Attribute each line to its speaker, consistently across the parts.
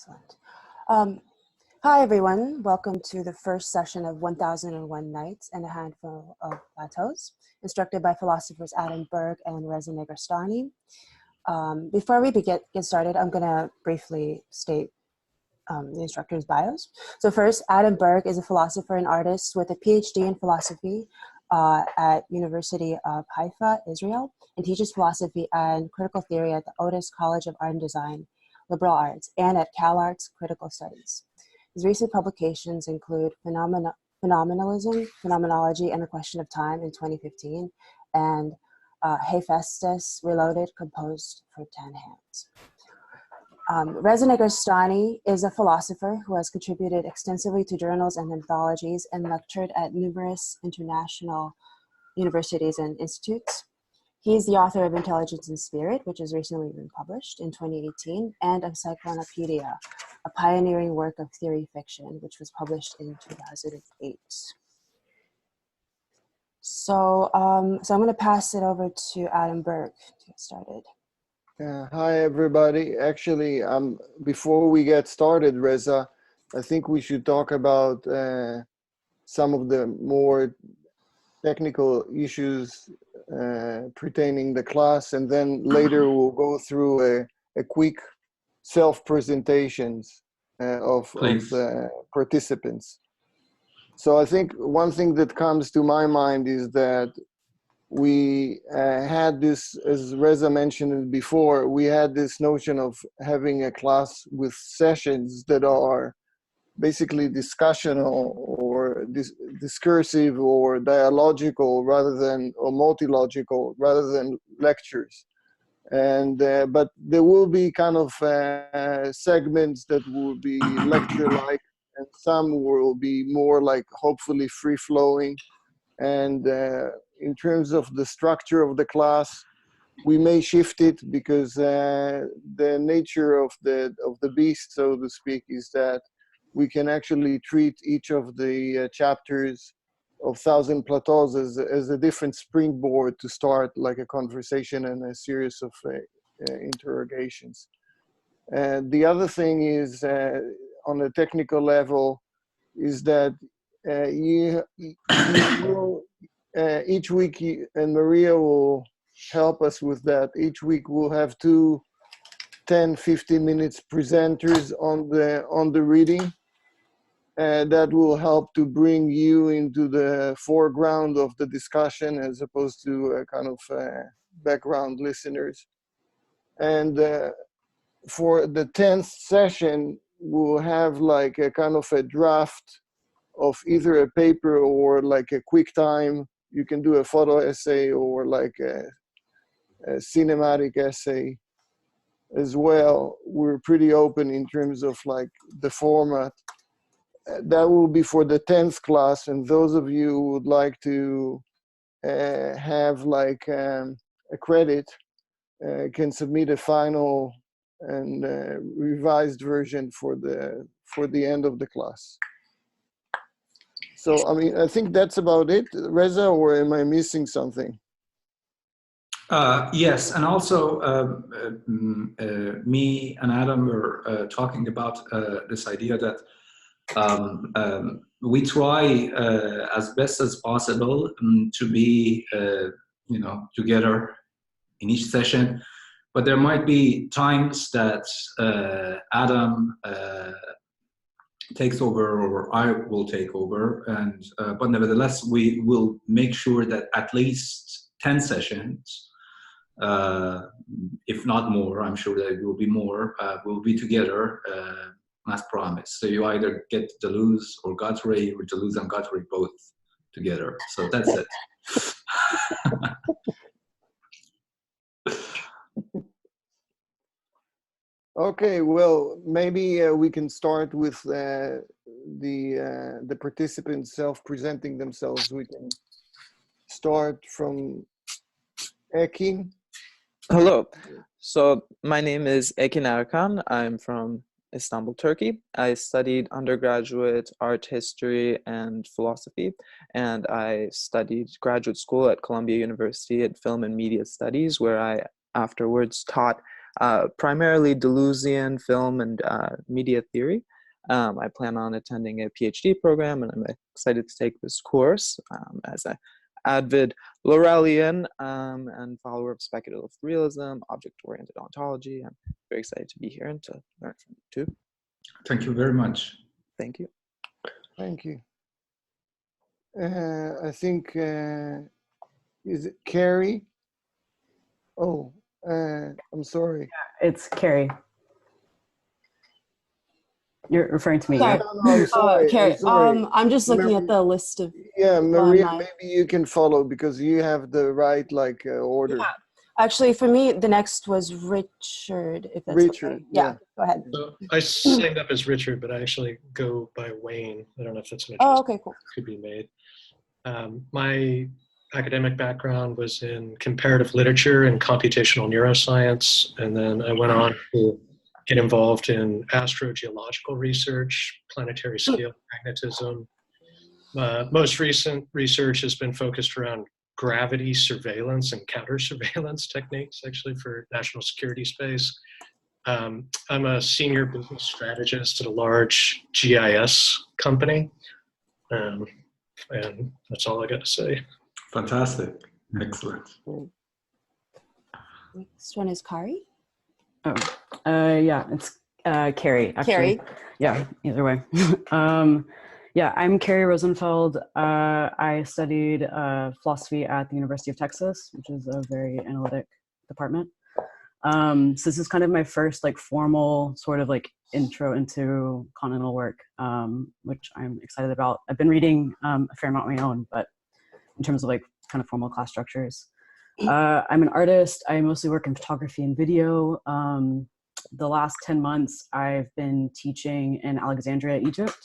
Speaker 1: Excellent. Hi, everyone. Welcome to the first session of 1001 Nights and a Handful of Plateaus, instructed by philosophers Adam Berg and Reza Negrestani. Before we get started, I'm going to briefly state the instructor's bios. So first, Adam Berg is a philosopher and artist with a PhD in philosophy at University of Haifa, Israel, and teaches philosophy and critical theory at the Otis College of Art and Design, Liberal Arts, and at CalArts Critical Studies. His recent publications include Phenomenalism, Phenomenology, and the Question of Time in 2015, and Hephaestus Reloaded, composed for 10 hands. Reza Negrestani is a philosopher who has contributed extensively to journals and anthologies and lectured at numerous international universities and institutes. He is the author of Intelligence and Spirit, which has recently been published in 2018, and of Cyclonopedia, a pioneering work of theory fiction, which was published in 2008. So I'm going to pass it over to Adam Berg to get started.
Speaker 2: Hi, everybody. Actually, before we get started, Reza, I think we should talk about some of the more technical issues pertaining the class, and then later we'll go through a quick self-presentations of the participants. So I think one thing that comes to my mind is that we had this, as Reza mentioned before, we had this notion of having a class with sessions that are basically discussional or discursive or dialogical rather than, or multilogical rather than lectures. And but there will be kind of segments that will be lecture-like, and some will be more like hopefully free-flowing. And in terms of the structure of the class, we may shift it because the nature of the beast, so to speak, is that we can actually treat each of the chapters of Thousand Plateaus as a different springboard to start like a conversation and a series of interrogations. And the other thing is, on a technical level, is that you will, each week, and Maria will help us with that, each week we'll have 10-15 minutes presenters on the reading. That will help to bring you into the foreground of the discussion as opposed to kind of background listeners. And for the 10th session, we'll have like a kind of a draft of either a paper or like a quick time. You can do a photo essay or like a cinematic essay as well. We're pretty open in terms of like the format. That will be for the 10th class, and those of you who would like to have like a credit can submit a final and revised version for the end of the class. So, I mean, I think that's about it. Reza, or am I missing something?
Speaker 3: Yes, and also me and Adam were talking about this idea that we try as best as possible to be, together in each session, but there might be times that Adam takes over or I will take over, and but nevertheless we will make sure that at least 10 sessions, if not more, I'm sure that it will be more, will be together as promised. So you either get Deleuze or Guattari, or Deleuze and Guattari both together. So that's it.
Speaker 2: Okay, well, maybe we can start with the participants self-presenting themselves. We can start from Ekin.
Speaker 4: Hello. So my name is Ekin Erkan. I'm from Istanbul, Turkey. I studied undergraduate art history and philosophy, and I studied graduate school at Columbia University at Film and Media Studies, where I afterwards taught primarily Deleuzean film and media theory. I plan on attending a PhD program, and I'm excited to take this course as an avid Laurelian and follower of speculative realism, object-oriented ontology. I'm very excited to be here and to learn from you too.
Speaker 3: Thank you very much.
Speaker 4: Thank you.
Speaker 2: Thank you. I think, is it Carrie? Oh, I'm sorry.
Speaker 5: Yeah, it's Carrie. You're referring to me.
Speaker 1: Sorry.
Speaker 5: Yeah?
Speaker 2: No, I'm sorry.
Speaker 1: Carrie,
Speaker 2: I'm sorry.
Speaker 1: I'm just looking at the list of.
Speaker 2: Yeah, Maria,
Speaker 1: my-
Speaker 2: maybe you can follow because you have the right order.
Speaker 1: Yeah. Actually, for me, the next was Richard. If that's
Speaker 2: Richard,
Speaker 1: okay. Yeah, go ahead.
Speaker 6: So I signed up as Richard, but I actually go by Wayne. I don't know if that's an
Speaker 1: Oh,
Speaker 6: adjustment
Speaker 1: okay, cool.
Speaker 6: could be made. My academic background was in comparative literature and computational neuroscience, and then I went on to get involved in astrogeological research, planetary scale magnetism. Most recent research has been focused around gravity surveillance and counter surveillance techniques, actually, for national security space. I'm a senior business strategist at a large GIS company, and that's all I got to say.
Speaker 3: Fantastic. Excellent.
Speaker 1: Next one is Kari.
Speaker 5: Oh, yeah, it's Carrie. Actually.
Speaker 1: Carrie.
Speaker 5: Yeah, either way. Yeah, I'm Carrie Rosenfeld. I studied philosophy at the University of Texas, which is a very analytic department. So this is kind of my first formal sort of intro into continental work, which I'm excited about. I've been reading a fair amount on my own, but in terms of kind of formal class structures. I'm an artist. I mostly work in photography and video. The last 10 months, I've been teaching in Alexandria, Egypt,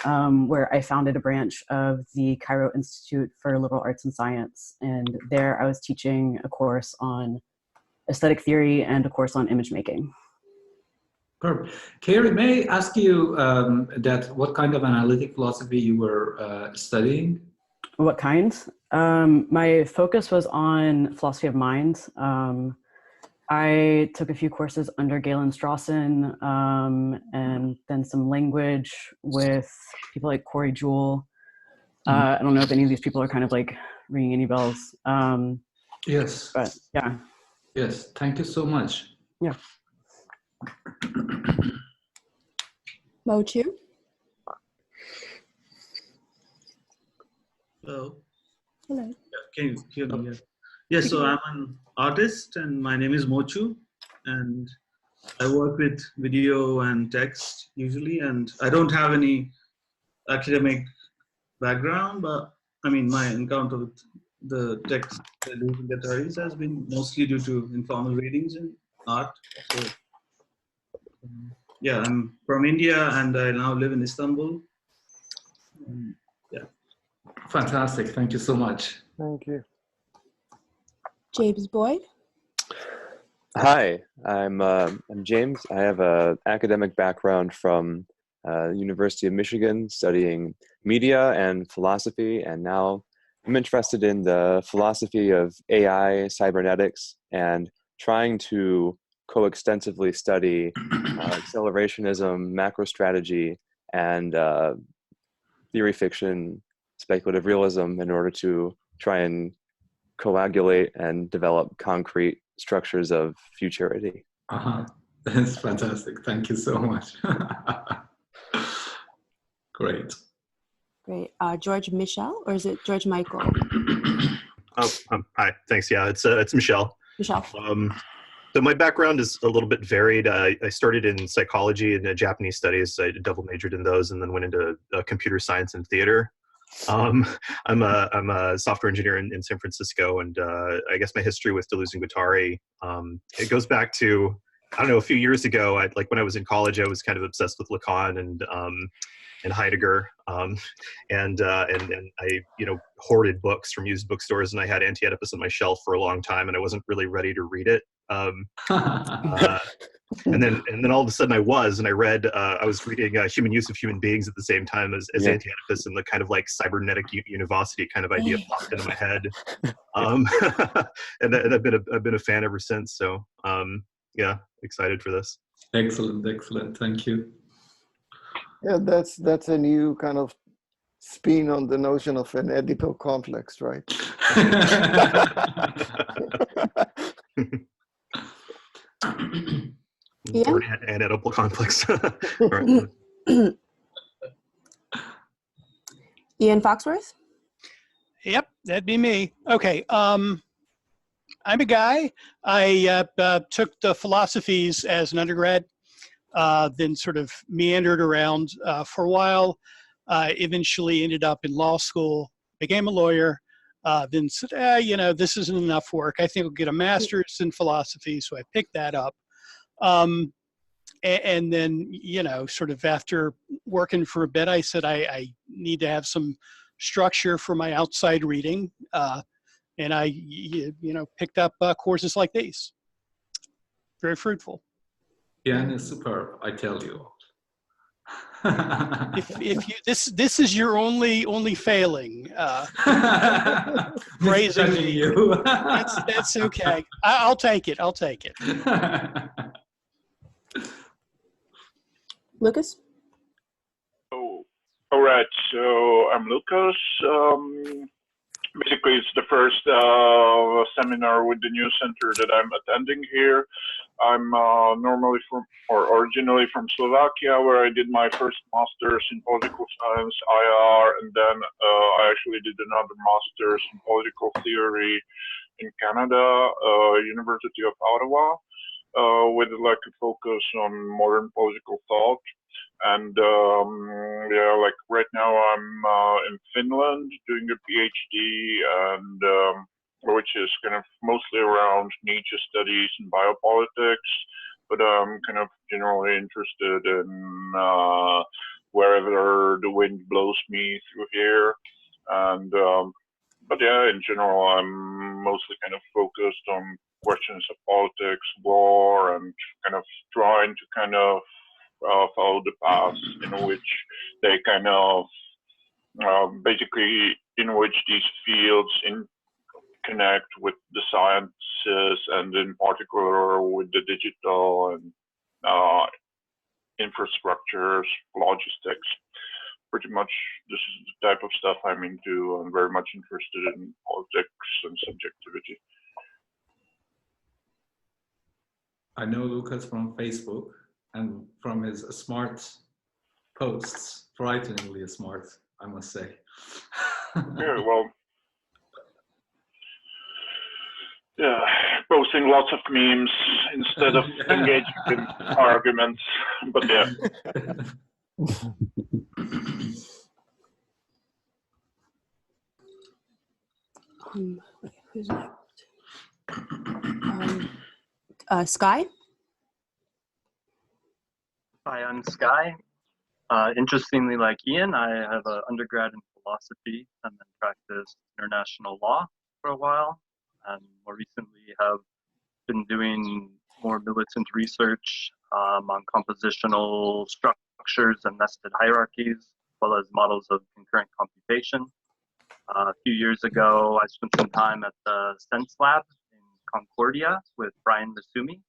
Speaker 5: where I founded a branch of the Cairo Institute for Liberal Arts and Science. And there I was teaching a course on aesthetic theory and a course on image making.
Speaker 3: Perfect. Carrie, may I ask you what kind of analytic philosophy you were studying?
Speaker 5: What kind? My focus was on philosophy of mind. I took a few courses under Galen Strawson, and then some language with people like Corey Jewell. I don't know if any of these people are kind of ringing any bells.
Speaker 3: Yes.
Speaker 5: But yeah.
Speaker 3: Yes. Thank you so much.
Speaker 5: Yeah.
Speaker 1: Mochu.
Speaker 7: Hello.
Speaker 1: Hello.
Speaker 7: Can you hear me? Yeah. Yes, so I'm an artist and my name is Mochu, and I work with video and text usually, and I don't have any academic background, but I mean my encounter with the text Deleuze and Guattari has been mostly due to informal readings in art. So yeah, I'm from India and I now live in Istanbul. Yeah.
Speaker 3: Fantastic. Thank you so much.
Speaker 2: Thank you.
Speaker 1: James Boyd.
Speaker 8: Hi, I'm James. I have an academic background from University of Michigan, studying media and philosophy, and now I'm interested in the philosophy of AI, cybernetics, and trying to coextensively study accelerationism, macrostrategy, and theory fiction, speculative realism in order to try and coagulate and develop concrete structures of futurity.
Speaker 3: That's fantastic. Thank you so much. Great.
Speaker 1: Great. George Michel, or is it George Michael?
Speaker 9: Hi. Thanks. Yeah, it's Michelle.
Speaker 1: Michelle.
Speaker 9: So my background is a little bit varied. I started in psychology and Japanese studies. I double majored in those, and then went into computer science and theater. I'm a software engineer in San Francisco, and I guess my history with Deleuze and Guattari, it goes back to, I don't know, a few years ago. When I was in college, I was kind of obsessed with Lacan and Heidegger, and I hoarded books from used bookstores, and I had Anti-Oedipus on my shelf for a long time, and I wasn't really ready to read it. And then all of a sudden I was, and I was reading Human Use of Human Beings at the same time as Anti-Oedipus, and the kind of cybernetic univocity kind of idea popped into my head. And I've been a fan ever since. So yeah, excited for this.
Speaker 3: Excellent, excellent. Thank you.
Speaker 2: Yeah, that's a new kind of spin on the notion of an Oedipal complex, right?
Speaker 9: Or an Oedipal complex. Right.
Speaker 1: Ian Foxworth?
Speaker 10: Yep, that'd be me. Okay, I'm a guy. I took the philosophies as an undergrad, then sort of meandered around for a while, eventually ended up in law school, became a lawyer, then said, you know, this isn't enough work. I think I'll get a master's in philosophy, so I picked that up. And then, you know, sort of after working for a bit, I said I need to have some structure for my outside reading. And I, you know, picked up courses like these. Very fruitful.
Speaker 3: Yeah, and it's superb, I tell you.
Speaker 10: If you this is your only failing, praising
Speaker 3: you.
Speaker 10: that's okay. I'll take it. I'll take it.
Speaker 1: Lucas?
Speaker 11: Oh, all right. So I'm Lucas. Basically, it's the first seminar with the new center that I'm attending here. I'm originally from Slovakia, where I did my first master's in political science, IR, and then I actually did another master's in political theory in Canada, University of Ottawa, with like a focus on modern political thought. And yeah, like right now I'm in Finland doing a PhD, and which is kind of mostly around Nietzsche studies and biopolitics, but I'm kind of generally interested in wherever the wind blows me through here. And but yeah, in general, I'm mostly kind of focused on questions of politics, war, and kind of trying to kind of follow the paths in which they kind of basically in which these fields connect with the sciences, and in particular with the digital and infrastructures, logistics. Pretty much this is the type of stuff I'm into. I'm very much interested in politics and subjectivity.
Speaker 3: I know Lucas from Facebook and from his smart posts, frighteningly smart, I must say.
Speaker 11: Yeah, well, yeah, posting lots of memes instead of engaging in arguments, but yeah.
Speaker 1: Who's next? Sky?
Speaker 12: Hi, I'm Sky. Interestingly, like Ian, I have an undergrad in philosophy and then practiced international law for a while, and more recently have been doing more militant research on compositional structures and nested hierarchies, as well as models of concurrent computation. A few years ago, I spent some time at the Sense Lab in Concordia with Brian Masumi.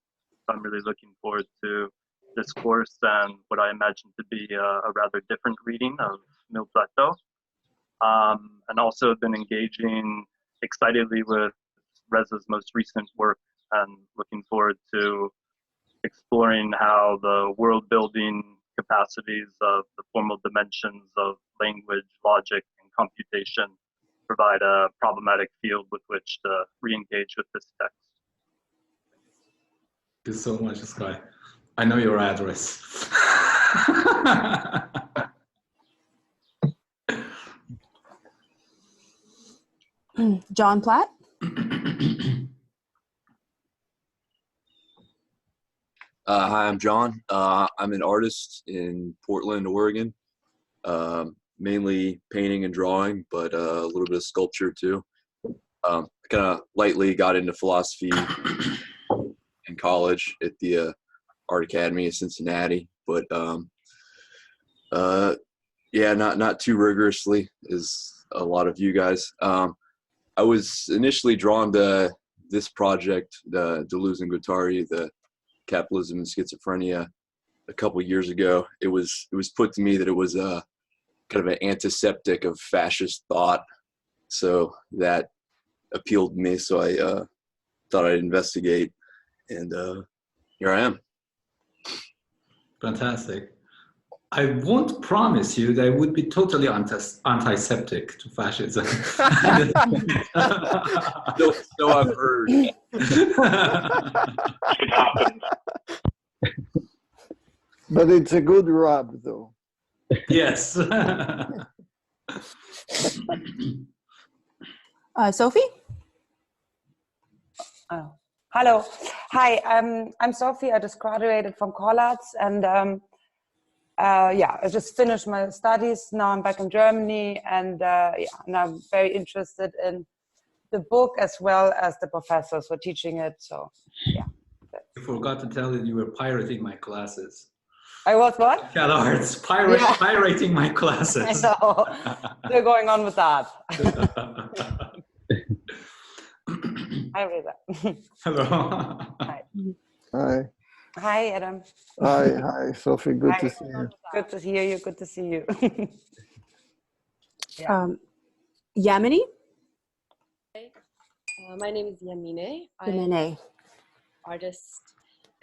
Speaker 12: So I'm really looking forward to this course and what I imagine to be a rather different reading of Plato. And also have been engaging excitedly with Reza's most recent work, and looking forward to exploring how the world building capacities of the formal dimensions of language, logic, and computation provide a problematic field with which to re-engage with this text.
Speaker 3: Thank you so much, Sky. I know your address.
Speaker 1: John Platt?
Speaker 13: Hi, I'm John. I'm an artist in Portland, Oregon. Mainly painting and drawing, but a little bit of sculpture too. Kind of lightly got into philosophy in college at the Art Academy of Cincinnati, but yeah, not too rigorously as a lot of you guys. I was initially drawn to this project, the Deleuze and Guattari, the Capitalism and Schizophrenia a couple years ago, it was put to me that it was a kind of an antiseptic of fascist thought. So that appealed to me. So I thought I'd investigate, and here I am.
Speaker 3: Fantastic. I won't promise you that it would be totally antiseptic to fascism.
Speaker 13: So I've heard.
Speaker 11: It happens.
Speaker 2: But it's a good rub, though.
Speaker 3: Yes.
Speaker 1: Sophie?
Speaker 14: Oh. Hello. Hi, I'm Sophie. I just graduated from college, and yeah, I just finished my studies. Now I'm back in Germany, and yeah, and I'm very interested in the book as well as the professors who are teaching it. So yeah.
Speaker 3: I forgot to tell you, you were pirating my classes.
Speaker 14: I was what?
Speaker 3: Cat arts, pirating my classes.
Speaker 14: I know. They're going on with that. Hi, Reza.
Speaker 3: Hello.
Speaker 14: Hi.
Speaker 2: Hi.
Speaker 14: Hi, Adam.
Speaker 2: Hi, Sophie. Good to see you.
Speaker 14: Good to hear you. Good to see you.
Speaker 1: Yeah. Yamini?
Speaker 15: My name is Yamine.
Speaker 1: I'm an
Speaker 15: artist.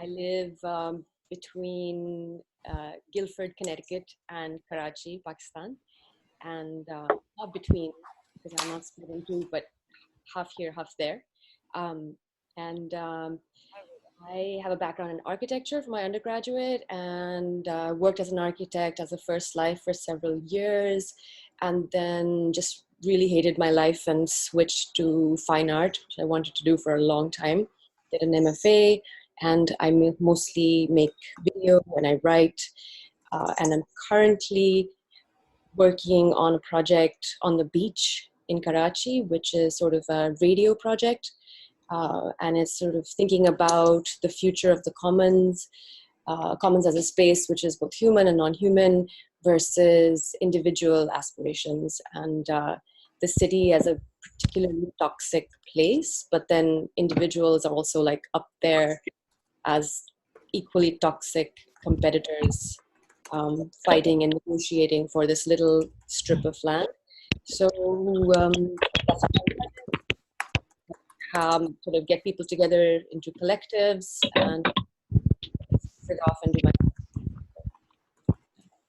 Speaker 15: I live between Guilford, Connecticut and Karachi, Pakistan. And not between, because I'm not split in two, but half here, half there. I have a background in architecture for my undergraduate, and worked as an architect as a first life for several years, and then just really hated my life and switched to fine art, which I wanted to do for a long time. Did an MFA, and I mostly make video and I write, and I'm currently working on a project on the beach in Karachi, which is sort of a radio project. And it's sort of thinking about the future of the commons, commons as a space which is both human and non-human versus individual aspirations, and the city as a particularly toxic place, but then individuals are also like up there as equally toxic competitors, fighting and negotiating for this little strip of land. So that's sort of get people together into collectives and sit off and do my.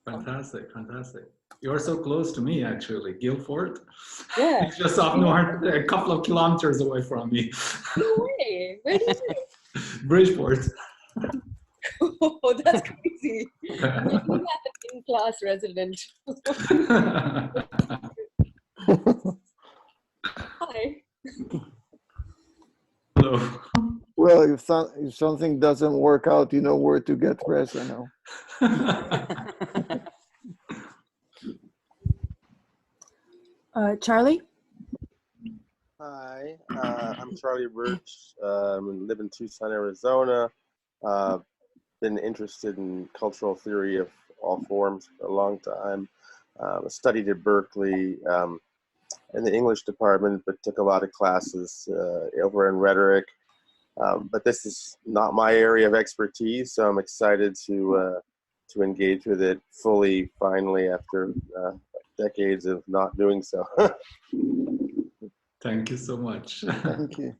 Speaker 3: Fantastic, fantastic. You're so close to me, actually, Guilford.
Speaker 15: Yeah.
Speaker 3: It's just up north, a couple of kilometers away from me.
Speaker 15: No way. Where do you live?
Speaker 3: Bridgeport.
Speaker 15: Oh, that's crazy. You have an in-class resident. Hi.
Speaker 3: Hello.
Speaker 2: Well, if something doesn't work out, you know where to get Reza now.
Speaker 1: Charlie?
Speaker 16: Hi, I'm Charlie Birch. I live in Tucson, Arizona. Been interested in cultural theory of all forms for a long time. Studied at Berkeley in the English department, but took a lot of classes over in rhetoric. But this is not my area of expertise, so I'm excited to engage with it fully, finally, after decades of not doing so.
Speaker 3: Thank you so much.
Speaker 2: Thank you.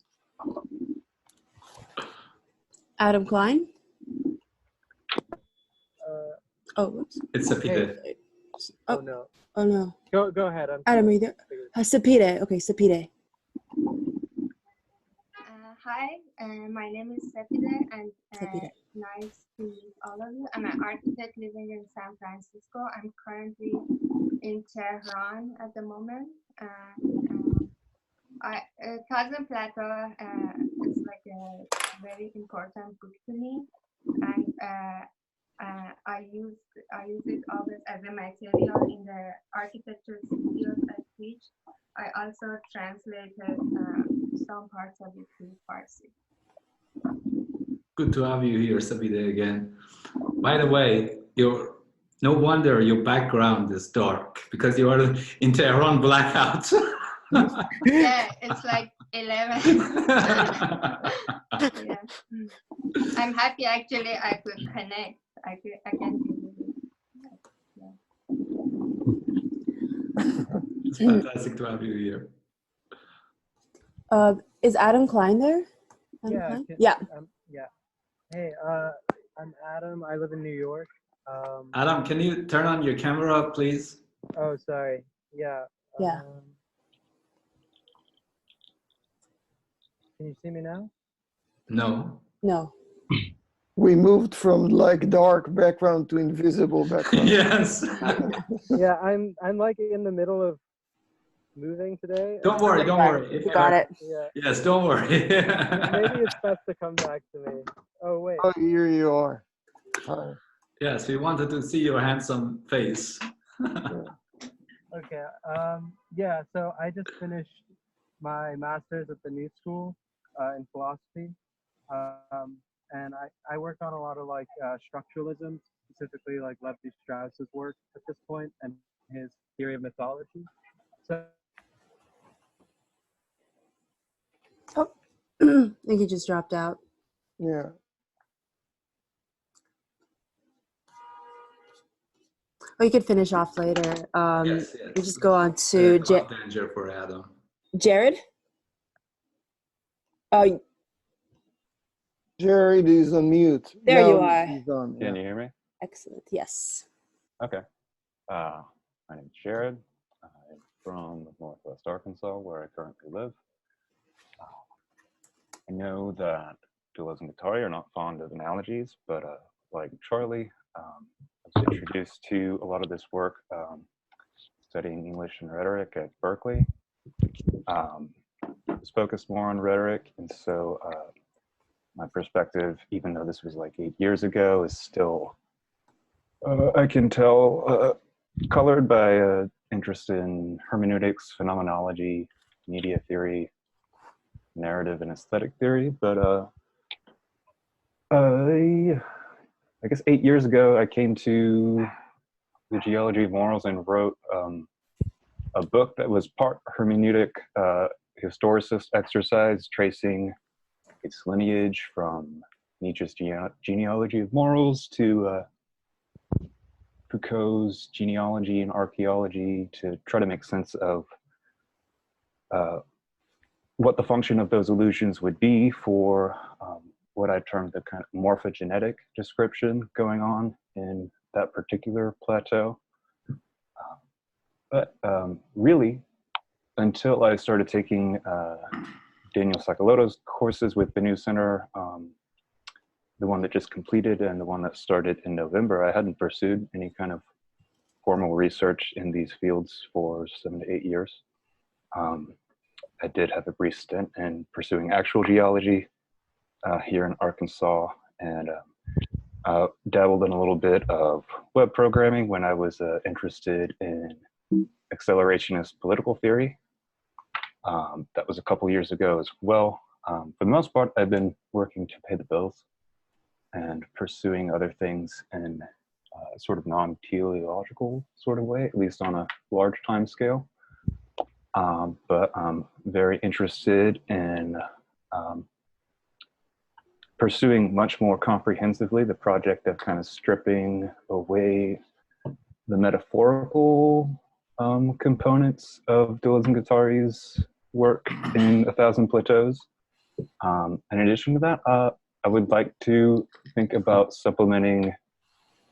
Speaker 1: Adam Klein? Oh, whoops.
Speaker 3: It's Sapide.
Speaker 1: Oh,
Speaker 17: no.
Speaker 1: Oh, no.
Speaker 17: Go ahead.
Speaker 1: Adam, are you there? Sapide. Okay, Sapide.
Speaker 18: Hi, my name is Sapide, and nice to meet all of you. I'm an architect living in San Francisco. I'm currently in Tehran at the moment. A Thousand Plateau is like a very important book to me, and I use it always as a material in the architecture studios I teach. I also translated some parts of it to Farsi.
Speaker 3: Good to have you here, Sapide, again. By the way, no wonder your background is dark, because you are in Tehran blackout.
Speaker 18: Yeah, it's like 11. Yeah. I'm happy actually I could connect. I can do it.
Speaker 3: It's fantastic to have you here.
Speaker 1: Is Adam Klein there? Adam
Speaker 17: Yeah.
Speaker 1: Klein? Yeah.
Speaker 17: Yeah. Hey, I'm Adam. I live in New York.
Speaker 3: Adam, can you turn on your camera, please?
Speaker 17: Oh, sorry. Yeah.
Speaker 1: Yeah.
Speaker 17: Can you see me now?
Speaker 3: No.
Speaker 1: No.
Speaker 2: We moved from like dark background to invisible background.
Speaker 3: Yes.
Speaker 17: Yeah, I'm like in the middle of moving today.
Speaker 3: Don't worry, don't worry.
Speaker 1: You got it.
Speaker 17: Yeah.
Speaker 3: Yes, don't worry.
Speaker 17: Maybe it's best to come back to me. Oh, wait.
Speaker 2: Oh, here you are. Hi.
Speaker 3: Yes, we wanted to see your handsome face.
Speaker 17: Okay. Yeah, so I just finished my master's at the New School in philosophy. And I work on a lot of like structuralism, specifically like Levi Strauss's work at this point and his theory of mythology. So
Speaker 1: Oh, I think he just dropped out.
Speaker 2: Yeah.
Speaker 1: Oh, you could finish off later.
Speaker 3: Yes.
Speaker 1: We just go on to
Speaker 3: Danger for Adam.
Speaker 1: Jared. Oh,
Speaker 2: Jared is on mute.
Speaker 1: there
Speaker 2: Now
Speaker 1: you are.
Speaker 2: he's on.
Speaker 19: Can you hear me?
Speaker 1: Excellent. Yes.
Speaker 19: Okay. My name's Jared. I'm from Northwest Arkansas, where I currently live. I know that Deleuze and Guattari are not fond of analogies, but like Charlie, I was introduced to a lot of this work studying English and rhetoric at Berkeley. It's focused more on rhetoric, and so my perspective, even though this was like 8 years ago, is still, I can tell, colored by interest in hermeneutics, phenomenology, media theory, narrative and aesthetic theory. But I guess 8 years ago, I came to the geology of morals and wrote a book that was part hermeneutic historicist exercise, tracing its lineage from Nietzsche's genealogy of morals to Foucault's genealogy and archaeology, to try to make sense of what the function of those illusions would be for what I termed the kind of morphogenetic description going on in that particular plateau. But really, until I started taking Daniel Sacalotto's courses with the New Center, the one that just completed and the one that started in November, I hadn't pursued any kind of formal research in these fields for 7 to 8 years. I did have a brief stint in pursuing actual geology here in Arkansas, and dabbled in a little bit of web programming when I was interested in accelerationist political theory. That was a couple years ago as well. For the most part, I've been working to pay the bills and pursuing other things in a sort of non-teleological sort of way, at least on a large time scale. But I'm very interested in pursuing much more comprehensively the project of kind of stripping away the metaphorical components of Deleuze and Guattari's work in A Thousand Plateaus. In addition to that, I would like to think about supplementing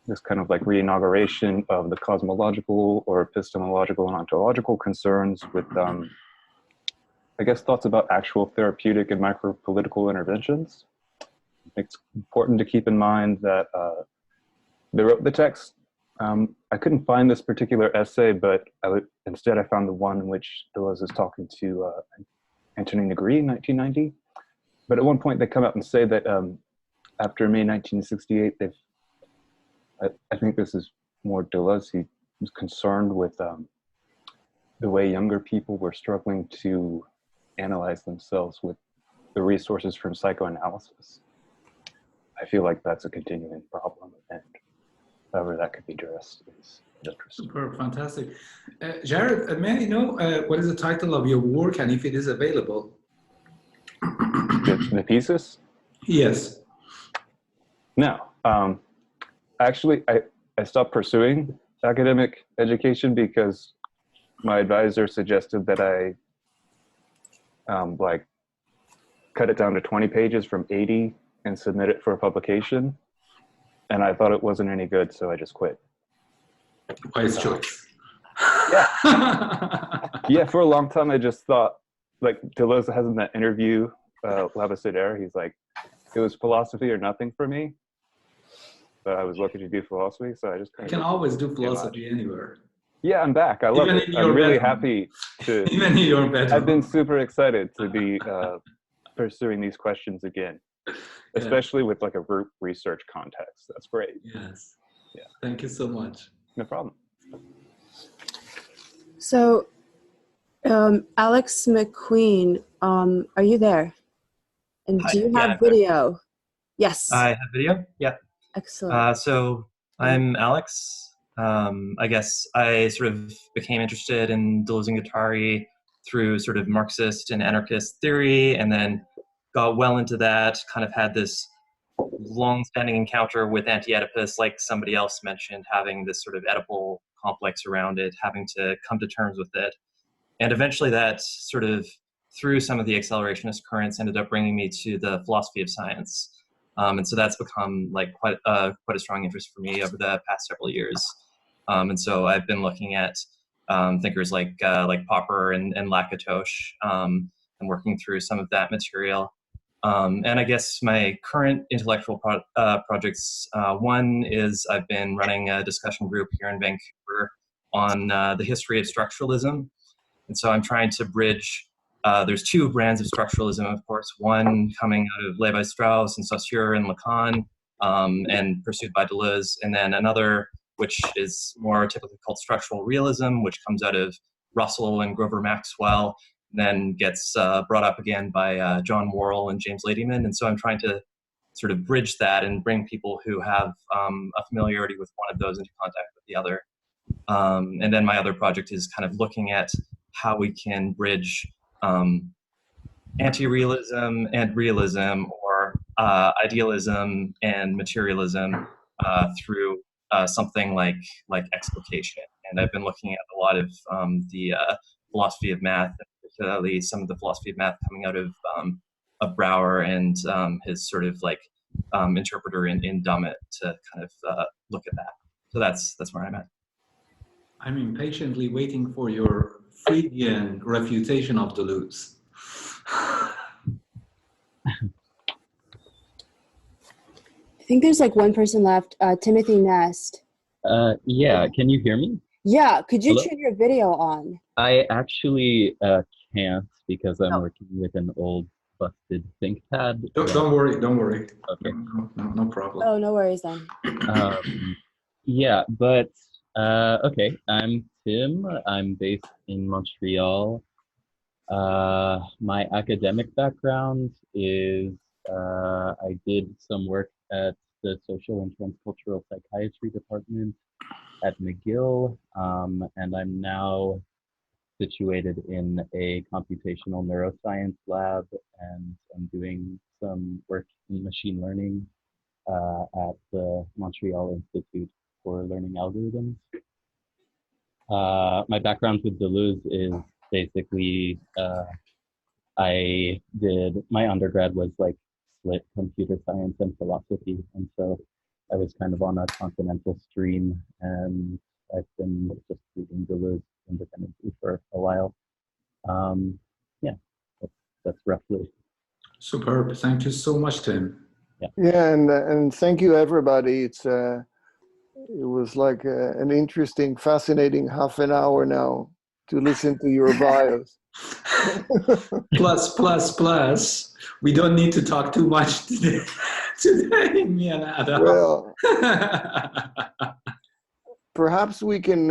Speaker 19: this kind of like re-inauguration of the cosmological or epistemological and ontological concerns with, I guess, thoughts about actual therapeutic and micro-political interventions. It's important to keep in mind that they wrote the text. I couldn't find this particular essay, but instead I found the one in which Deleuze is talking to Antonin Negri in 1990. But at one point they come out and say that after May 1968, I think this is more Deleuze. He was concerned with the way younger people were struggling to analyze themselves with the resources from psychoanalysis. I feel like that's a continuing problem, and however that could be addressed is interesting.
Speaker 3: Super, fantastic. Jared, may I know what is the title of your work and if it is available?
Speaker 19: The thesis?
Speaker 3: Yes.
Speaker 19: No. Actually, I stopped pursuing academic education because my advisor suggested that I like cut it down to 20 pages from 80 and submit it for publication. And I thought it wasn't any good, so I just quit.
Speaker 3: Wise choice.
Speaker 19: Yeah. Yeah, for a long time I just thought, like Deleuze has in that interview, Leviathan, he's like, it was philosophy or nothing for me. But I was lucky to do philosophy, so I just kind
Speaker 3: You can always do philosophy anywhere.
Speaker 19: Yeah, I'm back. I love
Speaker 3: Even
Speaker 19: it. I'm really happy to.
Speaker 3: Even in your bedroom.
Speaker 19: I've been super excited to be pursuing these questions again, especially with like a group research context. That's great.
Speaker 3: Yes.
Speaker 19: Yeah.
Speaker 3: Thank you so much.
Speaker 19: No problem.
Speaker 1: So, Alex McQueen, are you there? And
Speaker 20: Hi,
Speaker 1: do you have
Speaker 20: yeah,
Speaker 1: video? Yes.
Speaker 20: I have video. Yeah.
Speaker 1: Excellent.
Speaker 20: So I'm Alex. I guess I sort of became interested in Deleuze and Guattari through sort of Marxist and anarchist theory, and then got well into that, kind of had this long-standing encounter with anti-Oedipus, like somebody else mentioned, having this sort of Oedipal complex around it, having to come to terms with it. And eventually that sort of, through some of the accelerationist currents, ended up bringing me to the philosophy of science. And so that's become like quite a strong interest for me over the past several years. And so I've been looking at thinkers like Popper and Lakatos, and working through some of that material. And I guess my current intellectual projects, one is I've been running a discussion group here in Vancouver on the history of structuralism. And so I'm trying to bridge, there's two brands of structuralism, of course, one coming out of Levi-Strauss and Saussure and Lacan, and pursued by Deleuze, and then another which is more typically called structural realism, which comes out of Russell and Grover Maxwell, then gets brought up again by John Worrell and James Ladyman. And so I'm trying to sort of bridge that and bring people who have a familiarity with one of those into contact with the other. And then my other project is kind of looking at how we can bridge anti-realism and realism, or idealism and materialism through something like explication. And I've been looking at a lot of the philosophy of math, particularly some of the philosophy of math coming out of Brouwer and his sort of like interpreter in Dummett to kind of look at that. So that's where I'm at.
Speaker 3: I'm impatiently waiting for your Freudian refutation of Deleuze.
Speaker 1: I think there's like one person left, Timothy Nest.
Speaker 21: Yeah, can you hear me?
Speaker 1: Yeah, could you
Speaker 21: Hello?
Speaker 1: turn your video on?
Speaker 21: I actually can't because I'm working with an old busted ThinkPad.
Speaker 3: Don't worry.
Speaker 21: Okay.
Speaker 3: No problem.
Speaker 1: Oh, no worries then.
Speaker 21: Yeah, but okay, I'm Tim. I'm based in Montreal. My academic background is I did some work at the Social and Transcultural Psychiatry Department at McGill, and I'm now situated in a computational neuroscience lab, and I'm doing some work in machine learning at the Montreal Institute for Learning Algorithms. My background with Deleuze is basically my undergrad was like split computer science and philosophy, and so I was kind of on a continental stream, and I've been just reading Deleuze independently for a while. Yeah, that's roughly.
Speaker 3: Superb. Thank you so much, Tim.
Speaker 2: Yeah, and thank you everybody. It was like an interesting, fascinating half an hour now to listen to your bios.
Speaker 3: Plus. We don't need to talk too much today, me and Adam.
Speaker 2: Well, perhaps we can,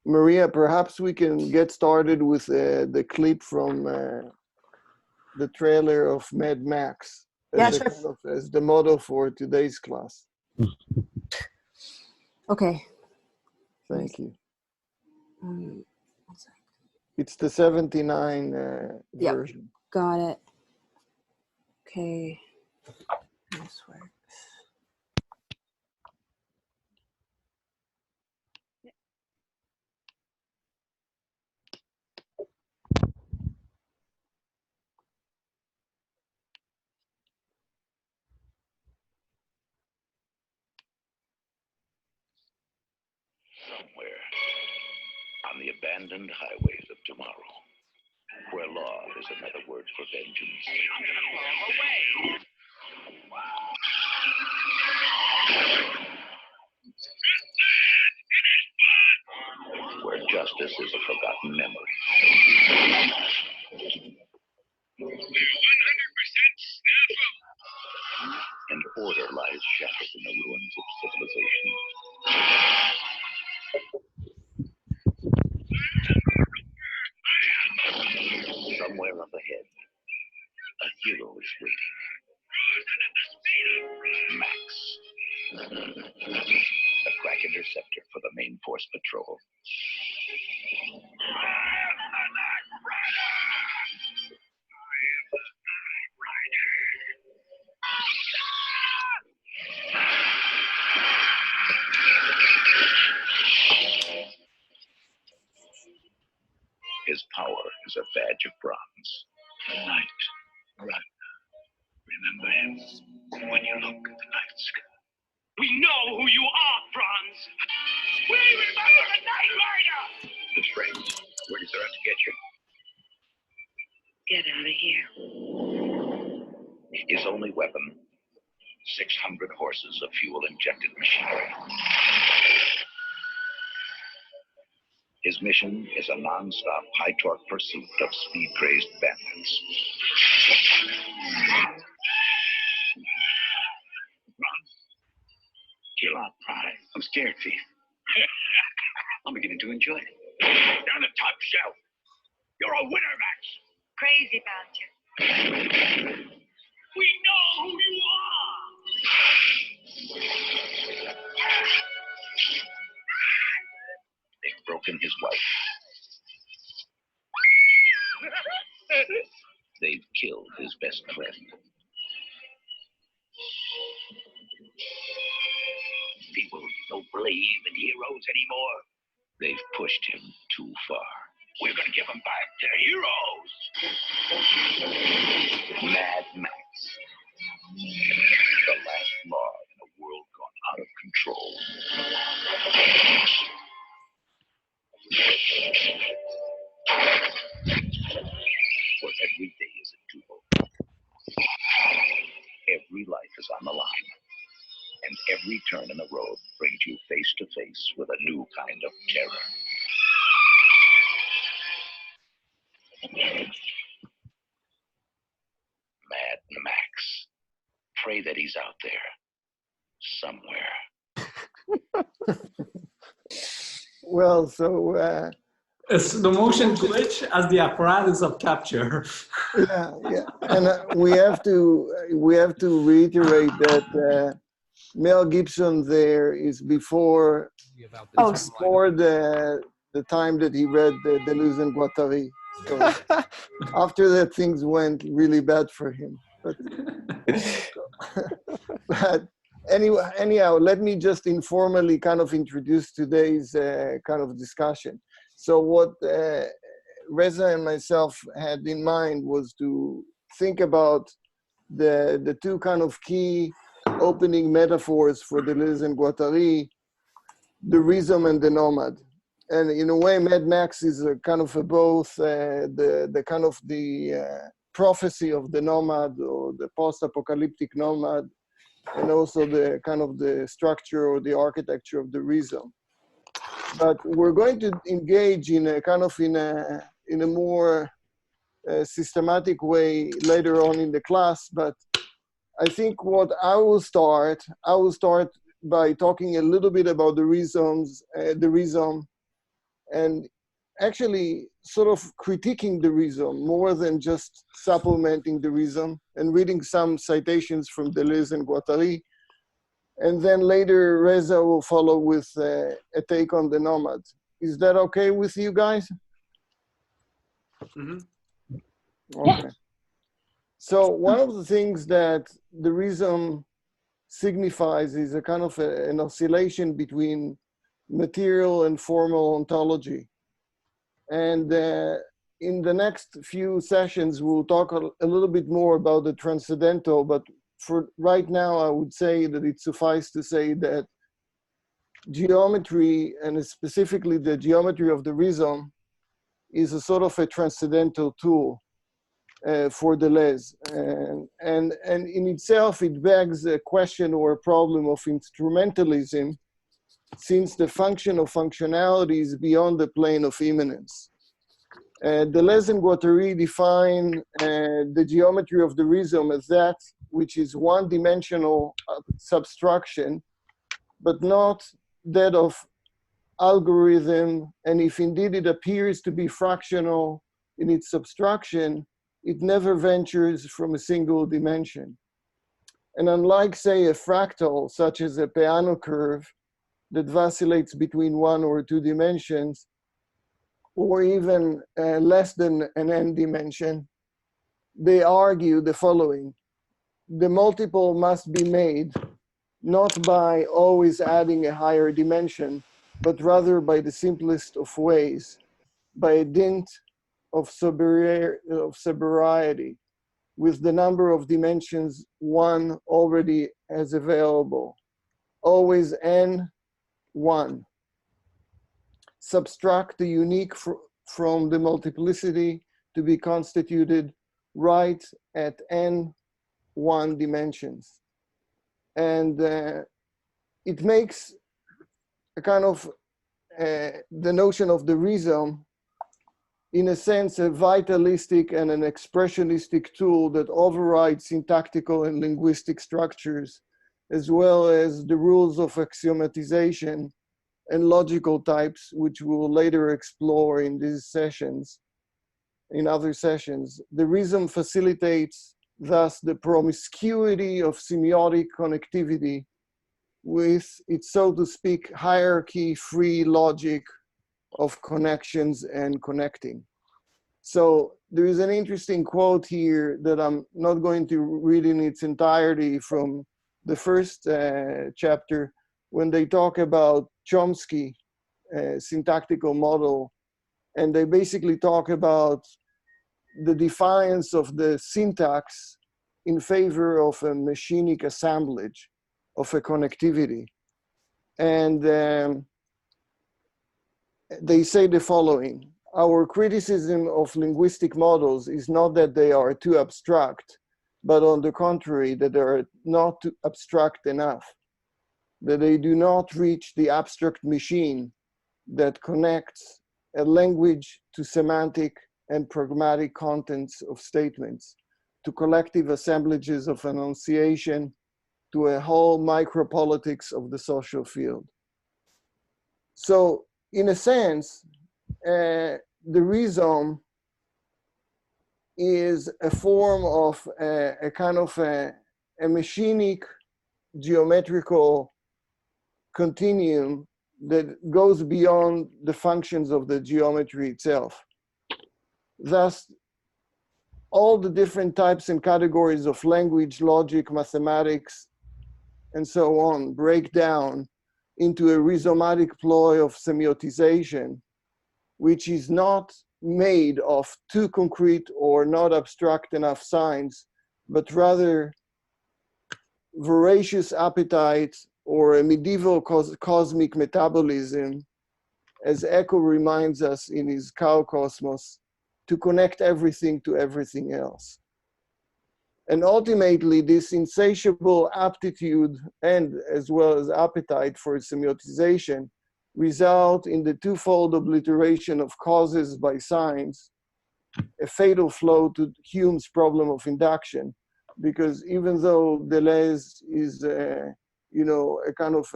Speaker 2: Maria, perhaps we can get started with the clip from the trailer of Mad Max as, as the model for today's class.
Speaker 1: Okay.
Speaker 2: Thank you. It's the 79
Speaker 1: Yep.
Speaker 2: version.
Speaker 1: Got it. Okay. This works.
Speaker 4: Somewhere on the abandoned highways of tomorrow, where law is another word for vengeance. Where justice is a forgotten memory. And order lies shattered in the ruins of civilization. Somewhere up ahead, a hero is waiting. Max, a crack interceptor for the main force patrol. His power is a badge of bronze. Night, run. Remember him when you look at the night sky.
Speaker 22: We know who you are, Bronze. We remember the Night Rider.
Speaker 4: The phrase, where does there have to get you?
Speaker 22: Get out of here.
Speaker 4: His only weapon, 600 horses of fuel-injected machinery. His mission is a non-stop, high-torque pursuit of speed-crazed bandits.
Speaker 22: Bronze. Chill out, Pride. I'm scared, Thief. I'm beginning to enjoy it. You're on the top shelf. You're a winner, Max.
Speaker 18: Crazy about you.
Speaker 22: We know who you are.
Speaker 4: They've broken his wife. They've killed his best friend.
Speaker 22: People don't believe in heroes anymore.
Speaker 4: They've pushed him too far.
Speaker 22: We're going to give them back their heroes.
Speaker 4: Mad Max. The last law in a world gone out of control. Where every day is a duel. Every life is on the line. And every turn in the road brings you face to face with a new kind of terror. Mad Max. Pray that he's out there. Somewhere.
Speaker 2: Well, so
Speaker 3: it's the motion glitch as the apparatus of capture.
Speaker 2: yeah, and we have to reiterate that Mel Gibson there is before the time that he read Deleuze and Guattari. So after that, things went really bad for him. But anyhow, let me just informally kind of introduce today's kind of discussion. So what Reza and myself had in mind was to think about the two kind of key opening metaphors for Deleuze and Guattari, the rhizome and the nomad. And in a way, Mad Max is a kind of both the kind of the prophecy of the nomad or the post-apocalyptic nomad, and also the kind of the structure or the architecture of the rhizome. But we're going to engage in a kind of in a more systematic way later on in the class. But I think what I will start by talking a little bit about the rhizome, and actually sort of critiquing the rhizome more than just supplementing the rhizome, and reading some citations from Deleuze and Guattari. And then later Reza will follow with a take on the nomad. Is that okay with you guys? Okay. So one of the things that the reason signifies is a kind of an oscillation between material and formal ontology. And in the next few sessions, we'll talk a little bit more about the transcendental, but for right now, I would say that it suffices to say that geometry, and specifically the geometry of the rhizome, is a sort of a transcendental tool for Deleuze. And in itself, it begs a question or a problem of instrumentalism, since the function of functionality is beyond the plane of immanence. Deleuze and Guattari define the geometry of the rhizome as that which is one-dimensional subtraction, but not that of algorithm, and if indeed it appears to be fractional in its subtraction, it never ventures from a single dimension. And unlike, say, a fractal, such as a Peano curve that vacillates between 1 or 2 dimensions, or even less than an n dimension, they argue the following: the multiple must be made not by always adding a higher dimension, but rather by the simplest of ways, by a dint of sobriety, with the number of dimensions one already has available. Always n1. Subtract the unique from the multiplicity to be constituted right at n1 dimensions. And it makes a kind of the notion of the rhizome, in a sense, a vitalistic and an expressionistic tool that overrides syntactical and linguistic structures, as well as the rules of axiomatization and logical types, which we will later explore in these sessions, in other sessions. The rhizome facilitates thus the promiscuity of semiotic connectivity with its, so to speak, hierarchy-free logic of connections and connecting. So there is an interesting quote here that I'm not going to read in its entirety from the first chapter, when they talk about Chomsky, syntactical model, and they basically talk about the defiance of the syntax in favor of a machinic assemblage of a connectivity. And they say the following: our criticism of linguistic models is not that they are too abstract, but on the contrary, that they are not too abstract enough, that they do not reach the abstract machine that connects a language to semantic and pragmatic contents of statements, to collective assemblages of enunciation, to a whole micropolitics of the social field. So in a sense, the rhizome is a form of a kind of a machinic geometrical continuum that goes beyond the functions of the geometry itself. Thus, all the different types and categories of language, logic, mathematics, and so on break down into a rhizomatic ploy of semiotization, which is not made of too concrete or not abstract enough signs, but rather voracious appetite or a medieval cosmic metabolism, as Eco reminds us in his Cow Cosmos, to connect everything to everything else. And ultimately, this insatiable aptitude and as well as appetite for semiotization result in the twofold obliteration of causes by signs, a fatal flaw to Hume's problem of induction, because even though Deleuze is, a kind of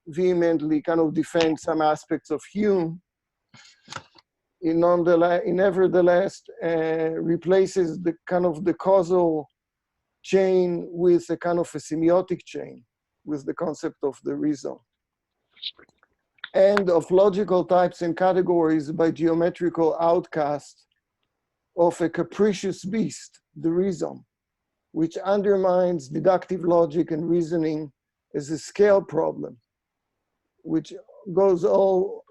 Speaker 2: vehemently kind of defends some aspects of Hume, he nevertheless replaces the kind of the causal chain with a kind of a semiotic chain, with the concept of the rhizome. and of logical types and categories by geometrical outcast of a capricious beast, the reason, which undermines deductive logic and reasoning as a scale problem, which goes all,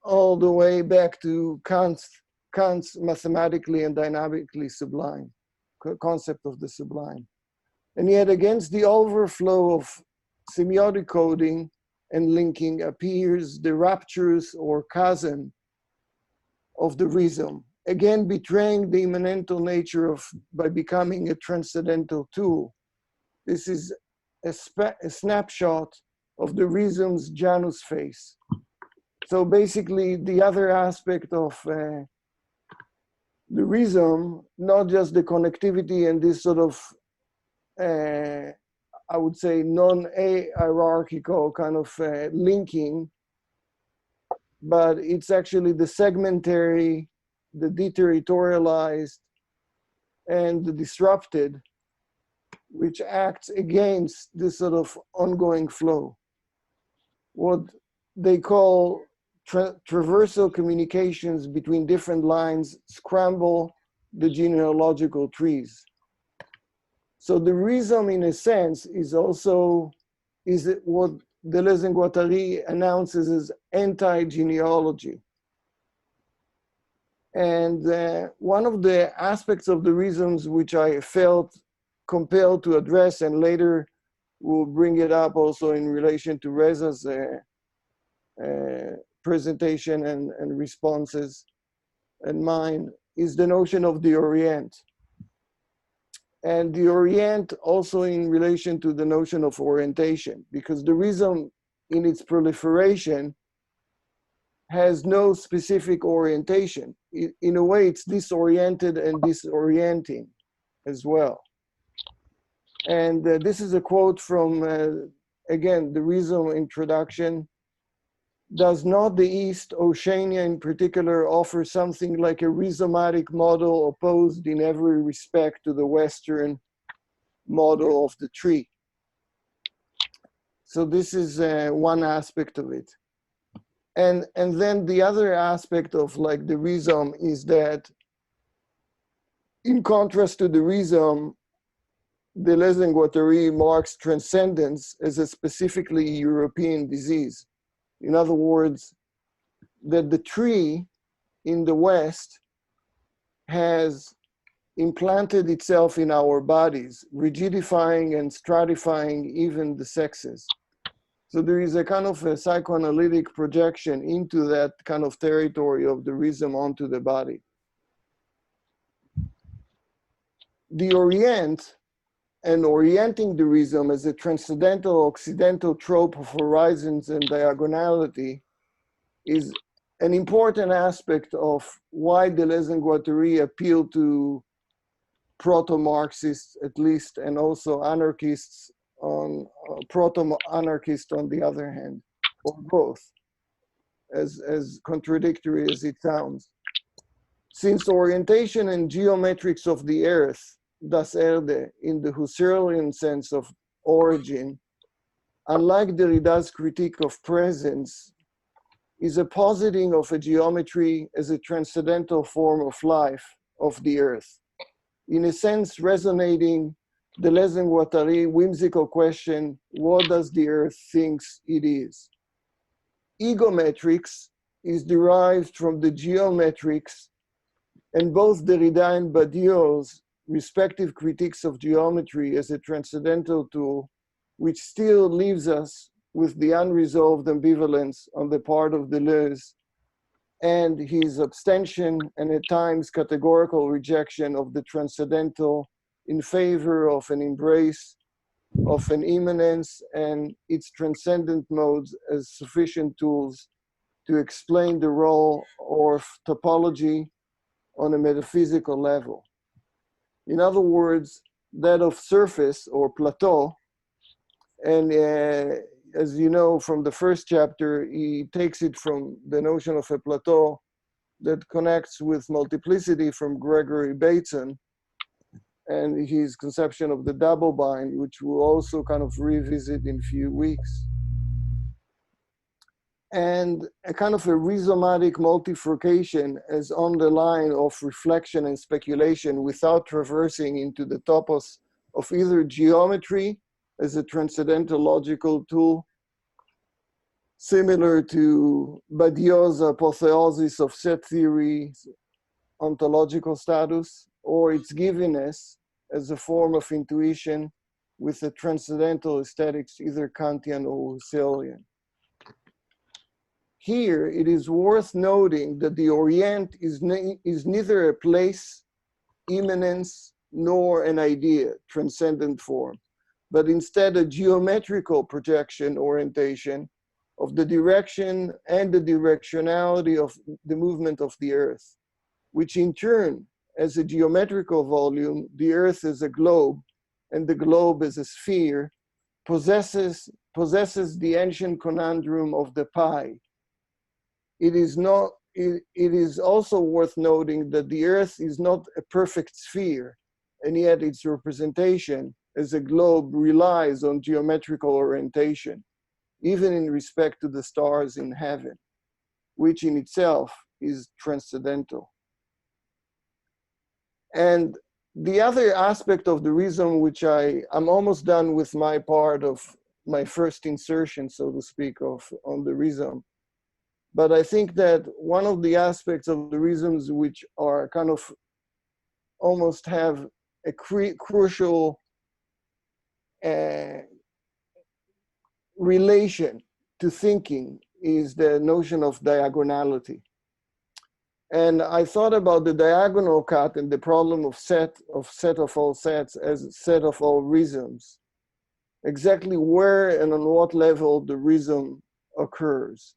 Speaker 2: all the way back to Kant's mathematically and dynamically sublime concept of the sublime. And yet against the overflow of semiotic coding and linking appears the rapturous or chasm of the reason, again betraying the immanental nature of by becoming a transcendental tool. This is a snapshot of the reason's Janus face. So basically the other aspect of the reason, not just the connectivity and this sort of I would say non-hierarchical kind of linking, but it's actually the segmentary, the deterritorialized, and the disrupted, which acts against this sort of ongoing flow. What they call traversal communications between different lines scramble the genealogical trees. So the reason, in a sense, is also what Deleuze and Guattari announces as anti-genealogy. And one of the aspects of the reasons which I felt compelled to address, and later we'll bring it up also in relation to Reza's presentation and responses and mine, is the notion of the Orient. And the Orient also in relation to the notion of orientation, because the reason in its proliferation has no specific orientation. In a way, it's disoriented and disorienting as well. And this is a quote from, again, the reason introduction. Does not the East, Oceania in particular, offer something like a rhizomatic model opposed in every respect to the Western model of the tree? So this is one aspect of it. And then the other aspect of like the rhizome is that in contrast to the rhizome, Deleuze and Guattari marks transcendence as a specifically European disease. In other words, that the tree in the West has implanted itself in our bodies, rigidifying and stratifying even the sexes. So there is a kind of a psychoanalytic projection into that kind of territory of the rhizome onto the body. The Orient, and orienting the rhizome as a transcendental occidental trope of horizons and diagonality is an important aspect of why Deleuze and Guattari appeal to proto-Marxists at least, and also anarchists on proto-anarchists on the other hand, or both, as contradictory as it sounds. Since orientation and geometrics of the earth, das Erde, in the Husserlian sense of origin, unlike Derrida's critique of presence, is a positing of a geometry as a transcendental form of life of the earth. In a sense, resonating Deleuze and Guattari whimsical question, what does the earth thinks it is? Egometrics is derived from the geometrics, and both Derrida and Badiou's respective critiques of geometry as a transcendental tool, which still leaves us with the unresolved ambivalence on the part of Deleuze and his abstention and at times categorical rejection of the transcendental in favor of an embrace of an immanence and its transcendent modes as sufficient tools to explain the role of topology on a metaphysical level. In other words, that of surface or plateau, and as you know from the first chapter, he takes it from the notion of a plateau that connects with multiplicity from Gregory Bateson and his conception of the double bind, which we'll also kind of revisit in a few weeks. and a kind of a rhizomatic multifurcation as on the line of reflection and speculation without traversing into the topos of either geometry as a transcendental logical tool, similar to Badiou's apotheosis of set theory, ontological status, or its givenness as a form of intuition with a transcendental aesthetics, either Kantian or Husserlian. Here, it is worth noting that the Orient is neither a place, immanence, nor an idea, transcendent form, but instead a geometrical projection orientation of the direction and the directionality of the movement of the Earth, which in turn, as a geometrical volume, the Earth as a globe and the globe as a sphere, possesses the ancient conundrum of the pie. It is also worth noting that the Earth is not a perfect sphere, and yet its representation as a globe relies on geometrical orientation, even in respect to the stars in heaven, which in itself is transcendental. And the other aspect of the reason, which I'm almost done with my part of my first insertion, so to speak, on the reason. But I think that one of the aspects of the reasons which are kind of almost have a crucial relation to thinking is the notion of diagonality. And I thought about the diagonal cut and the problem of set of all sets as set of all reasons, exactly where and on what level the reason occurs.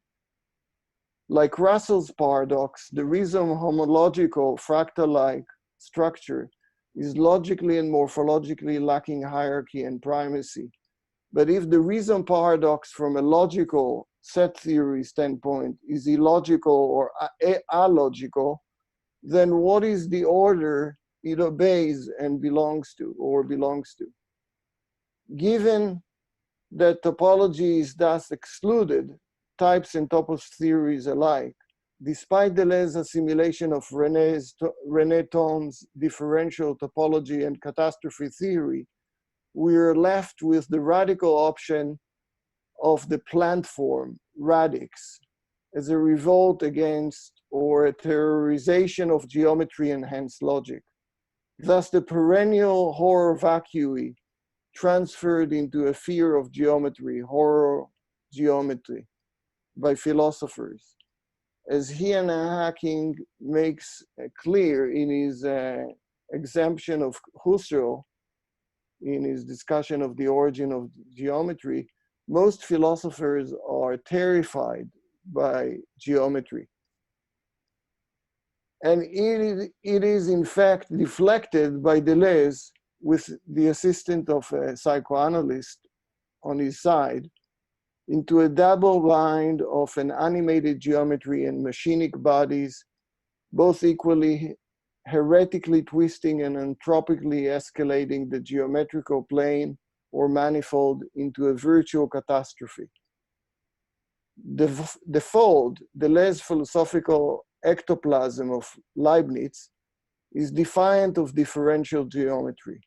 Speaker 2: Like Russell's paradox, the reason homological fractal-like structure is logically and morphologically lacking hierarchy and primacy. But if the reason paradox from a logical set theory standpoint is illogical or allogical, then what is the order it obeys and belongs to? Given that topology is thus excluded, types and topos theories alike, despite Deleuze's assimilation of René Thom's differential topology and catastrophe theory, we are left with the radical option of the plant form, radix, as a revolt against or a terrorization of geometry and hence logic. Thus the perennial horror vacui transferred into a fear of geometry, horror geometry, by philosophers. As Hannah Hacking makes clear in his exemption of Husserl, in his discussion of the origin of geometry, most philosophers are terrified by geometry. And it is in fact deflected by Deleuze with the assistance of a psychoanalyst on his side into a double bind of an animated geometry and machinic bodies, both equally heretically twisting and entropically escalating the geometrical plane or manifold into a virtual catastrophe. The fold, the less philosophical ectoplasm of Leibniz, is defiant of differential geometry.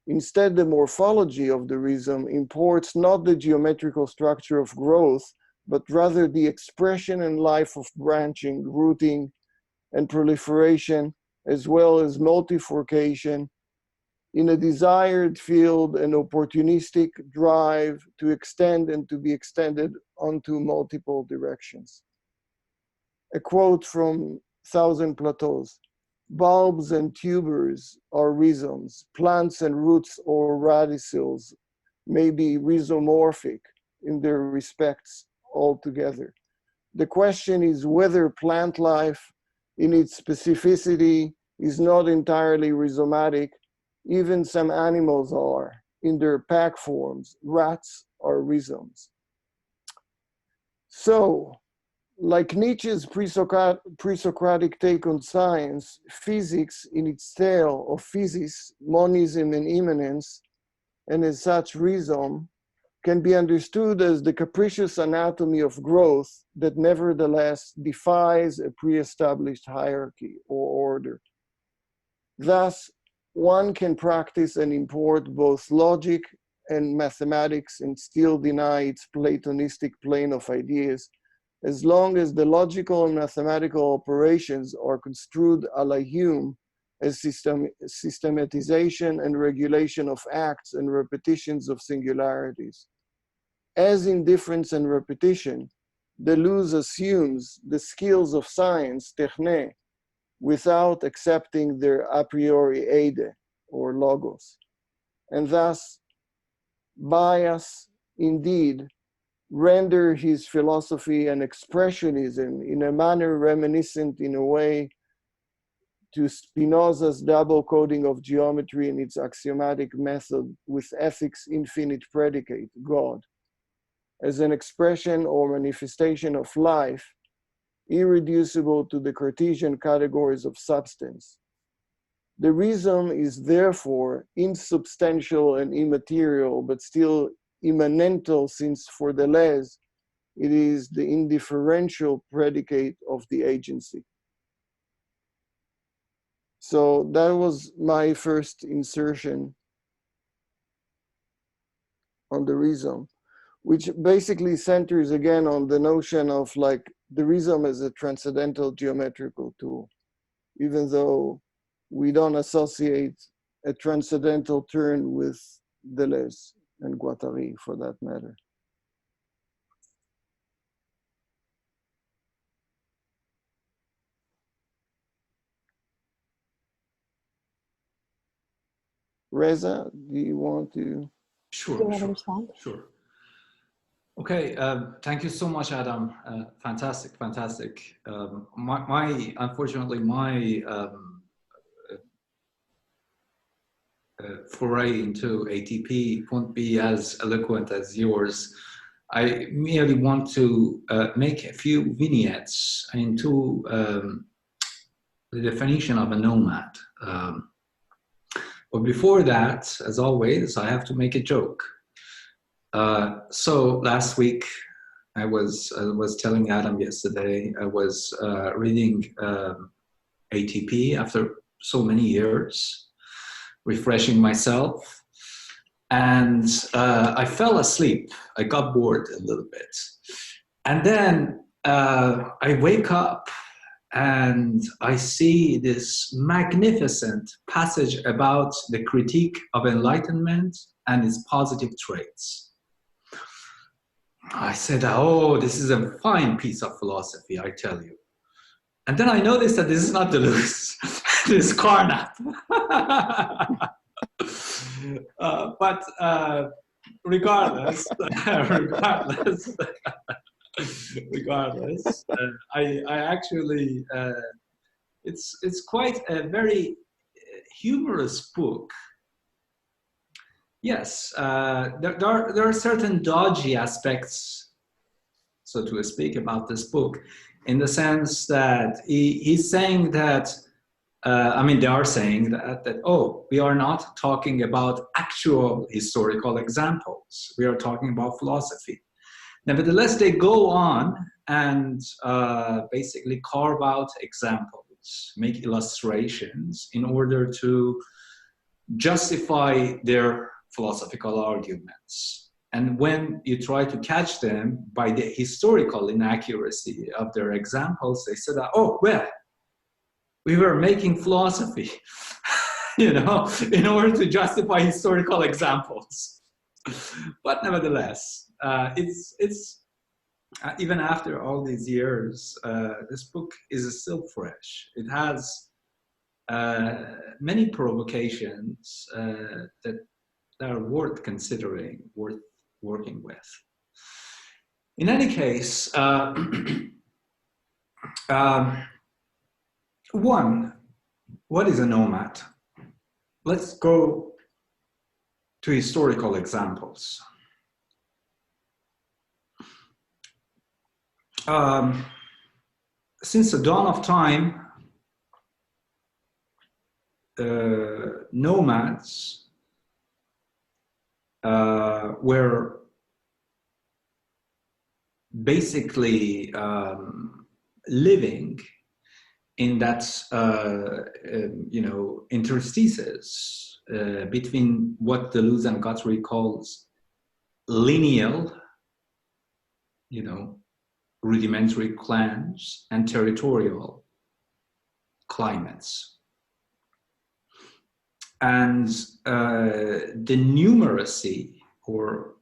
Speaker 2: Instead, the morphology of the reason imports not the geometrical structure of growth, but rather the expression and life of branching, rooting, and proliferation, as well as multifurcation, in a desired field and opportunistic drive to extend and to be extended onto multiple directions. A quote from A Thousand Plateaus: bulbs and tubers are rhizomes, plants and roots or radicils may be rhizomorphic in their respects altogether. The question is whether plant life in its specificity is not entirely rhizomatic. Even some animals are, in their pack forms. Rats are rhizomes. So, like Nietzsche's pre-Socratic take on science, physics in its tale of physis, monism and immanence, and as such rhizome, can be understood as the capricious anatomy of growth that nevertheless defies a pre-established hierarchy or order. Thus, one can practice and import both logic and mathematics and still deny its Platonistic plane of ideas, as long as the logical and mathematical operations are construed a la Hume as systematization and regulation of acts and repetitions of singularities. As in difference and repetition, Deleuze assumes the skills of science, techne, without accepting their a priori eide, or logos. And thus, bias, indeed, render his philosophy an expressionism in a manner reminiscent in a way to Spinoza's double coding of geometry and its axiomatic method with ethics' infinite predicate, God, as an expression or manifestation of life, irreducible to the Cartesian categories of substance. The reason is therefore insubstantial and immaterial, but still immanental, since for Deleuze, it is the indifferential predicate of the agency. So that was my first insertion on the reason, which basically centers again on the notion of like the reason as a transcendental geometrical tool, even though we don't associate a transcendental turn with Deleuze and Guattari for that matter. Reza, do you want to?
Speaker 3: Sure,
Speaker 1: Do you want to
Speaker 3: sure,
Speaker 1: respond?
Speaker 3: sure. Okay, thank you so much, Adam. Fantastic, fantastic. Unfortunately, my foray into ATP won't be as eloquent as yours. I merely want to make a few vignettes into the definition of a nomad. But before that, as always, I have to make a joke. So last week, I was telling Adam yesterday, I was reading ATP after so many years, refreshing myself, and I fell asleep. I got bored a little bit. And then I wake up and I see this magnificent passage about the critique of enlightenment and its positive traits. I said, oh, this is a fine piece of philosophy, I tell you. And then I noticed that this is not Deleuze, this is Carnap. But regardless, I actually, it's quite a very humorous book. Yes, there are certain dodgy aspects, so to speak, about this book, in the sense that he's saying that, I mean, they are saying that, oh, we are not talking about actual historical examples. We are talking about philosophy. Nevertheless, they go on and basically carve out examples, make illustrations in order to justify their philosophical arguments. And when you try to catch them by the historical inaccuracy of their examples, they said, oh, well, we were making philosophy, you know, in order to justify historical examples. But nevertheless, it's even after all these years, this book is still fresh. It has many provocations that are worth considering, worth working with. In any case, one, what is a nomad? Let's go to historical examples. Since the dawn of time, nomads were basically living in that interstices between what Deleuze and Guattari calls lineal, rudimentary clans, and territorial climates. And the numeracy, or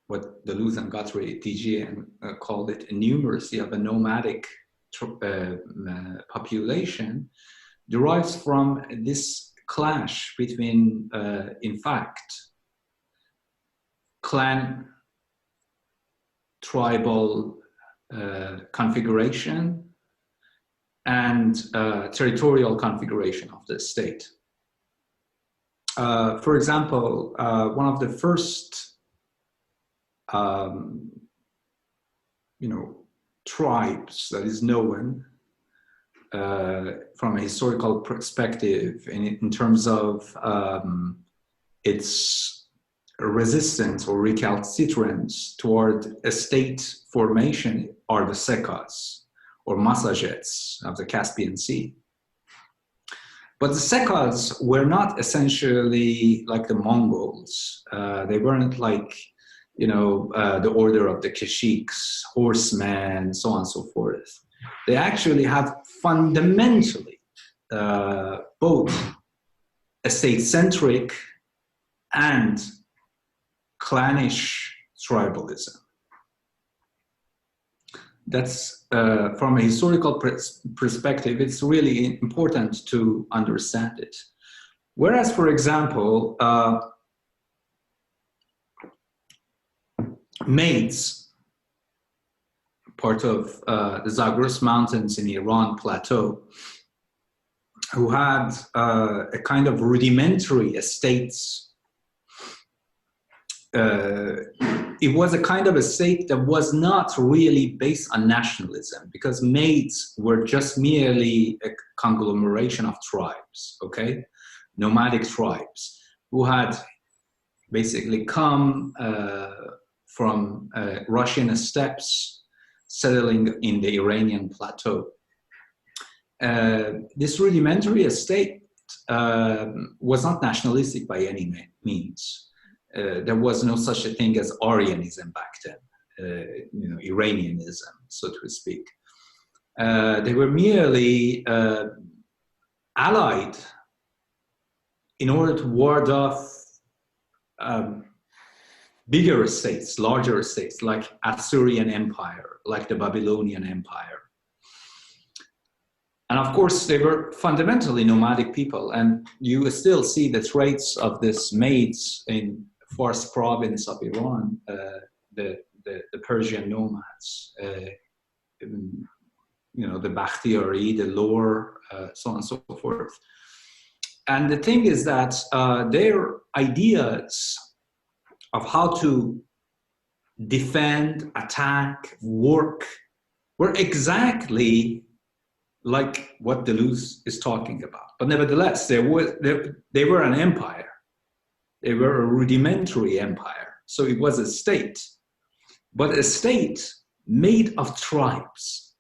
Speaker 3: what Deleuze and Guattari, DG, called it, a numeracy of a nomadic population, derives from this clash between, in fact, clan, tribal configuration and territorial configuration of the state. For example, one of the first tribes that is known from a historical perspective in terms of its resistance or recalcitrance toward a state formation are the Sekas or Massagettes of the Caspian Sea. But the Sekas were not essentially like the Mongols. They weren't like, the order of the Keshiks, horsemen, so on and so forth. They actually have fundamentally both a state-centric and clannish tribalism. That's from a historical perspective, it's really important to understand it. Whereas, for example, Maids, part of the Zagros Mountains in Iran plateau, who had a kind of rudimentary estates. It was a kind of a state that was not really based on nationalism, because maids were just merely a conglomeration of tribes, okay? Nomadic tribes who had basically come from Russian steppes, settling in the Iranian plateau. This rudimentary estate was not nationalistic by any means. There was no such a thing as Aryanism back then, Iranianism, so to speak. They were merely allied in order to ward off bigger estates, larger estates, like Assyrian Empire, like the Babylonian Empire. And of course, they were fundamentally nomadic people, and you still see the traits of these maids in Fars province of Iran, the Persian nomads, the Bakhtiyari, the Lor, so on and so forth. And the thing is that their ideas of how to defend, attack, work were exactly like what Deleuze is talking about. But nevertheless, they were an empire. They were a rudimentary empire. So it was a state, but a state made of tribes.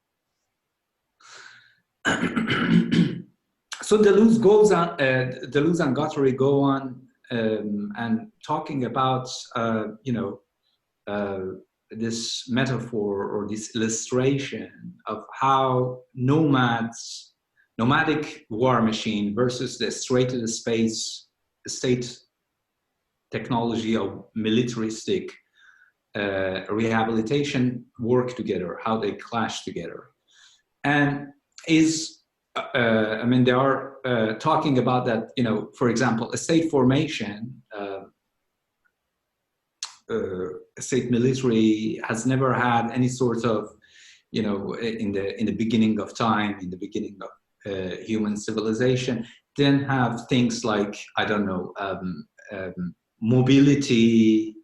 Speaker 3: So Deleuze goes on, Deleuze and Guattari go on and talking about, this metaphor or this illustration of how nomadic war machine versus the straight-to-the-state technology of militaristic rehabilitation work together, how they clash together. And they are talking about that, for example, a state formation, a state military has never had any sort of, in the beginning of time, in the beginning of human civilization, didn't have things like, mobility,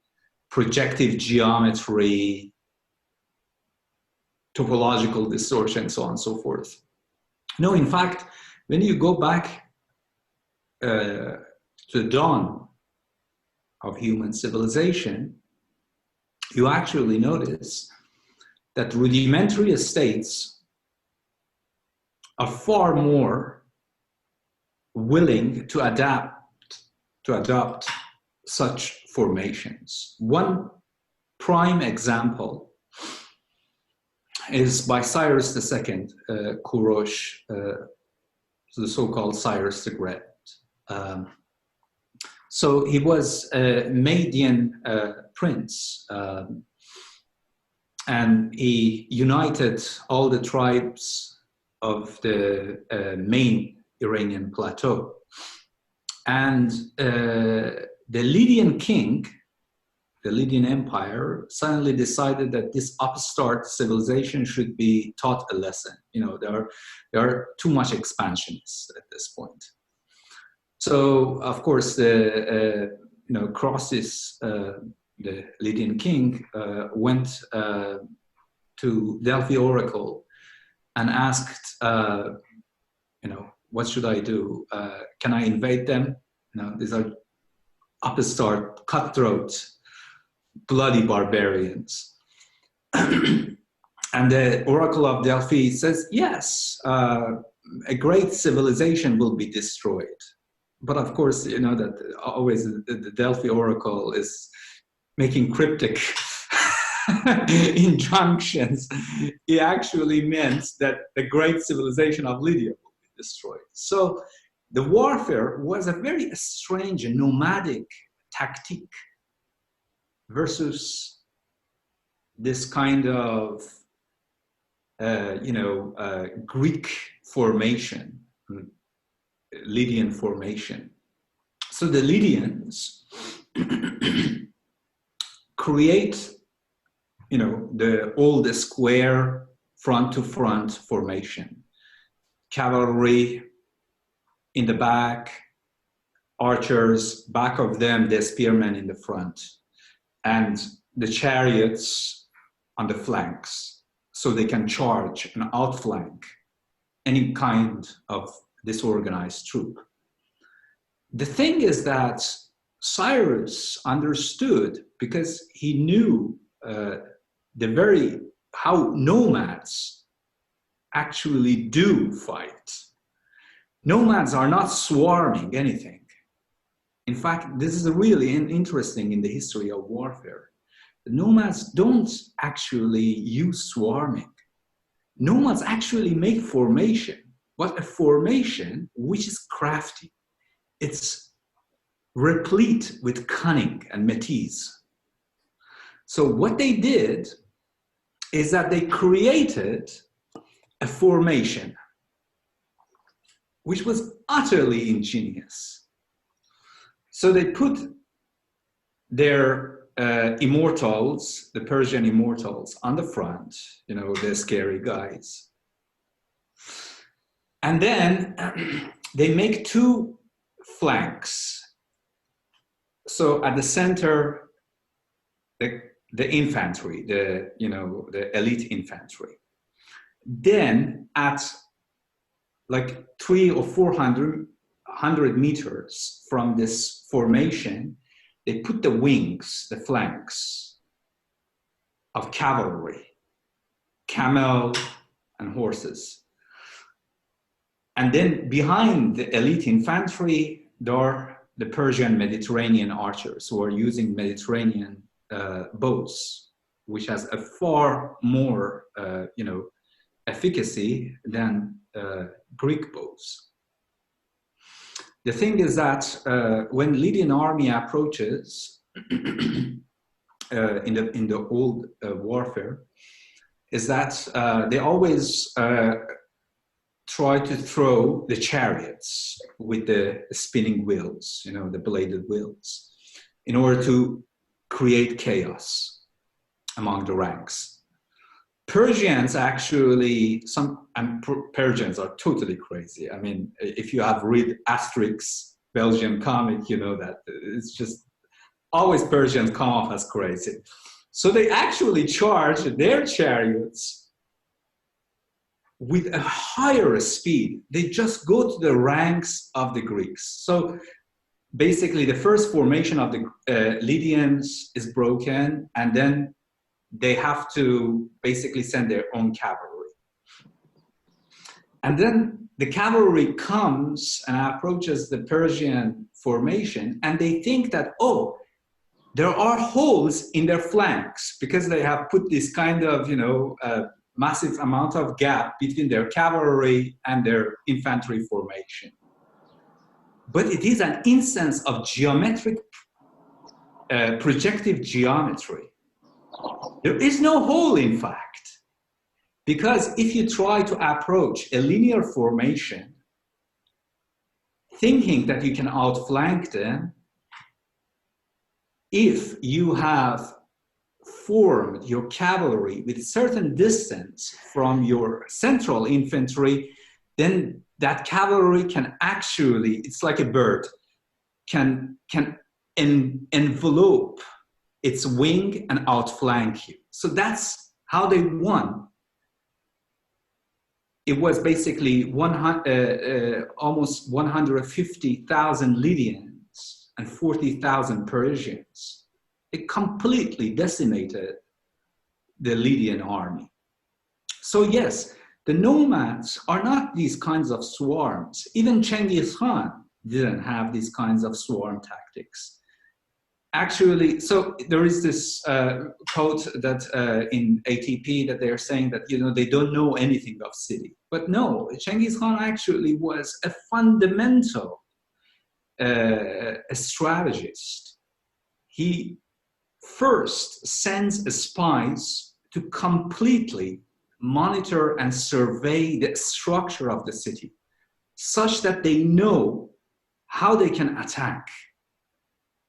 Speaker 3: projective geometry, topological distortion, so on and so forth. No, in fact, when you go back to the dawn of human civilization, you actually notice that rudimentary states are far more willing to adopt such formations. One prime example is by Cyrus II, Kourosh, the so-called Cyrus the Great. So he was a Median prince, and he united all the tribes of the main Iranian plateau. And the Lydian king, the Lydian Empire, suddenly decided that this upstart civilization should be taught a lesson. You know, there are too much expansionists at this point. So, of course, Croesus, the Lydian king, went to Delphi Oracle and asked, what should I do? Can I invade them? These are upstart, cutthroat, bloody barbarians. And the Oracle of Delphi says, yes, a great civilization will be destroyed. But of course, you know that always the Delphi Oracle is making cryptic injunctions. He actually meant that the great civilization of Lydia will be destroyed. So the warfare was a very strange nomadic tactic versus this kind of, Greek formation, Lydian formation. So the Lydians create, the old square front-to-front formation. Cavalry in the back, archers, back of them, the spearmen in the front, and the chariots on the flanks, so they can charge and outflank any kind of disorganized troop. The thing is that Cyrus understood, because he knew how nomads actually do fight. Nomads are not swarming anything. In fact, this is really interesting in the history of warfare. The nomads don't actually use swarming. Nomads actually make formation, but a formation which is crafty. It's replete with cunning and métis. So what they did is that they created a formation which was utterly ingenious. So they put their immortals, the Persian immortals, on the front, the scary guys. And then they make two flanks. So at the center, the infantry, the elite infantry. Then at like 300 or 400 meters from this formation, they put the wings, the flanks of cavalry, camel and horses. And then behind the elite infantry, there are the Persian Mediterranean archers who are using Mediterranean bows, which has a far more, efficacy than Greek bows. The thing is that when Lydian army approaches in the old warfare, is that they always try to throw the chariots with the spinning wheels, the bladed wheels, in order to create chaos among the ranks. Persians actually, Persians are totally crazy. I mean, if you have read Asterix, Belgian comic, you know that it's just always Persians come off as crazy. So they actually charge their chariots with a higher speed. They just go to the ranks of the Greeks. So basically the first formation of the Lydians is broken, and then they have to basically send their own cavalry. And then the cavalry comes and approaches the Persian formation, and they think that, oh, there are holes in their flanks because they have put this kind of, massive amount of gap between their cavalry and their infantry formation. But it is an instance of geometric, projective geometry. There is no hole, in fact, because if you try to approach a linear formation, thinking that you can outflank them, if you have formed your cavalry with a certain distance from your central infantry, then that cavalry can actually, it's like a bird, can envelope its wing and outflank you. So that's how they won. It was basically almost 150,000 Lydians and 40,000 Persians. It completely decimated the Lydian army. So yes, the nomads are not these kinds of swarms. Even Genghis Khan didn't have these kinds of swarm tactics. Actually, so there is this quote that in ATP that they are saying that, they don't know anything of city. But no, Genghis Khan actually was a fundamental strategist. He first sends spies to completely monitor and survey the structure of the city, such that they know how they can attack.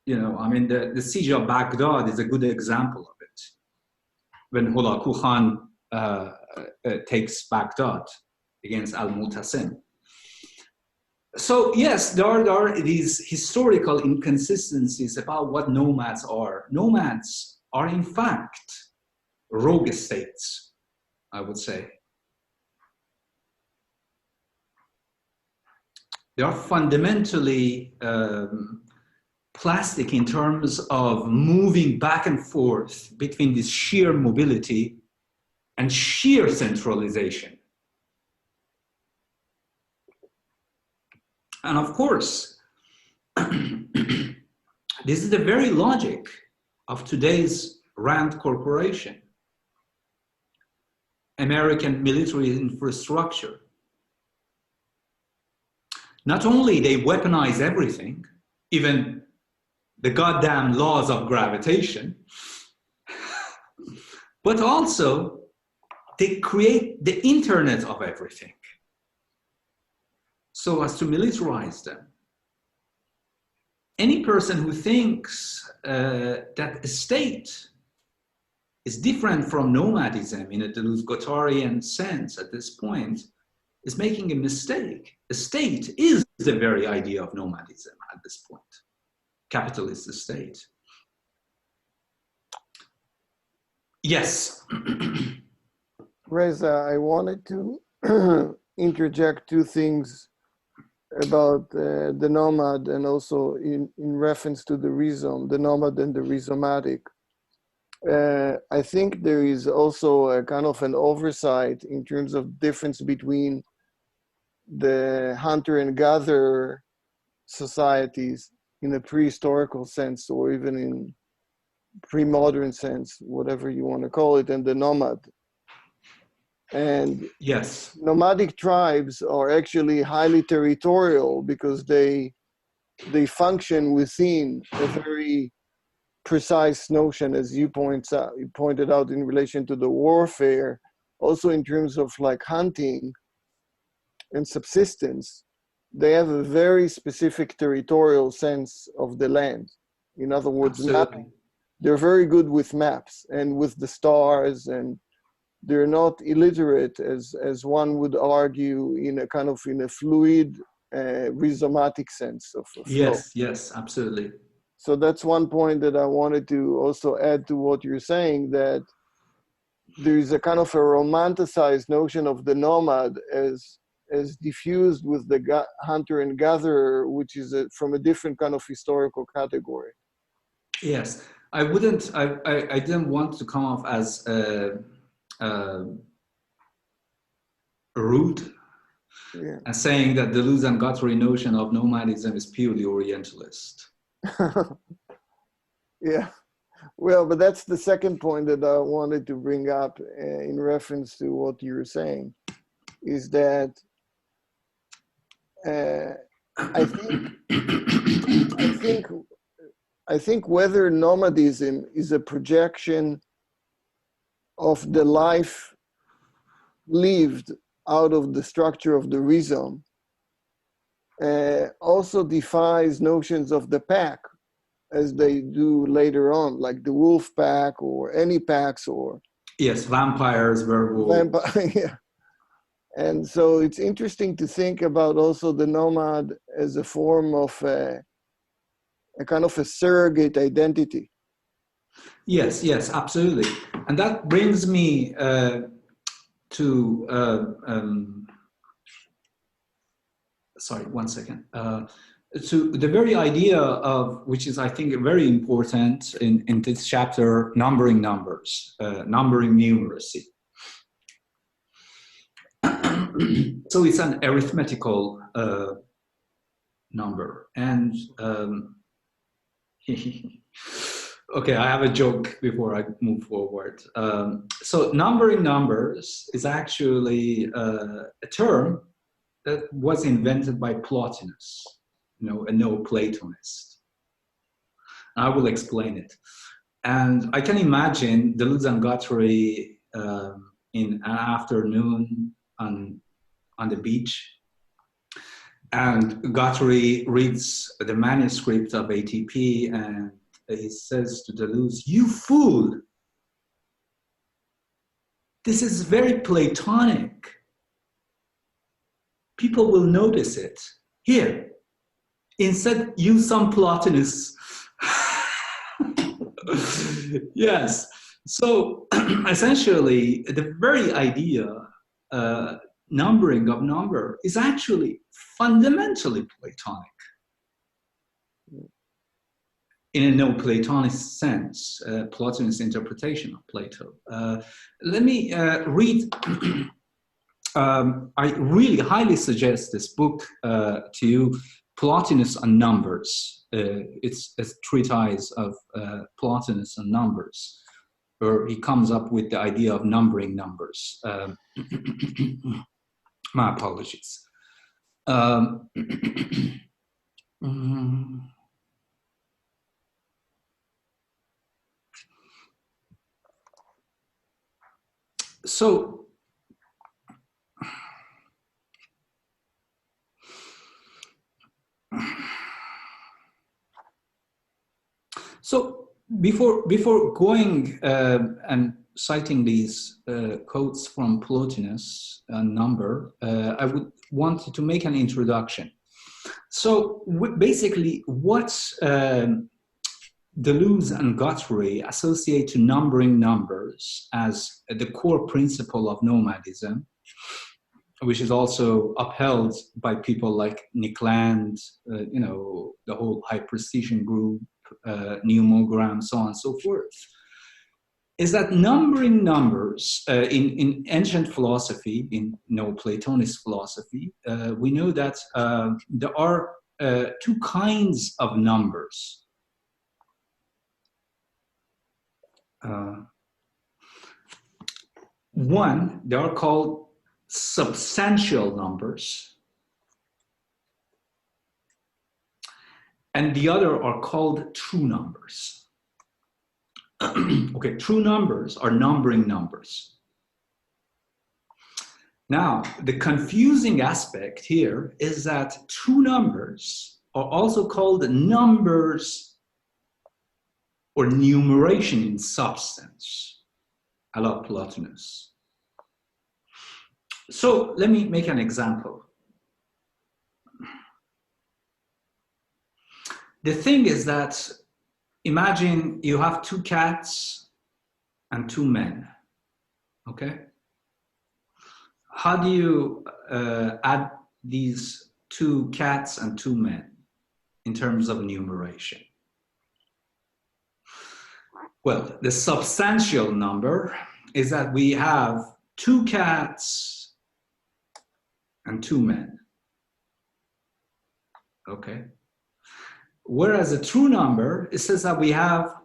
Speaker 3: The siege of Baghdad is a good example of it. When Hulagu Khan takes Baghdad against Al-Mu'tasim. So yes, there are these historical inconsistencies about what nomads are. Nomads are in fact rogue states, I would say. They are fundamentally plastic in terms of moving back and forth between this sheer mobility and sheer centralization. And of course, this is the very logic of today's RAND Corporation, American military infrastructure. Not only they weaponize everything, even the goddamn laws of gravitation, but also they create the internet of everything so as to militarize them. Any person who thinks that a state is different from nomadism in a Deleuze-Guattarian sense at this point is making a mistake. A state is the very idea of nomadism at this point. Capitalist state. Yes.
Speaker 2: Reza, I wanted to interject two things about the nomad and also in reference to the rhizome, the nomad and the rhizomatic. I think there is also a kind of an oversight in terms of difference between the hunter and gatherer societies in a prehistorical sense, or even in pre-modern sense, whatever you want to call it, and the nomad. And
Speaker 3: yes,
Speaker 2: nomadic tribes are actually highly territorial because they function within a very precise notion, as you pointed out in relation to the warfare, also in terms of like hunting and subsistence. They have a very specific territorial sense of the land. In other words, mapping. They're very good with maps and with the stars, and they're not illiterate, as one would argue, in a kind of in a fluid, rhizomatic sense of flow.
Speaker 3: Yes, absolutely.
Speaker 2: So that's one point that I wanted to also add to what you're saying, that there is a kind of a romanticized notion of the nomad as diffused with the hunter and gatherer, which is from a different kind of historical category.
Speaker 3: Yes, I didn't want to come off as rude and saying that the Deleuze and Guattari notion of nomadism is purely Orientalist.
Speaker 2: Yeah, well, but that's the second point that I wanted to bring up in reference to what you were saying, is that I think whether nomadism is a projection of the life lived out of the structure of the rhizome also defies notions of the pack, as they do later on, like the wolf pack or any packs, or
Speaker 3: yes, vampires, werewolves.
Speaker 2: Yeah. And so it's interesting to think about also the nomad as a form of a kind of a surrogate identity.
Speaker 3: Yes, yes, absolutely. And that brings me to, sorry, one second. To the very idea of, which is, I think, very important in this chapter, numbering numbers, numbering numeracy. So it's an arithmetical number. And okay, I have a joke before I move forward. So numbering numbers is actually a term that was invented by Plotinus, a Neoplatonist. I will explain it. And I can imagine Deleuze and Guattari in an afternoon on the beach, and Guattari reads the manuscript of ATP, and he says to Deleuze, "You fool! This is very Platonic. People will notice it. Here, instead use some Plotinus." Yes. So essentially, the very idea, numbering of number, is actually fundamentally Platonic in a Neoplatonist sense, Plotinus interpretation of Plato. Let me read. I really highly suggest this book to you, Plotinus on Numbers. It's a treatise of Plotinus on numbers, where he comes up with the idea of numbering numbers. My apologies. So, before going and citing these quotes from Plotinus on number, I would want to make an introduction. So basically, what Deleuze and Guattari associate to numbering numbers as the core principle of nomadism, which is also upheld by people like Nick Land, the whole high precision group, Neomogram, so on and so forth, is that numbering numbers in ancient philosophy, in Neoplatonist philosophy, we know that there are two kinds of numbers. One, they are called substantial numbers, and the other are called true numbers. Okay, true numbers are numbering numbers. Now, the confusing aspect here is that true numbers are also called numbers or numeration in substance, a la Plotinus. So let me make an example. The thing is that imagine you have two cats and two men, okay? How do you add these two cats and two men in terms of numeration? Well, the substantial number is that we have 2 cats and 2 men. Okay. Whereas a true number, it says that we have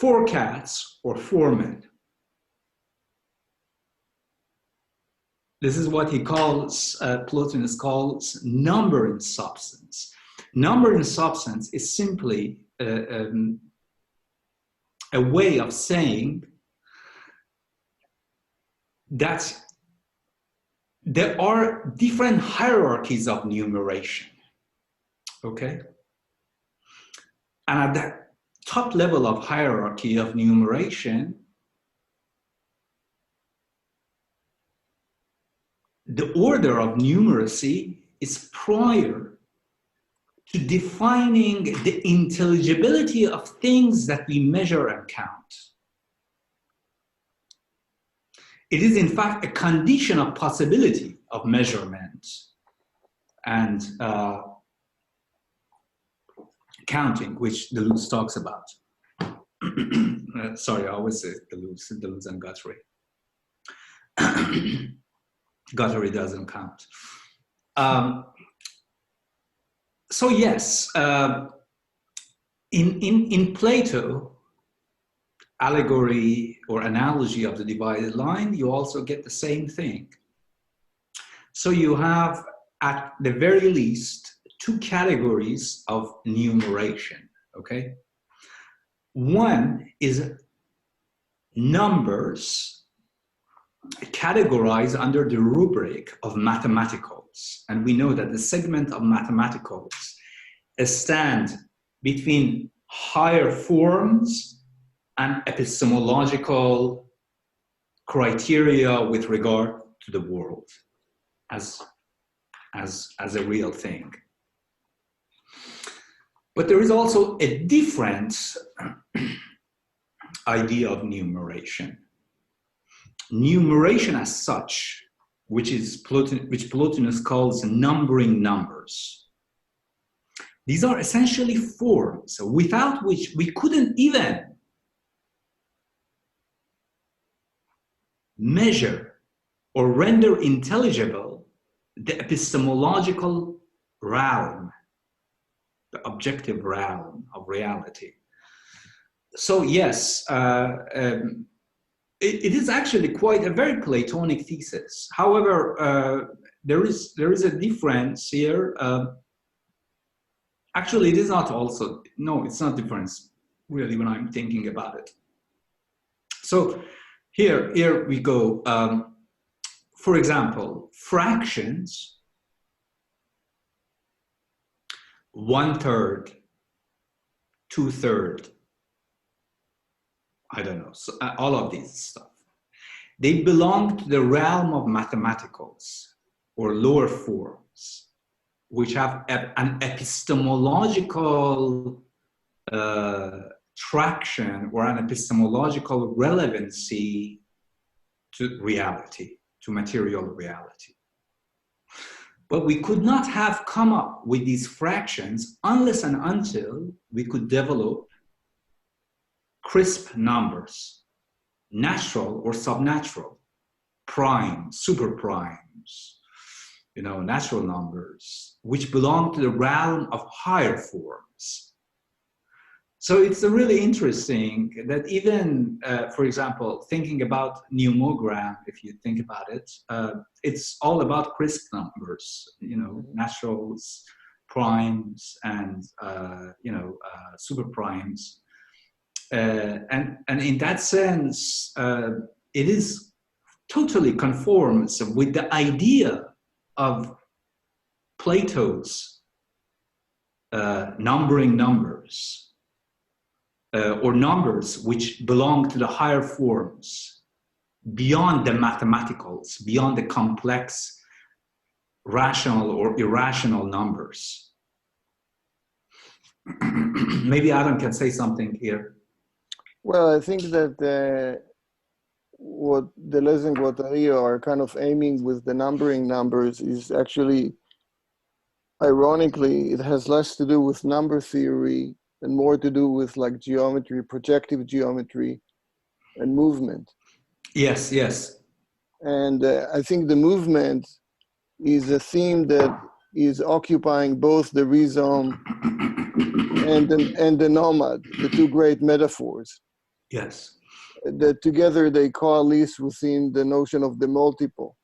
Speaker 3: 4 cats or 4 men. This is what he calls, Plotinus calls number in substance. Number in substance is simply a way of saying that there are different hierarchies of numeration, okay? And at that top level of hierarchy of numeration, the order of numeracy is prior to defining the intelligibility of things that we measure and count. It is in fact a condition of possibility of measurement and counting, which Deleuze talks about. Sorry, I always say Deleuze and Guattari. Guattari doesn't count. So yes, in Plato, allegory or analogy of the divided line, you also get the same thing. So you have, at the very least, 2 categories of numeration, okay? One is numbers categorized under the rubric of mathematicals. And we know that the segment of mathematicals stand between higher forms and epistemological criteria with regard to the world as a real thing. But there is also a different idea of numeration. Numeration as such, which Plotinus calls numbering numbers. These are essentially forms without which we couldn't even measure or render intelligible the epistemological realm, the objective realm of reality. So yes, it is actually quite a very Platonic thesis. However, there is a difference here. Actually, it is not also, no, it's not difference really when I'm thinking about it. So here we go. For example, fractions, 1/3, 2/3, I don't know, so, all of these stuff. They belong to the realm of mathematicals or lower forms, which have an epistemological traction or an epistemological relevancy to reality, to material reality. But we could not have come up with these fractions unless and until we could develop crisp numbers, natural or subnatural, prime, super primes, you know, natural numbers, which belong to the realm of higher forms. So it's really interesting that even, for example, thinking about numogram, if you think about it, it's all about crisp numbers, you know, naturals, primes, and, super primes. And in that sense, it is totally conforms with the idea of Plato's numbering numbers, or numbers which belong to the higher forms, beyond the mathematicals, beyond the complex rational or irrational numbers. Maybe Adam can say something here.
Speaker 2: Well, I think that what Deleuze and Guattari are kind of aiming with the numbering numbers is actually, ironically, it has less to do with number theory and more to do with like geometry, projective geometry, and movement.
Speaker 3: Yes, yes.
Speaker 2: And I think the movement is a theme that is occupying both the rhizome and the nomad, the two great metaphors.
Speaker 3: Yes.
Speaker 2: That together they coalesce within the notion of the multiple.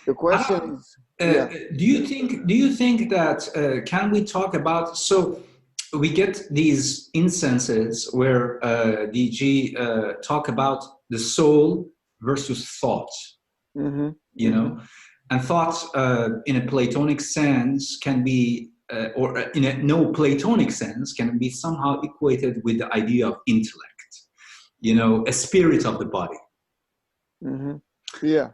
Speaker 2: The question is, yeah.
Speaker 3: Do you think that can we talk about, so we get these instances where DG talk about the soul versus thought, you know, and thought in a Platonic sense can be, or in a no Platonic sense, can be somehow equated with the idea of intellect, you know, a spirit of the body.
Speaker 2: Yeah.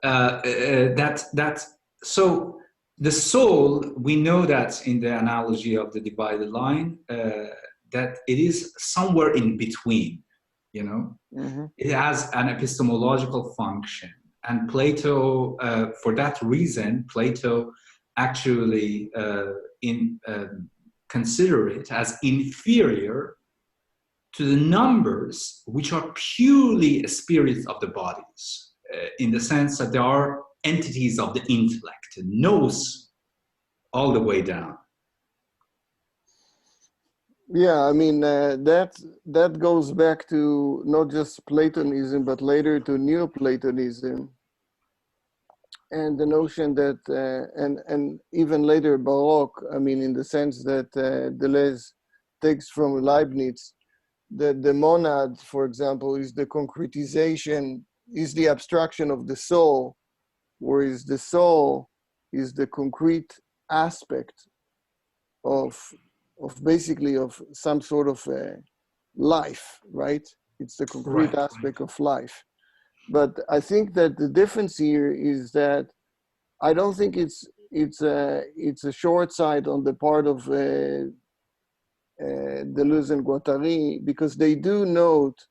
Speaker 3: So the soul, we know that in the analogy of the divided line, that it is somewhere in between, you know. It has an epistemological function. And Plato, for that reason, Plato actually consider it as inferior to the numbers, which are purely spirits of the bodies, in the sense that they are entities of the intellect, knows all the way down.
Speaker 2: Yeah, I mean, that goes back to not just Platonism, but later to Neoplatonism, and the notion that, and even later Baroque, I mean, in the sense that Deleuze takes from Leibniz, that the monad, for example, is the concretization, is the abstraction of the soul, whereas the soul is the concrete aspect of basically of some sort of life, right? It's the concrete aspect of life. But I think that the difference here is that I don't think it's a short sight on the part of Deleuze and Guattari, because they do note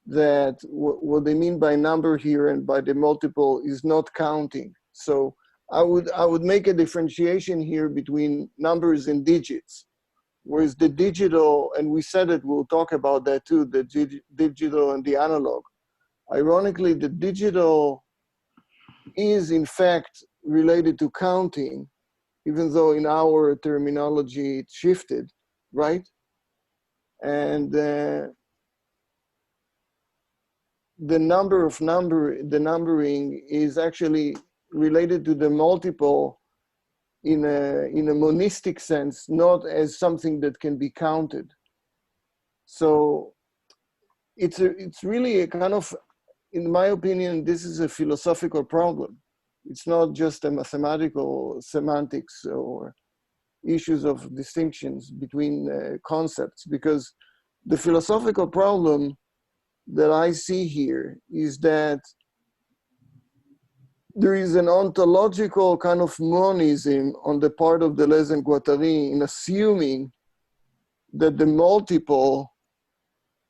Speaker 2: that what they mean by number here and by the multiple is not counting. So I would make a differentiation here between numbers and digits, whereas the digital, and we said it, we'll talk about that too, the digital and the analog. Ironically, the digital is in fact related to counting, even though in our terminology it shifted, right? And the numbering is actually related to the multiple in a monistic sense, not as something that can be counted. So it's really a kind of, in my opinion, this is a philosophical problem. It's not just a mathematical semantics or issues of distinctions between concepts, because the philosophical problem that I see here is that there is an ontological kind of monism on the part of Deleuze and Guattari in assuming that the multiple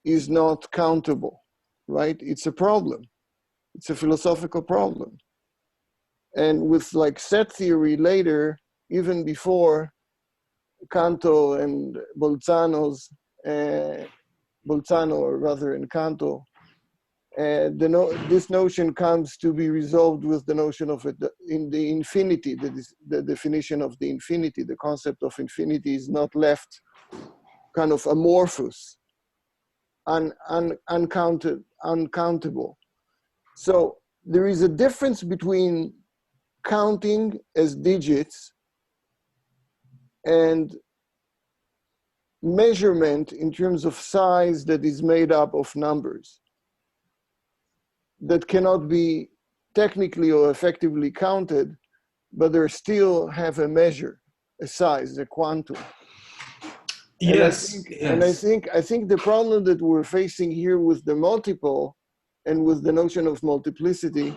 Speaker 2: is not countable, right? It's a problem. It's a philosophical problem. And with like set theory later, even before Canto and Bolzano's, Bolzano, or rather in Canto, this notion comes to be resolved with the notion of it in the infinity, the definition of the infinity. The concept of infinity is not left kind of amorphous, uncountable. So there is a difference between counting as digits and measurement in terms of size that is made up of numbers that cannot be technically or effectively counted, but they still have a measure, a size, a quantum.
Speaker 3: Yes.
Speaker 2: And I think the problem that we're facing here with the multiple and with the notion of multiplicity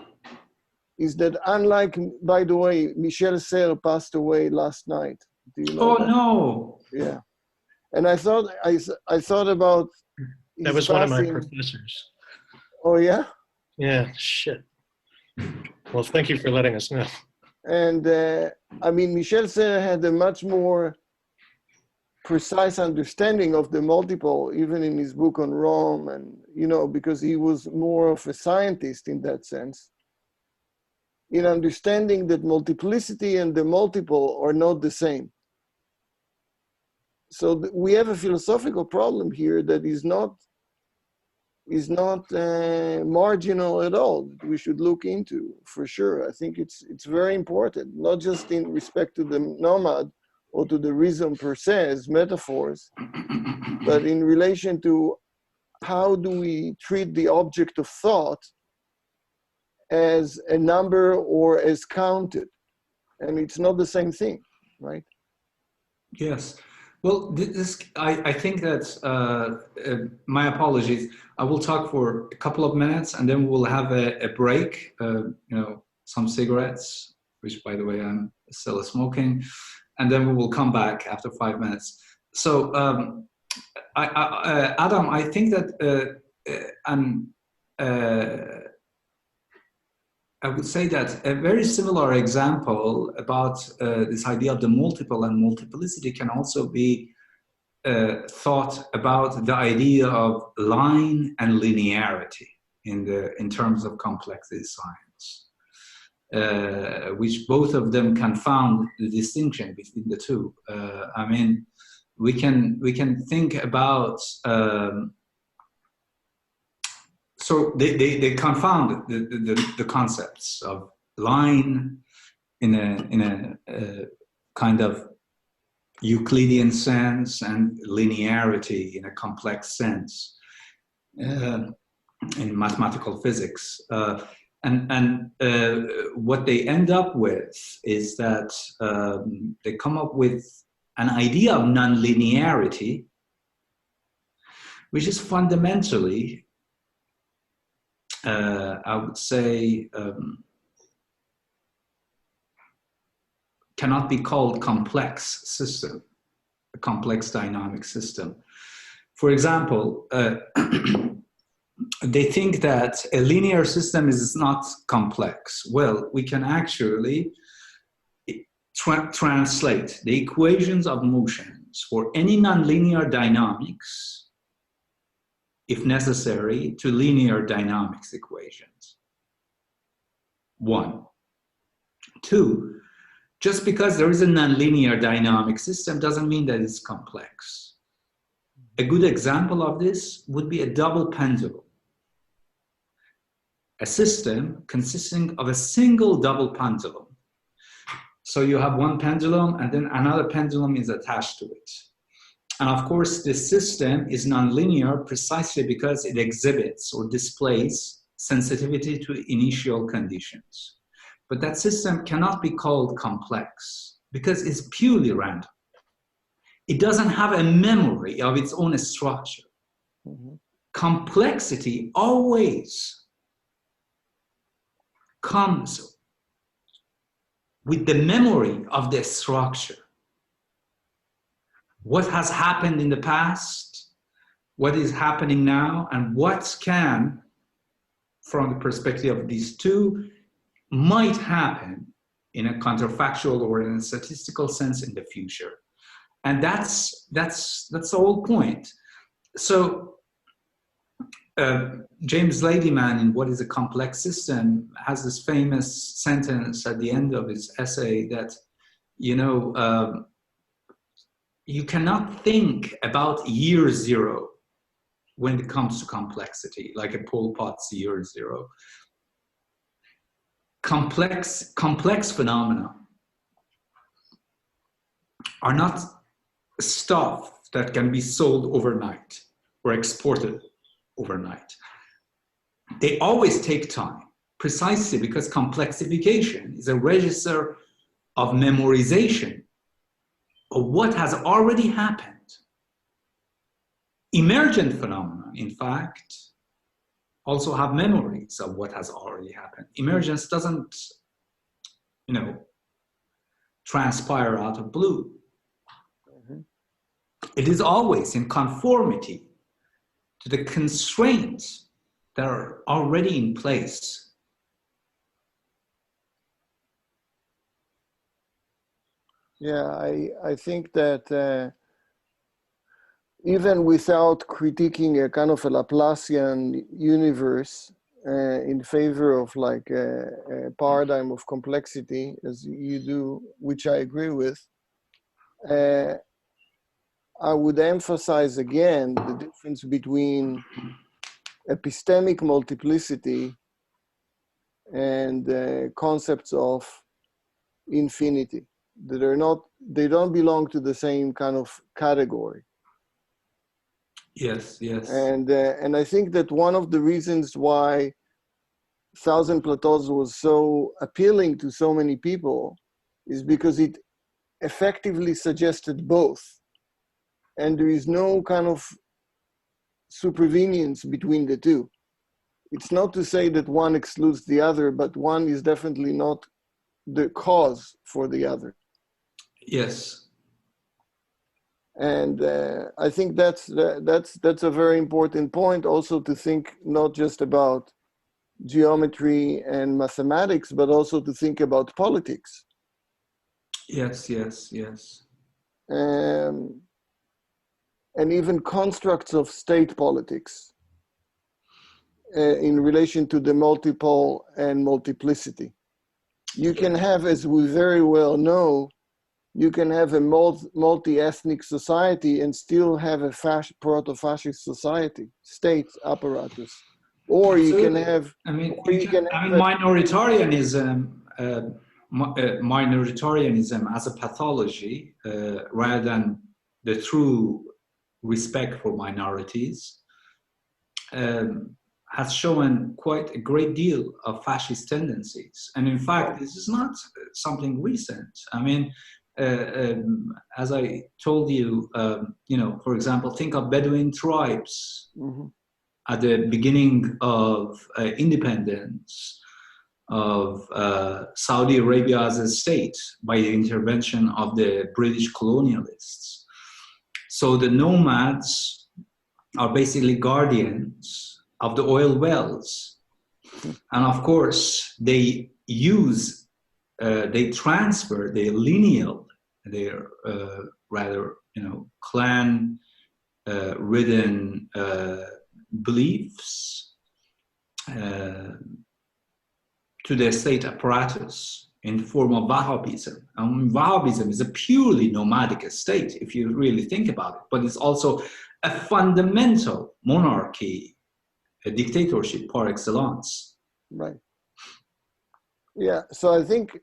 Speaker 2: is that, unlike, by the way, Michel Serres passed away last night. Do you know that?
Speaker 3: No.
Speaker 2: Yeah. And I thought about
Speaker 5: that was
Speaker 2: passing.
Speaker 5: One of my professors.
Speaker 2: Oh yeah?
Speaker 5: Yeah, shit. Well, thank you for letting us know.
Speaker 2: And I mean, Michel Serres had a much more precise understanding of the multiple, even in his book on Rome, and, you know, because he was more of a scientist in that sense, in understanding that multiplicity and the multiple are not the same. So we have a philosophical problem here that is not marginal at all, that we should look into, for sure. I think it's very important, not just in respect to the nomad or to the rhythm per se as metaphors, but in relation to how do we treat the object of thought as a number or as counted. And it's not the same thing, right?
Speaker 3: Yes. Well, I think that, my apologies, I will talk for a couple of minutes and then we'll have a break, you know, some cigarettes, which by the way, I'm still smoking, and then we will come back after 5 minutes. So, Adam, I think that I would say that a very similar example about this idea of the multiple and multiplicity can also be thought about the idea of line and linearity in terms of complexity science, which both of them confound the distinction between the two. I mean, we can think about. So they confound the concepts of line in a kind of Euclidean sense and linearity in a complex sense in mathematical physics. And what they end up with is that they come up with an idea of nonlinearity, which is fundamentally I would say cannot be called complex system, a complex dynamic system. For example, they think that a linear system is not complex. Well, we can actually translate the equations of motions for any nonlinear dynamics, if necessary, to linear dynamics equations. 1. 2, just because there is a nonlinear dynamic system doesn't mean that it's complex. A good example of this would be a double pendulum. A system consisting of a single double pendulum. So you have one pendulum and then another pendulum is attached to it. And of course, this system is nonlinear precisely because it exhibits or displays sensitivity to initial conditions. But that system cannot be called complex because it's purely random. It doesn't have a memory of its own structure. Mm-hmm. Complexity always comes with the memory of the structure. What has happened in the past, what is happening now, and what can, from the perspective of these two, might happen in a counterfactual or in a statistical sense in the future. And that's the whole point. So James Ladyman in What is a Complex System has this famous sentence at the end of his essay that, you know, you cannot think about year zero when it comes to complexity, like a Pol Pot's year zero. Complex phenomena are not stuff that can be sold overnight or exported overnight. They always take time, precisely because complexification is a register of memorization of what has already happened. Emergent phenomena, in fact, also have memories of what has already happened. Emergence doesn't, you know, transpire out of blue. Mm-hmm. It is always in conformity to the constraints that are already in place.
Speaker 2: Yeah, I think that even without critiquing a kind of a Laplacian universe in favor of like a paradigm of complexity, as you do, which I agree with, I would emphasize again the difference between epistemic multiplicity and concepts of infinity that are not, they don't belong to the same kind of category.
Speaker 3: Yes, yes.
Speaker 2: And I think that one of the reasons why Thousand Plateaus was so appealing to so many people is because it effectively suggested both. And there is no kind of supervenience between the two. It's not to say that one excludes the other, but one is definitely not the cause for the other.
Speaker 3: Yes.
Speaker 2: And I think that's a very important point, also to think not just about geometry and mathematics, but also to think about politics.
Speaker 3: Yes, yes, yes.
Speaker 2: And even constructs of state politics in relation to the multiple and multiplicity. You can have, as we very well know, you can have a multi-ethnic society and still have a proto-fascist society, state apparatus. Or you can have,
Speaker 3: minoritarianism, minoritarianism as a pathology, rather than the true respect for minorities, has shown quite a great deal of fascist tendencies. And in fact, this is not something recent. I mean, as I told you, for example, think of Bedouin tribes at the beginning of independence of Saudi Arabia as a state by the intervention of the British colonialists. So the nomads are basically guardians of the oil wells. And of course, they use, they transfer their lineal, their rather, clan-ridden beliefs to the state apparatus in the form of Wahhabism. Wahhabism is a purely nomadic state, if you really think about it, but it's also a fundamental monarchy, a dictatorship par excellence.
Speaker 2: Right. Yeah. So I think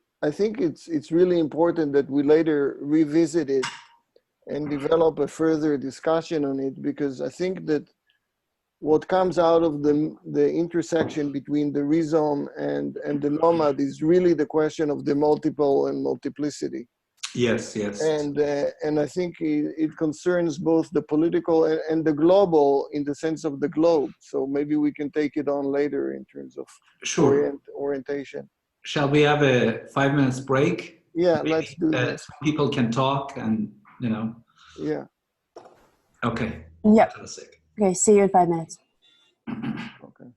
Speaker 2: it's really important that we later revisit it and develop a further discussion on it, because I think that what comes out of the intersection between the rhizome and the nomad is really the question of the multiple and multiplicity.
Speaker 3: Yes, yes.
Speaker 2: And I think it concerns both the political and the global in the sense of the globe. So maybe we can take it on later in terms of orientation.
Speaker 3: Shall we have a 5 minutes break?
Speaker 2: Yeah, let's do that.
Speaker 3: People can talk and,
Speaker 2: Yeah.
Speaker 3: Okay.
Speaker 1: Yeah.
Speaker 3: Fantastic.
Speaker 1: Okay, see you in 5 minutes.
Speaker 2: Okay.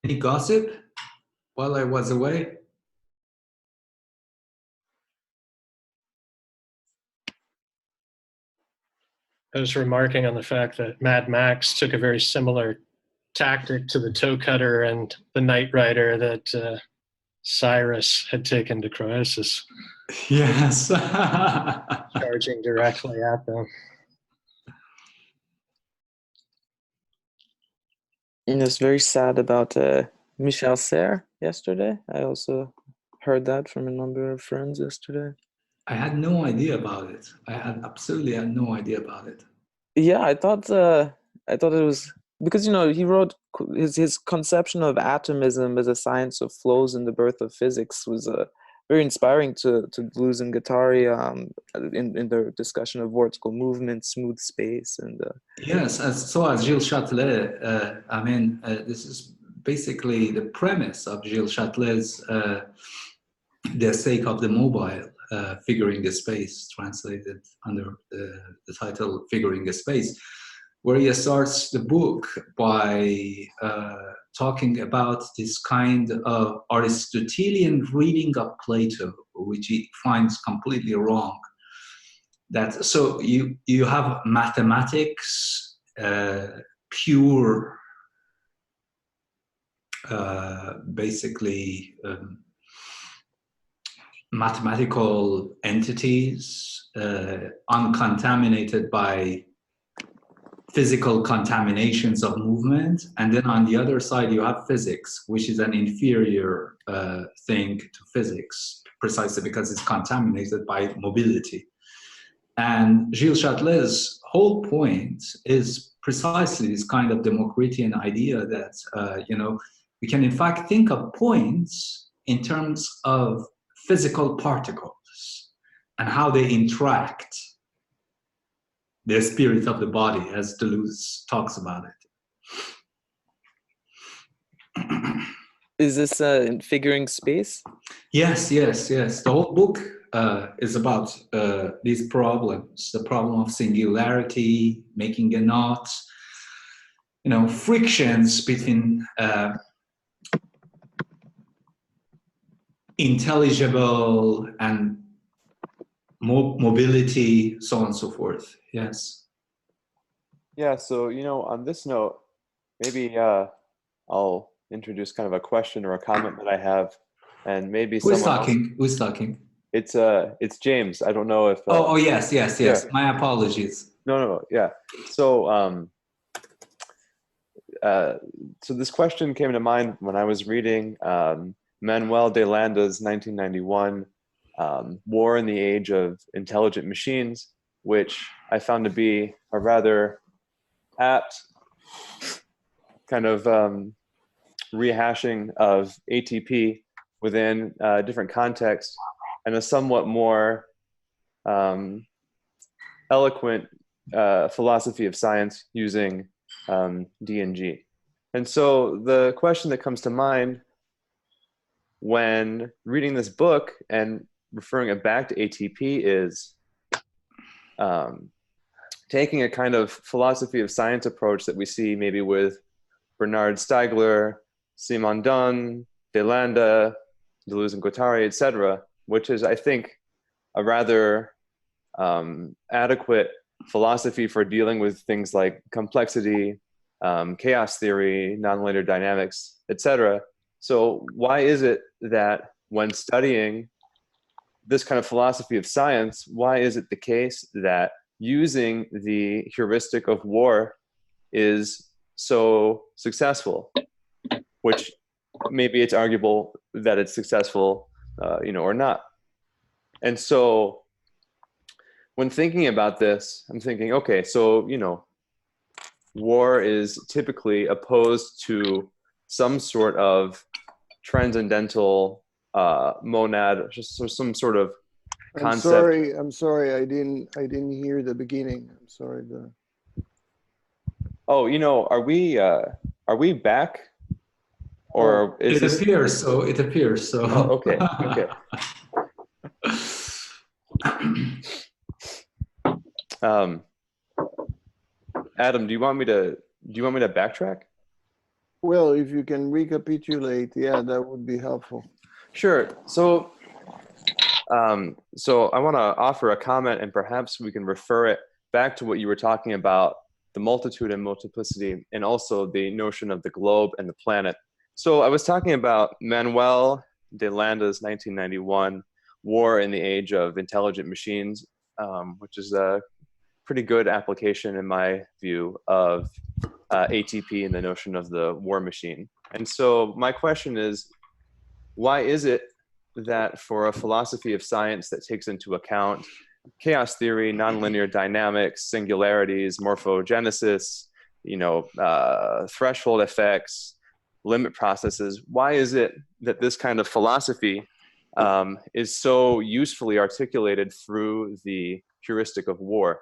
Speaker 3: Any gossip while I was away?
Speaker 5: I was remarking on the fact that Mad Max took a very similar tactic to the toe cutter and the Knight Rider that Cyrus had taken to Croesus.
Speaker 3: Yes.
Speaker 5: Charging directly at them.
Speaker 6: And it's very sad about Michel Serres yesterday. I also heard that from a number of friends yesterday.
Speaker 3: I had no idea about it. I absolutely had no idea about it.
Speaker 6: Yeah, I thought it was because, you know, he wrote his conception of atomism as a science of flows in the birth of physics was very inspiring to Deleuze and Guattari in their discussion of vortical movement, smooth space, and
Speaker 3: yes, as Gilles Châtelet. I mean, this is basically the premise of Gilles Châtelet's The Sake of the Mobile, Figuring the Space, translated under the title Figuring the Space, where he starts the book by talking about this kind of Aristotelian reading of Plato, which he finds completely wrong. That so you have mathematics, pure, basically mathematical entities, uncontaminated by physical contaminations of movement, and then on the other side you have physics, which is an inferior thing to physics, precisely because it's contaminated by mobility. And Gilles Châtelet's whole point is precisely this kind of Democritean idea that you know, we can in fact think of points in terms of physical particles and how they interact. The spirit of the body, as Deleuze talks about it.
Speaker 6: Is this in Figuring Space?
Speaker 3: Yes. The whole book is about these problems: the problem of singularity, making a knot, you know, frictions between intelligible and mobility, so on and so forth. Yes.
Speaker 8: Yeah, so, you know, on this note, maybe I'll introduce kind of a question or a comment that I have, and maybe
Speaker 3: Who's talking?
Speaker 8: It's James. I don't know if
Speaker 3: yes. Yeah. My apologies.
Speaker 8: No, yeah. So so this question came to mind when I was reading Manuel de Landa's 1991 War in the Age of Intelligent Machines, which I found to be a rather apt kind of rehashing of ATP within different contexts, and a somewhat more eloquent philosophy of science using D&G. And so the question that comes to mind when reading this book and referring it back to ATP is taking a kind of philosophy of science approach that we see maybe with Bernard Stiegler, Simondon, De Landa, Deleuze and Guattari, etc., which is, I think, a rather adequate philosophy for dealing with things like complexity, chaos theory, nonlinear dynamics, etc. So why is it that when studying this kind of philosophy of science, why is it the case that using the heuristic of war is so successful? Which maybe it's arguable that it's successful, or not. And so when thinking about this, I'm thinking, okay, so, war is typically opposed to some sort of transcendental monad, just some sort of concept.
Speaker 2: I'm sorry. I didn't hear the beginning. I'm sorry.
Speaker 8: Oh, are we back? Or is
Speaker 3: it appears so. It appears so.
Speaker 8: Oh, okay. Adam, do you want me to backtrack?
Speaker 2: Well, if you can recapitulate, yeah, that would be helpful.
Speaker 8: Sure. So I want to offer a comment, and perhaps we can refer it back to what you were talking about, the multitude and multiplicity, and also the notion of the globe and the planet. So I was talking about Manuel de Landa's 1991 War in the Age of Intelligent Machines, which is a pretty good application, in my view, of ATP and the notion of the war machine. And so my question is, why is it that for a philosophy of science that takes into account chaos theory, nonlinear dynamics, singularities, morphogenesis, threshold effects, limit processes, why is it that this kind of philosophy is so usefully articulated through the heuristic of war?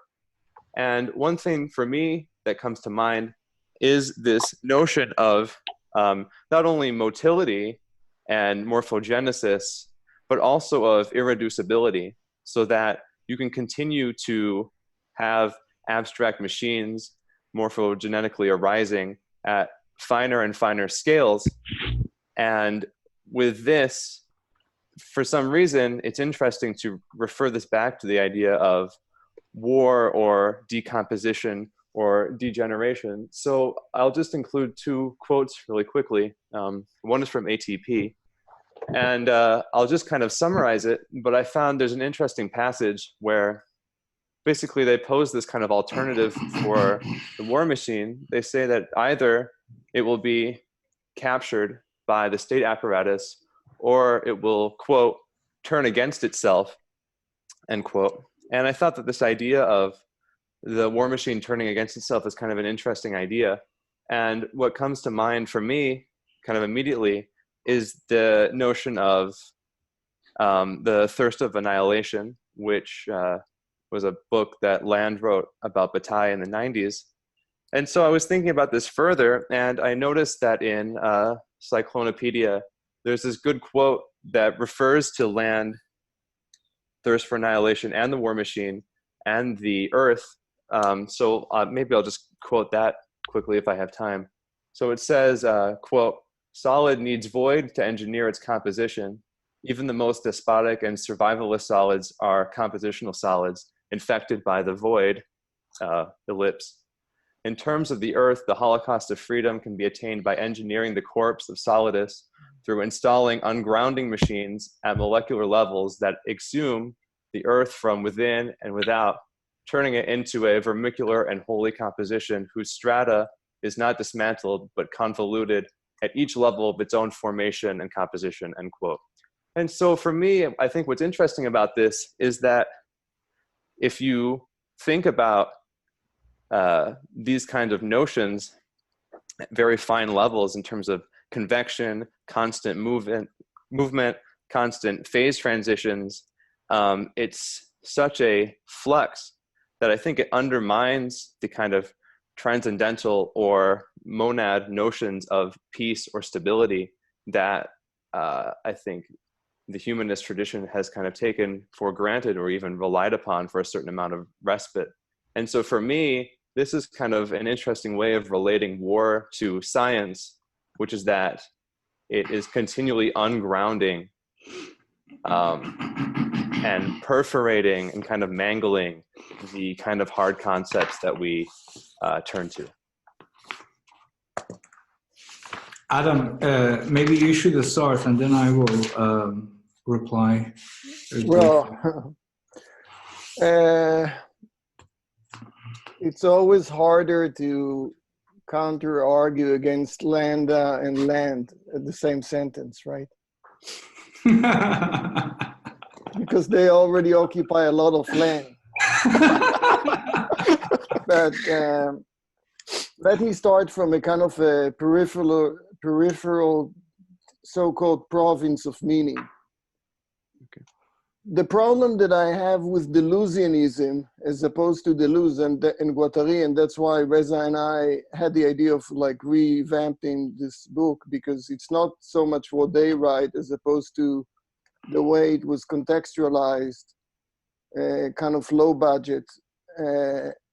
Speaker 8: And one thing for me that comes to mind is this notion of not only motility and morphogenesis, but also of irreducibility, so that you can continue to have abstract machines morphogenetically arising at finer and finer scales. And with this, for some reason, it's interesting to refer this back to the idea of war or decomposition or degeneration. So I'll just include two quotes really quickly. One is from ATP, and I'll just kind of summarize it, but I found there's an interesting passage where basically they pose this kind of alternative for the war machine. They say that either it will be captured by the state apparatus, or it will, quote, turn against itself, end quote. And I thought that this idea of the war machine turning against itself is kind of an interesting idea. And what comes to mind for me kind of immediately is the notion of the Thirst of Annihilation, which was a book that Land wrote about Bataille in the 90s. And so I was thinking about this further, and I noticed that in Cyclonopedia, there's this good quote that refers to Land, Thirst for Annihilation, and the War Machine, and the Earth. So maybe I'll just quote that quickly if I have time. So it says, quote, "Solid needs void to engineer its composition. Even the most despotic and survivalist solids are compositional solids, infected by the void, ellipse. In terms of the Earth, the holocaust of freedom can be attained by engineering the corpse of solidus through installing ungrounding machines at molecular levels that exhume the Earth from within and without, turning it into a vermicular and holy composition whose strata is not dismantled but convoluted at each level of its own formation and composition," end quote. And so for me, I think what's interesting about this is that if you think about these kinds of notions at very fine levels in terms of convection, constant movement, constant phase transitions, it's such a flux that I think it undermines the kind of transcendental or monad notions of peace or stability that I think the humanist tradition has kind of taken for granted or even relied upon for a certain amount of respite. And so for me, this is kind of an interesting way of relating war to science, which is that it is continually ungrounding and perforating and kind of mangling the kind of hard concepts that we turn to.
Speaker 3: Adam, maybe you should start and then I will reply.
Speaker 2: Well, it's always harder to counter-argue against Landa and land at the same sentence, right? Because they already occupy a lot of land. But let me start from a kind of a peripheral so-called province of meaning. Okay. The problem that I have with Deleuzianism, as opposed to Deleuze and Guattari, and that's why Reza and I had the idea of like revamping this book, because it's not so much what they write as opposed to the way it was contextualized, kind of low budget,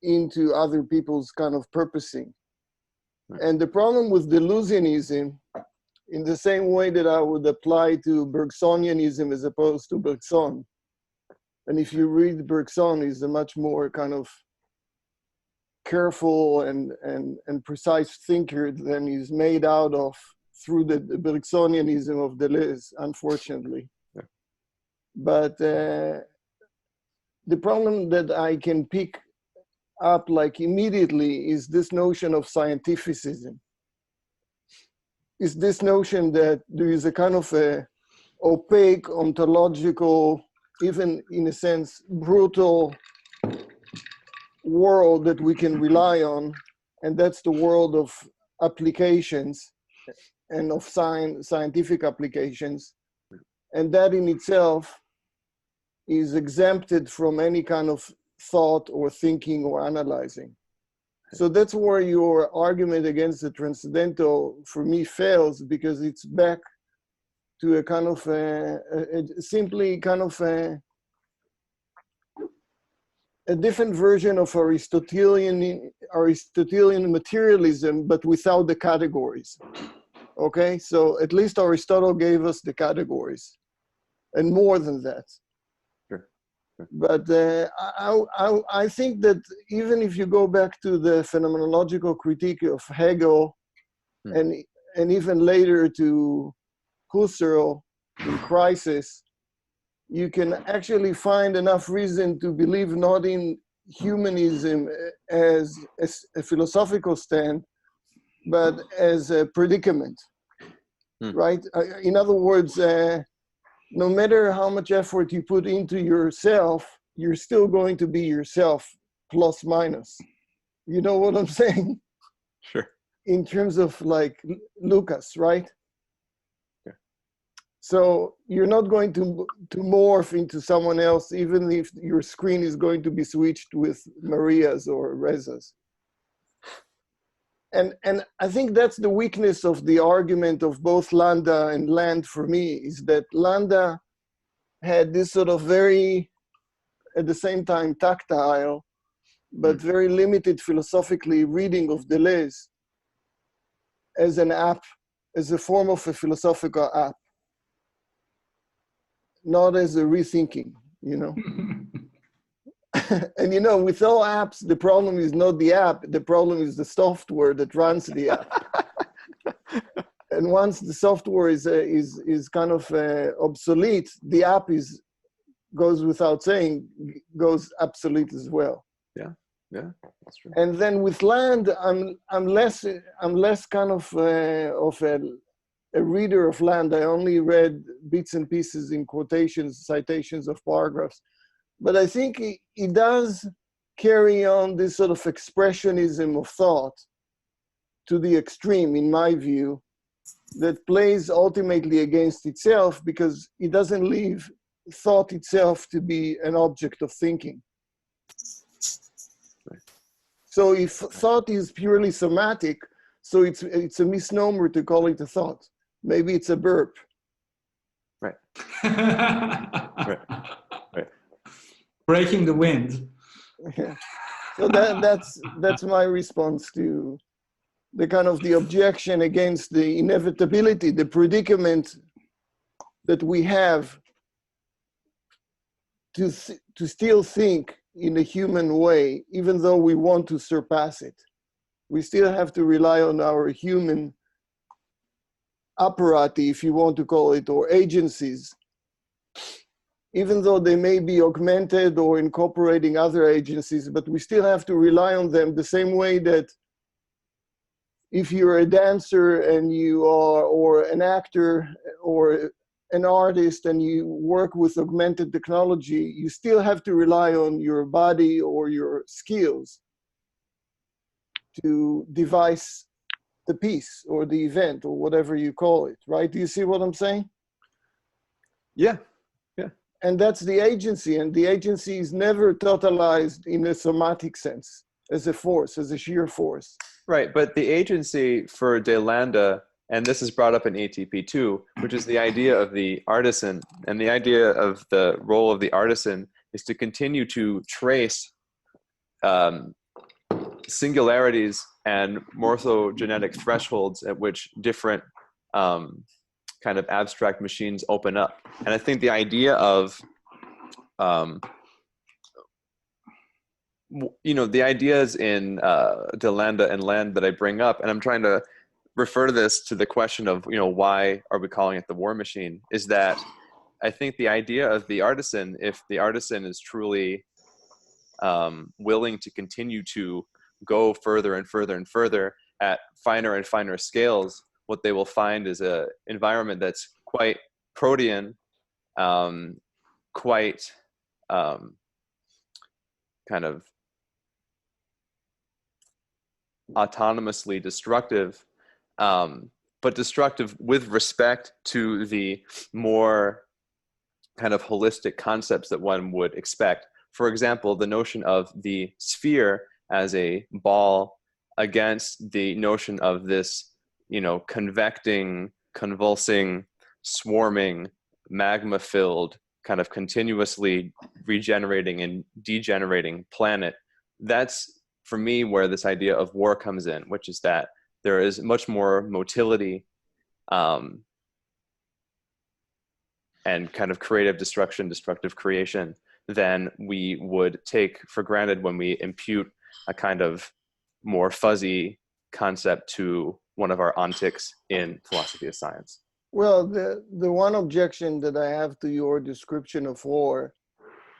Speaker 2: into other people's kind of purposing. And the problem with Deleuzianism, in the same way that I would apply to Bergsonianism as opposed to Bergson, and if you read Bergson, he's a much more kind of careful and precise thinker than he's made out of through the Bergsonianism of Deleuze, unfortunately.
Speaker 8: Yeah.
Speaker 2: But the problem that I can pick up like immediately is this notion of scientificism. Is this notion that there is a kind of a opaque, ontological, even in a sense, brutal world that we can rely on, and that's the world of applications and of scientific applications, and that in itself is exempted from any kind of thought or thinking or analyzing. So that's where your argument against the transcendental, for me, fails, because it's back to a kind of simply kind of a different version of Aristotelian materialism, but without the categories. Okay, so at least Aristotle gave us the categories, and more than that. But I think that even if you go back to the phenomenological critique of Hegel, and even later to Husserl in Crisis, you can actually find enough reason to believe not in humanism as a philosophical stand, but as a predicament, right? In other words, no matter how much effort you put into yourself, you're still going to be yourself, plus minus. You know what I'm saying?
Speaker 8: Sure.
Speaker 2: In terms of like Lucas, right?
Speaker 8: Yeah.
Speaker 2: So you're not going to morph into someone else, even if your screen is going to be switched with Marias or Rezas. And I think that's the weakness of the argument of both Landa and Land for me, is that Landa had this sort of very, at the same time, tactile, but very limited philosophically reading of Deleuze as an app, as a form of a philosophical app, not as a rethinking, you know? And you know, with all apps, the problem is not the app, the problem is the software that runs the app. And once the software is kind of obsolete, the app goes without saying, goes obsolete as well.
Speaker 8: Yeah, yeah, that's true.
Speaker 2: And then with Land, I'm less kind of a reader of Land. I only read bits and pieces in quotations, citations of paragraphs. But I think it does carry on this sort of expressionism of thought to the extreme, in my view, that plays ultimately against itself, because it doesn't leave thought itself to be an object of thinking. So if thought is purely somatic, so it's a misnomer to call it a thought. Maybe it's a burp.
Speaker 8: Right. Right.
Speaker 3: Breaking the wind.
Speaker 2: Yeah. So that's my response to the kind of the objection against the inevitability, the predicament that we have to still think in a human way, even though we want to surpass it. We still have to rely on our human apparati, if you want to call it, or agencies, even though they may be augmented or incorporating other agencies, but we still have to rely on them the same way that if you're a dancer and you are, or an actor or an artist, and you work with augmented technology, you still have to rely on your body or your skills to devise the piece or the event or whatever you call it, right? Do you see what I'm saying?
Speaker 8: Yeah.
Speaker 2: And that's the agency, and the agency is never totalized in a somatic sense, as a force, as a sheer force.
Speaker 8: Right, but the agency for De Landa, and this is brought up in ATP too, which is the idea of the artisan, and the idea of the role of the artisan is to continue to trace singularities and morphogenetic thresholds at which different kind of abstract machines open up. And I think the idea of, the ideas in De Landa and Land that I bring up, and I'm trying to refer this to the question of, why are we calling it the war machine, is that I think the idea of the artisan, if the artisan is truly willing to continue to go further and further and further at finer and finer scales, what they will find is an environment that's quite protean, quite kind of autonomously destructive, but destructive with respect to the more kind of holistic concepts that one would expect. For example, the notion of the sphere as a ball against the notion of this, convecting, convulsing, swarming, magma-filled, kind of continuously regenerating and degenerating planet. That's, for me, where this idea of war comes in, which is that there is much more motility and kind of creative destruction, destructive creation than we would take for granted when we impute a kind of more fuzzy concept to one of our ontics in philosophy of science.
Speaker 2: Well, the one objection that I have to your description of war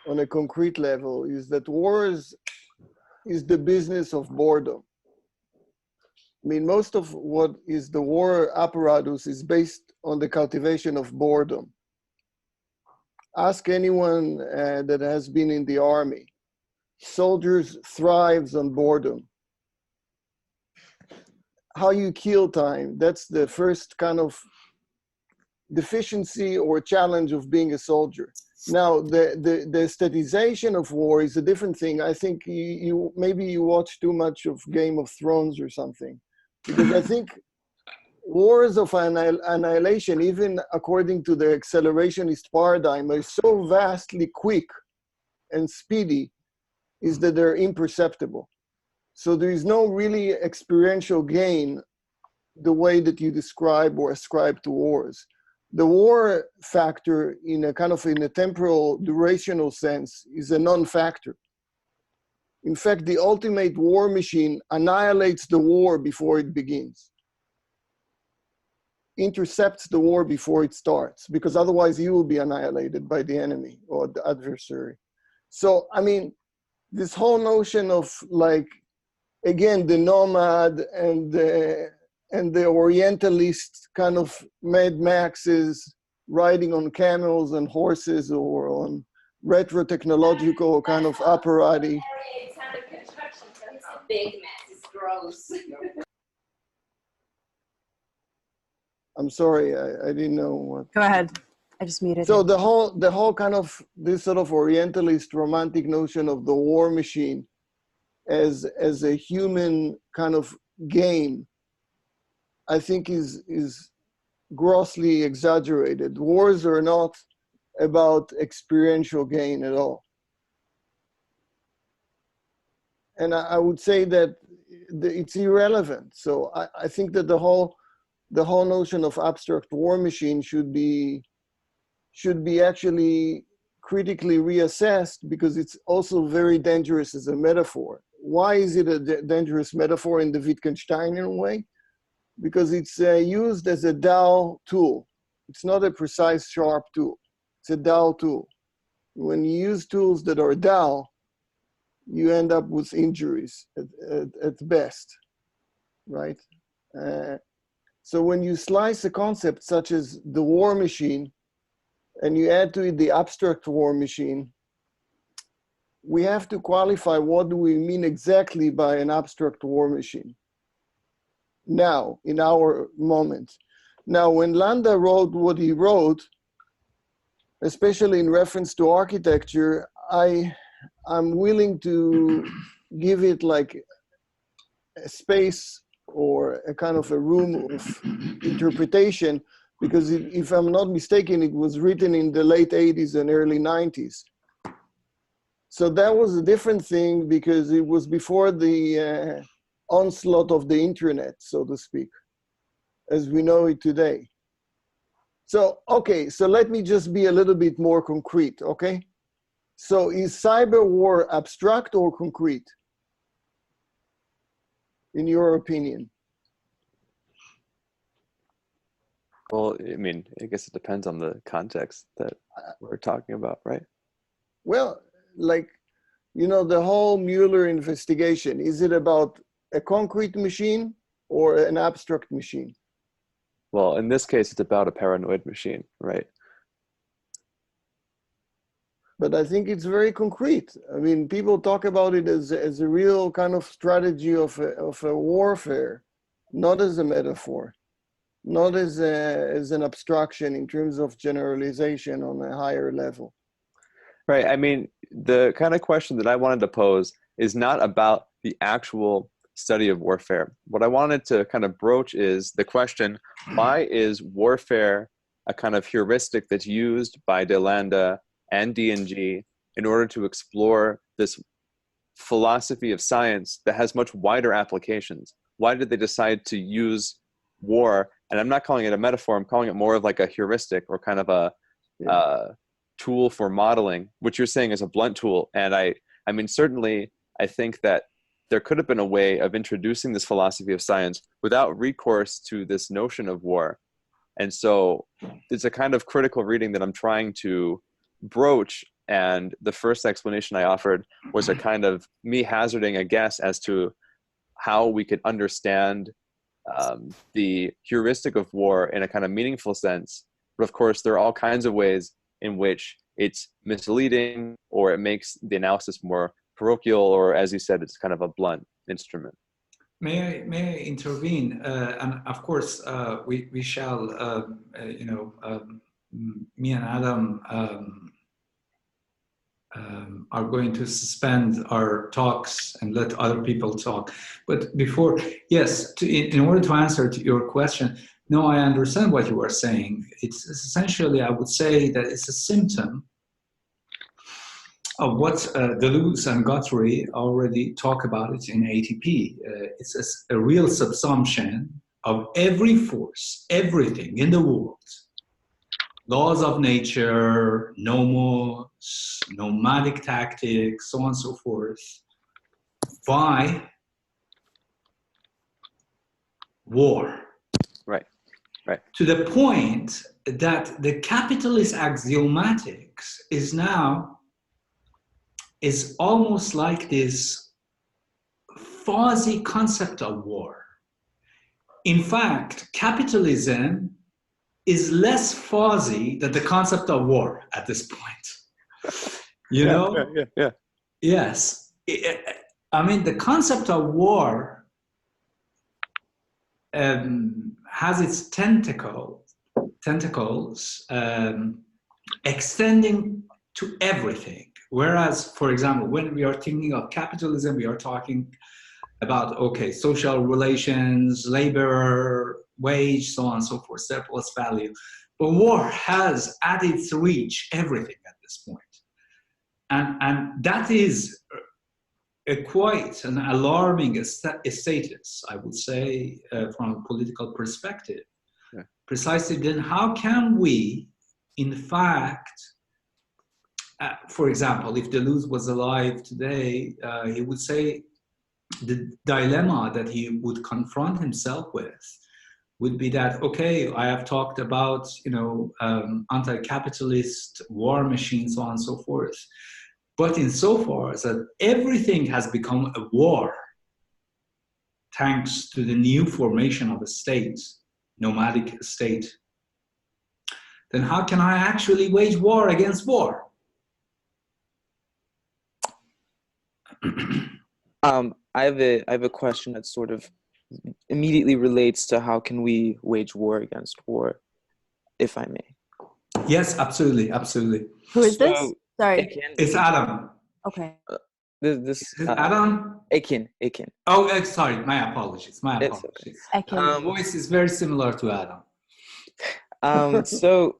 Speaker 2: on a concrete level is that war is the business of boredom. I mean, most of what is the war apparatus is based on the cultivation of boredom. Ask anyone that has been in the army. Soldiers thrives on boredom. How you kill time, that's the first kind of deficiency or challenge of being a soldier. Now, the aestheticization of war is a different thing. I think maybe you watch too much of Game of Thrones or something, because I think wars of annihilation, even according to the accelerationist paradigm, are so vastly quick and speedy, is that they're imperceptible. So there is no really experiential gain the way that you describe or ascribe to wars. The war factor in a temporal durational sense is a non-factor. In fact, the ultimate war machine annihilates the war before it begins. Intercepts the war before it starts, because otherwise you will be annihilated by the enemy or the adversary. So, I mean, this whole notion of, like, again, the nomad and the Orientalist kind of Mad Maxes riding on camels and horses or on retro-technological kind of apparati.
Speaker 7: It's under construction, so it's a big mess. It's gross.
Speaker 2: I'm sorry, I didn't know what.
Speaker 1: Go ahead. I just muted.
Speaker 2: So the whole kind of this sort of Orientalist romantic notion of the war machine as a human kind of game, I think is grossly exaggerated. Wars are not about experiential gain at all. And I would say that it's irrelevant. So I think that the whole notion of abstract war machine should be actually critically reassessed, because it's also very dangerous as a metaphor. Why is it a dangerous metaphor in the Wittgensteinian way? Because it's used as a dull tool. It's not a precise, sharp tool. It's a dull tool. When you use tools that are dull, you end up with injuries at best, right? So when you slice a concept such as the war machine, and you add to it the abstract war machine, we have to qualify what do we mean exactly by an abstract war machine now, in our moment. Now, when Landa wrote what he wrote, especially in reference to architecture, I'm willing to give it like a space or a kind of a room of interpretation, because if I'm not mistaken, it was written in the late 80s and early 90s. So that was a different thing because it was before the onslaught of the internet, so to speak, as we know it today. So, okay, so let me just be a little bit more concrete, okay? So is cyber war abstract or concrete, in your opinion?
Speaker 8: Well, I mean, I guess it depends on the context that we're talking about, right?
Speaker 2: Well, like, you know, the whole Mueller investigation, is it about a concrete machine or an abstract machine?
Speaker 8: Well, in this case, it's about a paranoid machine, right?
Speaker 2: But I think it's very concrete. I mean, people talk about it as a real kind of strategy of a warfare, not as a metaphor, not as an abstraction in terms of generalization on a higher level.
Speaker 8: Right. I mean, the kind of question that I wanted to pose is not about the actual study of warfare. What I wanted to kind of broach is the question, why is warfare a kind of heuristic that's used by Deleuze and D&G in order to explore this philosophy of science that has much wider applications? Why did they decide to use war? And I'm not calling it a metaphor, I'm calling it more of like a heuristic or kind of a tool for modeling, which you're saying is a blunt tool. And I mean, certainly I think that there could have been a way of introducing this philosophy of science without recourse to this notion of war. And so it's a kind of critical reading that I'm trying to broach. And the first explanation I offered was a kind of me hazarding a guess as to how we could understand the heuristic of war in a kind of meaningful sense. But of course, there are all kinds of ways in which it's misleading or it makes the analysis more parochial, or as you said, it's kind of a blunt instrument.
Speaker 3: May I intervene? And of course, we shall, me and Adam are going to suspend our talks and let other people talk. But before, yes, in order to answer to your question, no, I understand what you are saying. It's essentially, I would say that it's a symptom of what Deleuze and Guattari already talk about it in ATP. It's a real subsumption of every force, everything in the world. Laws of nature, nomos, nomadic tactics, so on and so forth, by war.
Speaker 8: Right, right.
Speaker 3: To the point that the capitalist axiomatics is almost like this fuzzy concept of war. In fact, capitalism is less fuzzy than the concept of war at this point. You know?
Speaker 8: Yeah.
Speaker 3: Yes. I mean, the concept of war has its tentacles extending to everything. Whereas, for example, when we are thinking of capitalism, we are talking about, okay, social relations, labor, wage, so on and so forth, surplus value. But war has at its reach everything at this point. And that is quite an alarming status, I would say, from a political perspective.
Speaker 8: Yeah.
Speaker 3: Precisely then, how can we, in fact, for example, if Deleuze was alive today, he would say the dilemma that he would confront himself with would be that, okay, I have talked about, anti-capitalist war machines, so on and so forth. But insofar as that everything has become a war, thanks to the new formation of a state, nomadic state, then how can I actually wage war against war?
Speaker 6: I have a question that sort of immediately relates to how can we wage war against war, if I may.
Speaker 3: Yes, absolutely.
Speaker 1: Who is this? Sorry.
Speaker 3: It's Adam.
Speaker 1: Okay.
Speaker 6: This
Speaker 3: Adam?
Speaker 6: Akin.
Speaker 3: Oh, sorry. My apologies.
Speaker 6: Okay.
Speaker 3: Voice is very similar to Adam.
Speaker 6: So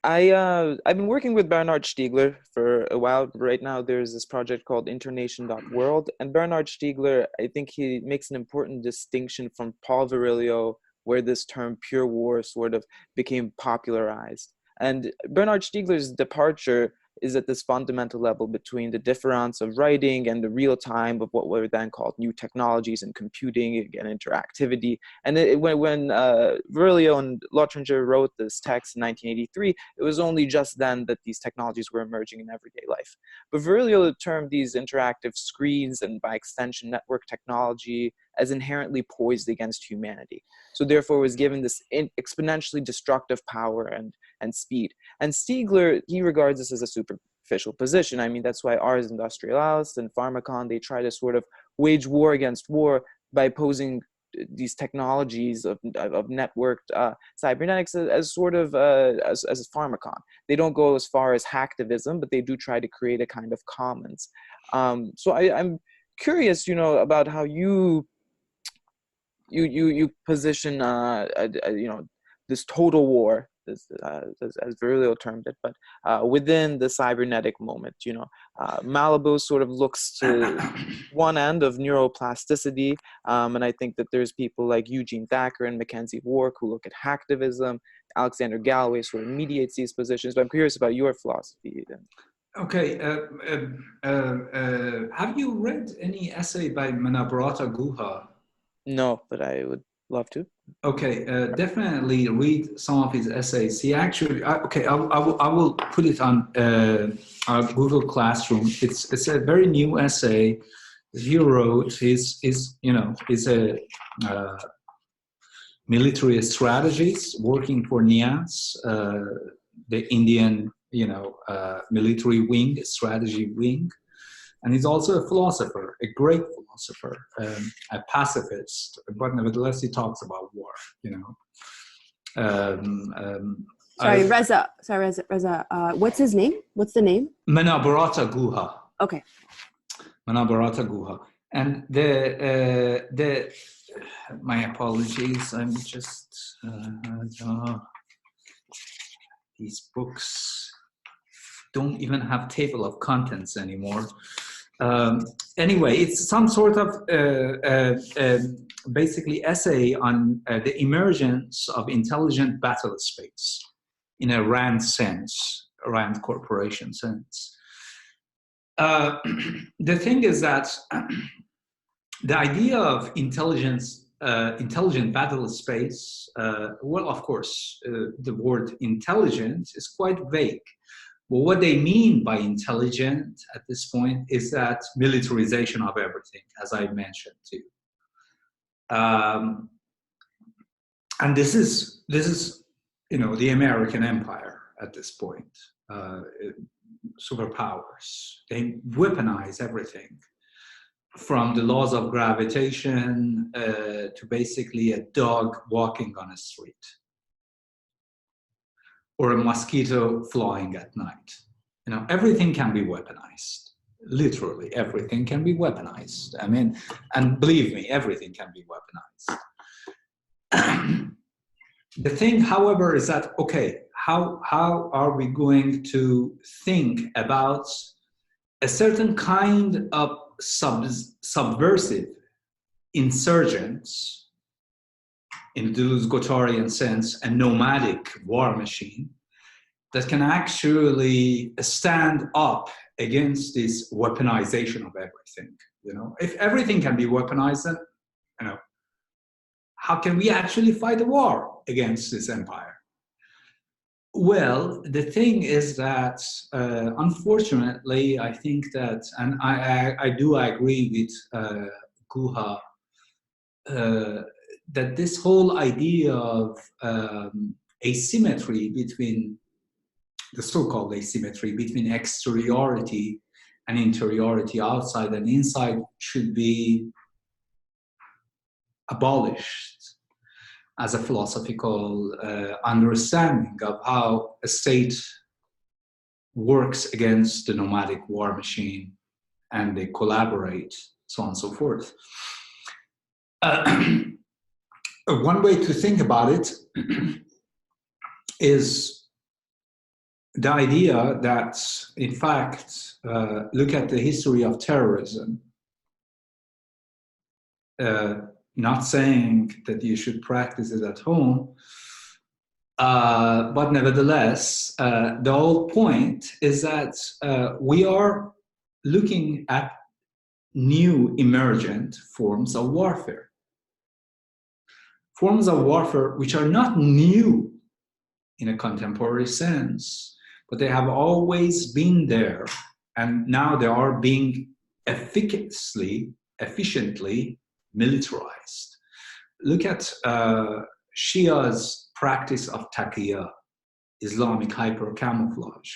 Speaker 6: I've been working with Bernhard Stiegler for a while. Right now, there's this project called Internation.world, and Bernhard Stiegler, I think he makes an important distinction from Paul Virilio, where this term pure war sort of became popularized. And Bernhard Stiegler's departure is at this fundamental level between the difference of writing and the real time of what were then called new technologies and computing and interactivity. And when Virilio and Lottinger wrote this text in 1983, it was only just then that these technologies were emerging in everyday life. But Virilio termed these interactive screens and by extension network technology as inherently poised against humanity. So therefore was given this exponentially destructive power and speed. And Stiegler, he regards this as a superficial position. I mean, that's why Ars Industrialis and Pharmakon, they try to sort of wage war against war by posing these technologies of networked cybernetics as sort of as Pharmakon. They don't go as far as hacktivism, but they do try to create a kind of commons. So I'm curious, about how you position, this total war, as Virilio termed it, but within the cybernetic moment. Malibu sort of looks to one end of neuroplasticity, and I think that there's people like Eugene Thacker and Mackenzie Wark who look at hacktivism. Alexander Galloway sort of mediates these positions, but I'm curious about your philosophy.
Speaker 3: Okay, have you read any essay by Manabrata Guha?
Speaker 6: No, but I would love to.
Speaker 3: Okay, definitely read some of his essays. He actually, I will put it on our Google Classroom. It's a very new essay he wrote. He's a military strategist working for Niaz, the Indian, military wing, strategy wing. And he's also a philosopher, a great philosopher, a pacifist, but nevertheless he talks about war,
Speaker 1: Reza, what's his name? What's the name?
Speaker 3: Manabrata Guha.
Speaker 1: Okay.
Speaker 3: Manabrata Guha. And my apologies, I'm just, these books don't even have table of contents anymore. Anyway, it's some sort of basically essay on the emergence of intelligent battle space in a RAND sense, RAND corporation sense. The thing is that the idea of intelligent battle space, well, of course, the word intelligent is quite vague. Well, what they mean by intelligent at this point is that militarization of everything, as I mentioned to you. And this is the American empire at this point. Superpowers, they weaponize everything from the laws of gravitation to basically a dog walking on a street, or a mosquito flying at night. Everything can be weaponized. Literally, everything can be weaponized. I mean, and believe me, everything can be weaponized. The thing, however, is that, okay, how are we going to think about a certain kind of subversive insurgents, in the Deleuze-Guattarian sense, a nomadic war machine that can actually stand up against this weaponization of everything. If everything can be weaponized, then how can we actually fight a war against this empire? Well, the thing is that, unfortunately, I think that, and I do agree with Guha, that this whole idea of asymmetry between, the so-called asymmetry between exteriority and interiority, outside and inside, should be abolished as a philosophical understanding of how a state works against the nomadic war machine, and they collaborate, so on and so forth. One way to think about it is the idea that, in fact, look at the history of terrorism. Not saying that you should practice it at home, but nevertheless, the whole point is that we are looking at new emergent forms of warfare. Forms of warfare which are not new in a contemporary sense, but they have always been there, and now they are being efficiently militarized. Look at Shia's practice of taqiyya, Islamic hyper-camouflage.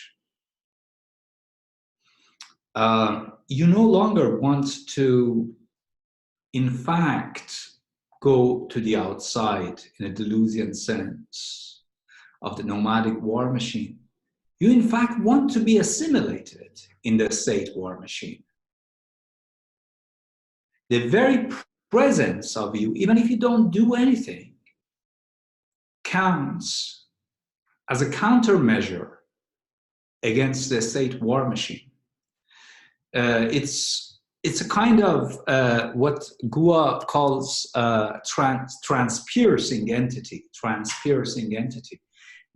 Speaker 3: You no longer want to, in fact, go to the outside in a Deleuzian sense of the nomadic war machine. You, in fact, want to be assimilated in the state war machine. The very presence of you, even if you don't do anything, counts as a countermeasure against the state war machine. It's a kind of what Guattari calls transpiercing entity,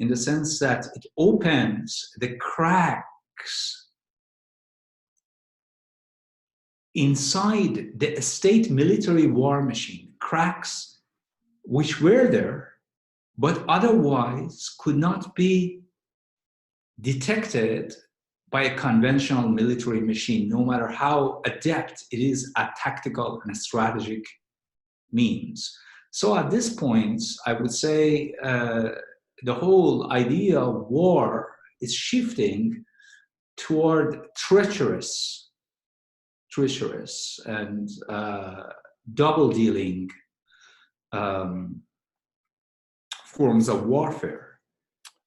Speaker 3: in the sense that it opens the cracks inside the state military war machine, cracks which were there, but otherwise could not be detected by a conventional military machine, no matter how adept it is at tactical and strategic means. So at this point, I would say the whole idea of war is shifting toward treacherous and double-dealing forms of warfare.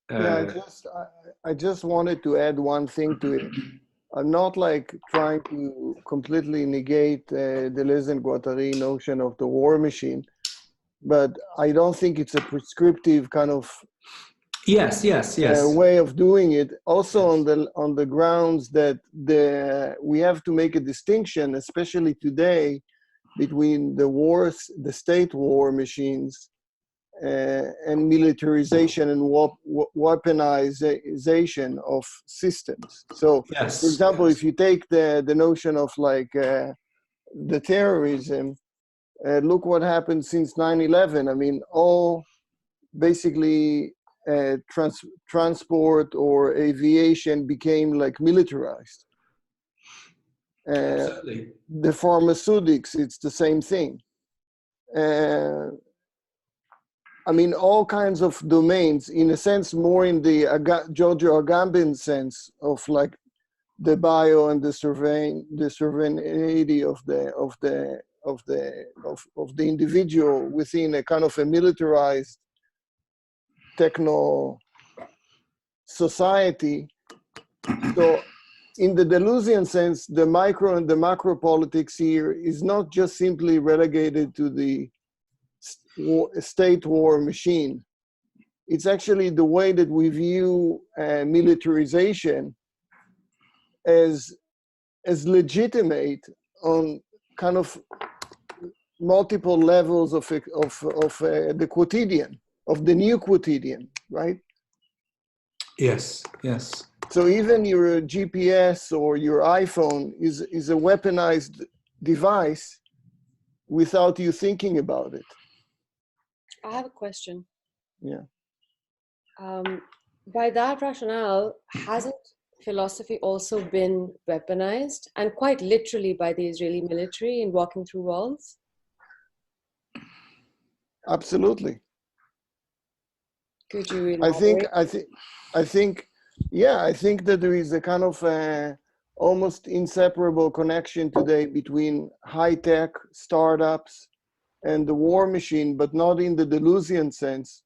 Speaker 2: I just wanted to add one thing to it. I'm not like trying to completely negate the Deleuze and Guattari notion of the war machine, but I don't think it's a prescriptive kind of way of doing it. Also on the grounds that we have to make a distinction, especially today, between the state war machines and militarization and weaponization of systems. So, for example, if you take the notion of like the terrorism, look what happened since 9/11. I mean, all basically transport or aviation became like militarized. The pharmaceutics, it's the same thing. I mean, all kinds of domains, in a sense, more in the Giorgio Agamben sense of like the bio and the sovereignty of the individual within a kind of a militarized techno society. So in the Deleuzian sense, the micro and the macro politics here is not just simply relegated to the state war machine. It's actually the way that we view militarization as legitimate on kind of multiple levels of the quotidian, of the new quotidian, right?
Speaker 3: Yes.
Speaker 2: So even your GPS or your iPhone is a weaponized device without you thinking about it.
Speaker 15: I have a question.
Speaker 2: Yeah.
Speaker 15: By that rationale, hasn't philosophy also been weaponized, and quite literally by the Israeli military in walking through walls?
Speaker 2: Absolutely.
Speaker 15: Could you
Speaker 2: elaborate? I think that there is a kind of almost inseparable connection today between high-tech startups and the war machine, but not in the Deleuzian sense,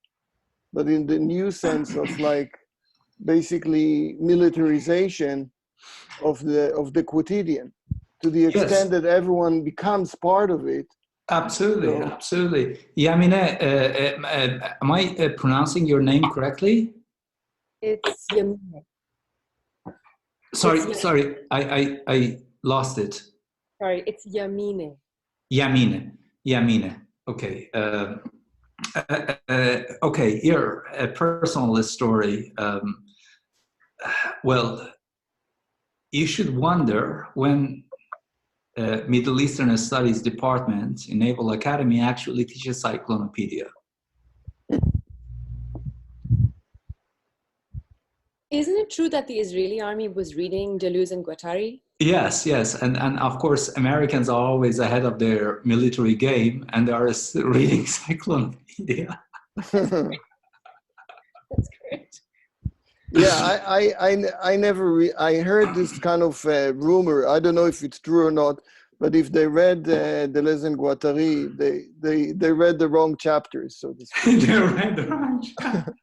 Speaker 2: but in the new sense of like basically militarization of the quotidian, to the extent that everyone becomes part of it.
Speaker 3: Absolutely. Yamine, am I pronouncing your name correctly?
Speaker 15: It's Yamine.
Speaker 3: Sorry, I lost it.
Speaker 15: Sorry, it's Yamine.
Speaker 3: Yamine. Okay. Okay, here, a personal story. Well, you should wonder when Middle Eastern Studies Department in Naval Academy actually teaches cyclopedia.
Speaker 15: Isn't it true that the Israeli army was reading Deleuze and Guattari?
Speaker 3: Yes, and of course Americans are always ahead of their military game, and they are reading cyclopedia.
Speaker 15: That's great.
Speaker 2: Yeah, I never I heard this kind of rumor. I don't know if it's true or not, but if they read Deleuze and Guattari, they read the wrong chapters, so to speak.
Speaker 3: They read the wrong chapters.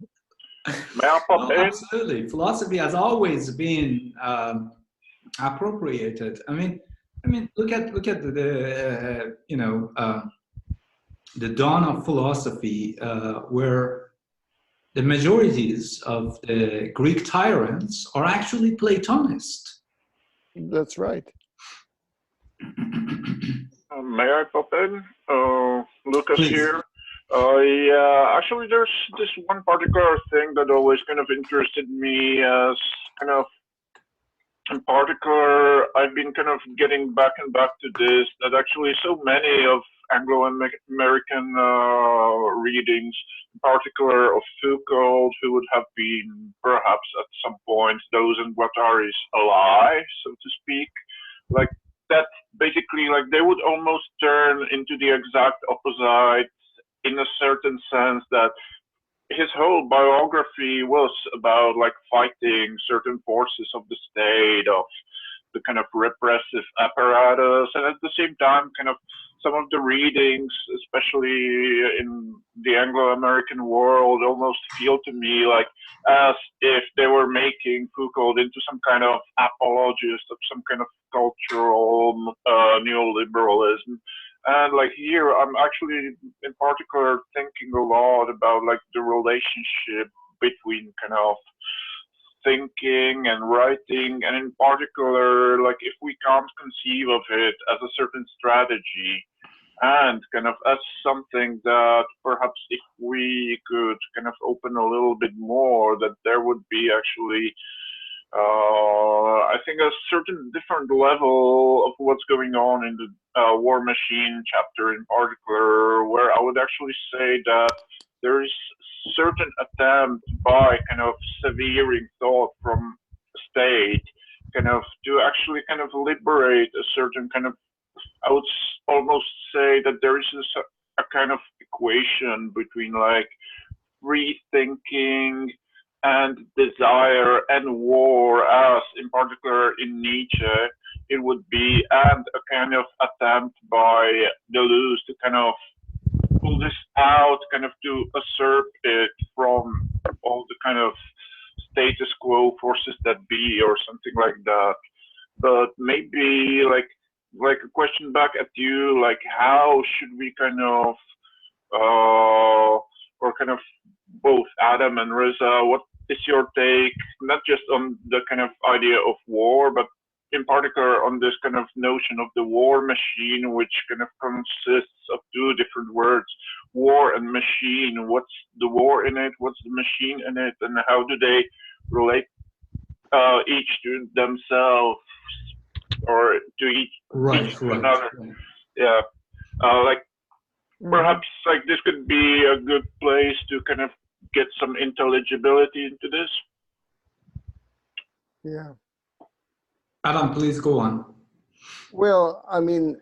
Speaker 3: Absolutely, philosophy has always been appropriated. I mean, look at the the dawn of philosophy, where the majorities of the Greek tyrants are actually Platonists.
Speaker 2: That's right.
Speaker 11: May I pop in? Lucas
Speaker 3: Please.
Speaker 11: here. Yeah, actually, there's this one particular thing that always kind of interested me as kind of, in particular, I've been kind of getting back and back to this, that actually so many of Anglo-American readings, in particular of Foucault, who would have been perhaps at some point Deleuze and Guattari's ally, so to speak, like that basically, like they would almost turn into the exact opposite in a certain sense, that his whole biography was about like fighting certain forces of the state, of the kind of repressive apparatus, and at the same time kind of some of the readings, especially in the Anglo-American world, almost feel to me like as if they were making Foucault into some kind of apologist of some kind of cultural neoliberalism. And like here, I'm actually in particular thinking a lot about like the relationship between kind of thinking and writing, and in particular, like if we can't conceive of it as a certain strategy and kind of as something that perhaps if we could kind of open a little bit more, that there would be actually I think a certain different level of what's going on in the War Machine chapter in particular, where I would actually say that there is certain attempt by kind of severing thought from state kind of to actually kind of liberate a certain kind of, I would almost say that there is a kind of equation between like free thinking and desire and war, as in particular in Nietzsche it would be, and a kind of attempt by Deleuze to kind of pull this out, kind of to usurp it from all the kind of status quo forces that be, or something like that. But maybe like a question back at you, like how should we kind of or kind of both Adam and Reza, what is your take, not just on the kind of idea of war, but in particular on this kind of notion of the war machine, which kind of consists of two different words, war and machine. What's the war in it? What's the machine in it? And how do they relate each to themselves or to each to another? Right. Yeah, like perhaps like this could be a good place to kind of get some intelligibility into this.
Speaker 2: Yeah.
Speaker 3: Adam, please go on.
Speaker 2: Well, I mean,